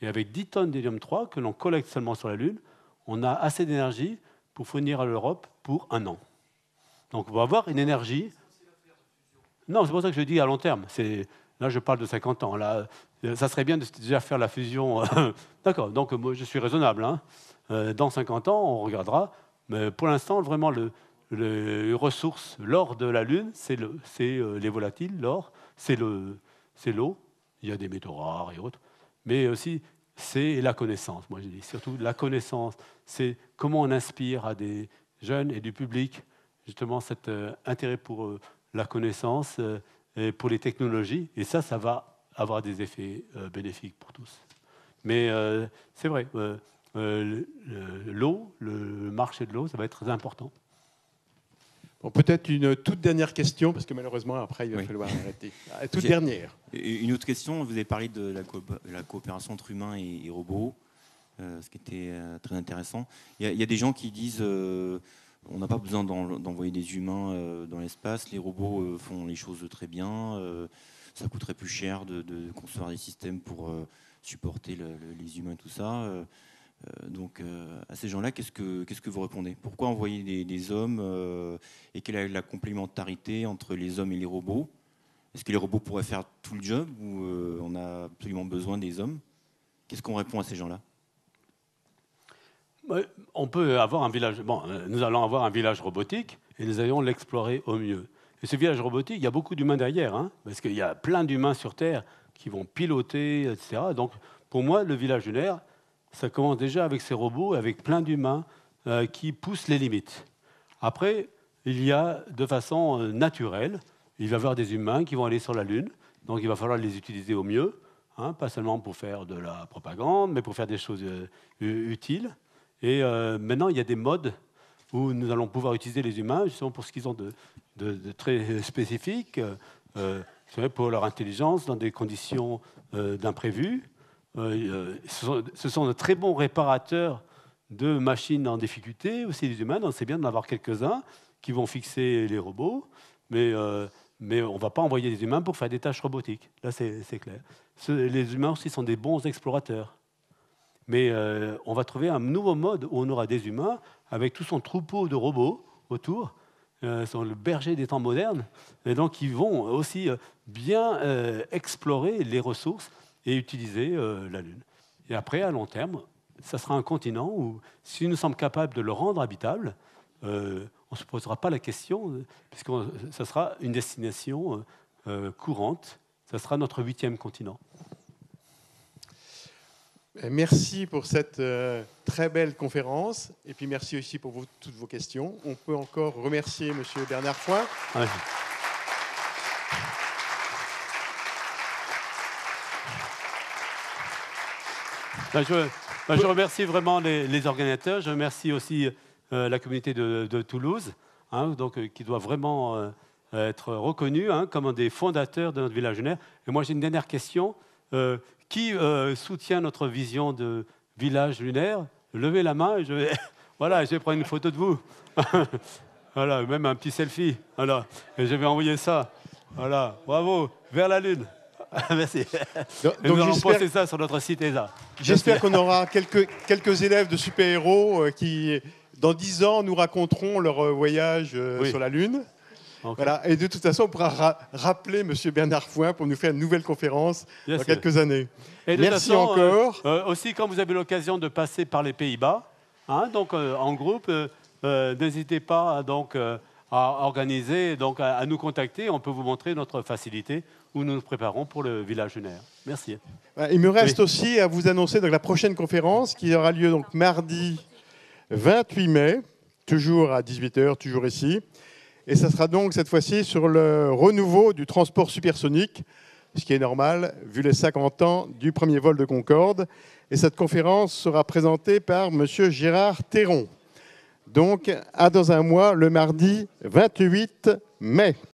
Et avec 10 tonnes d'hélium-3 que l'on collecte seulement sur la Lune, on a assez d'énergie pour fournir à l'Europe pour 1 an. Donc on va avoir une énergie... Non, c'est pour ça que je dis à long terme. Là, je parle de 50 ans. Là, ça serait bien de déjà faire la fusion. D'accord, donc moi, je suis raisonnable. Dans 50 ans, on regardera. Mais pour l'instant, vraiment, les ressources, l'or de la Lune, c'est les volatiles, l'or, c'est l'eau. Il y a des métaux rares et autres. Mais aussi, c'est la connaissance. Moi, je dis surtout la connaissance. C'est comment on inspire à des jeunes et du public justement cet intérêt pour la connaissance et pour les technologies. Et ça va avoir des effets bénéfiques pour tous. Mais c'est vrai, l'eau, le marché de l'eau, ça va être très important. Bon, peut-être une toute dernière question, parce que malheureusement, après, il va falloir arrêter. Toute dernière. Une autre question, vous avez parlé de la coopération entre humains et robots, ce qui était très intéressant. Il y a des gens qui disent... On n'a pas besoin d'envoyer des humains dans l'espace. Les robots font les choses très bien. Ça coûterait plus cher de construire des systèmes pour supporter les humains et tout ça. Donc à ces gens-là, qu'est-ce que vous répondez? Pourquoi envoyer des hommes et quelle est la complémentarité entre les hommes et les robots? Est-ce que les robots pourraient faire tout le job ou on a absolument besoin des hommes? Qu'est-ce qu'on répond à ces gens-là? On peut avoir un village. Bon, nous allons avoir un village robotique et nous allons l'explorer au mieux. Et ce village robotique, il y a beaucoup d'humains derrière, hein, parce qu'il y a plein d'humains sur Terre qui vont piloter, etc. Donc, pour moi, le village lunaire, ça commence déjà avec ces robots, avec plein d'humains qui poussent les limites. Après, il y a de façon naturelle, il va y avoir des humains qui vont aller sur la Lune, donc il va falloir les utiliser au mieux, hein, pas seulement pour faire de la propagande, mais pour faire des choses utiles. Et maintenant, il y a des modes où nous allons pouvoir utiliser les humains, justement pour ce qu'ils ont de très spécifique, pour leur intelligence dans des conditions d'imprévu. Ce sont de très bons réparateurs de machines en difficulté, aussi les humains, donc c'est bien d'en avoir quelques-uns qui vont fixer les robots, mais on ne va pas envoyer des humains pour faire des tâches robotiques. Là, c'est clair. Les humains aussi sont des bons explorateurs. Mais on va trouver un nouveau mode où on aura des humains avec tout son troupeau de robots autour, sont le berger des temps modernes, et donc ils vont aussi bien explorer les ressources et utiliser la Lune. Et après, à long terme, ça sera un continent où, si nous sommes capables de le rendre habitable, on ne se posera pas la question, puisque ça sera une destination courante, ça sera notre 8e continent. Merci pour cette très belle conférence et puis merci aussi pour toutes vos questions. On peut encore remercier M. Bernard Foin. Ouais. Je remercie vraiment les organisateurs. Je remercie aussi la communauté de Toulouse, hein, donc, qui doit vraiment être reconnue, hein, comme des fondateurs de notre village lunaire. Et moi, j'ai une dernière question. Qui soutient notre vision de village lunaire? Levez la main et je vais, voilà, je vais prendre une photo de vous. Voilà, même un petit selfie. Voilà, et je vais envoyer ça. Voilà, bravo, vers la Lune. Merci. Donc nous allons poster ça sur notre site ESA. J'espère qu'on aura quelques élèves de super-héros qui, dans 10 ans, nous raconteront leur voyage sur la Lune. Okay. Voilà. Et de toute façon, on pourra rappeler M. Bernard Foin pour nous faire une nouvelle conférence dans quelques années. Et merci façon, encore. Aussi, quand vous avez l'occasion de passer par les Pays-Bas, hein, donc en groupe, n'hésitez pas donc, à organiser, donc, à nous contacter. On peut vous montrer notre facilité où nous nous préparons pour le village lunaire. Merci. Il me reste aussi à vous annoncer donc, la prochaine conférence qui aura lieu donc, mardi 28 mai, toujours à 18h, toujours ici. Et ça sera donc cette fois-ci sur le renouveau du transport supersonique, ce qui est normal vu les 50 ans du premier vol de Concorde. Et cette conférence sera présentée par M. Gérard Théron. Donc, à dans un mois, le mardi 28 mai.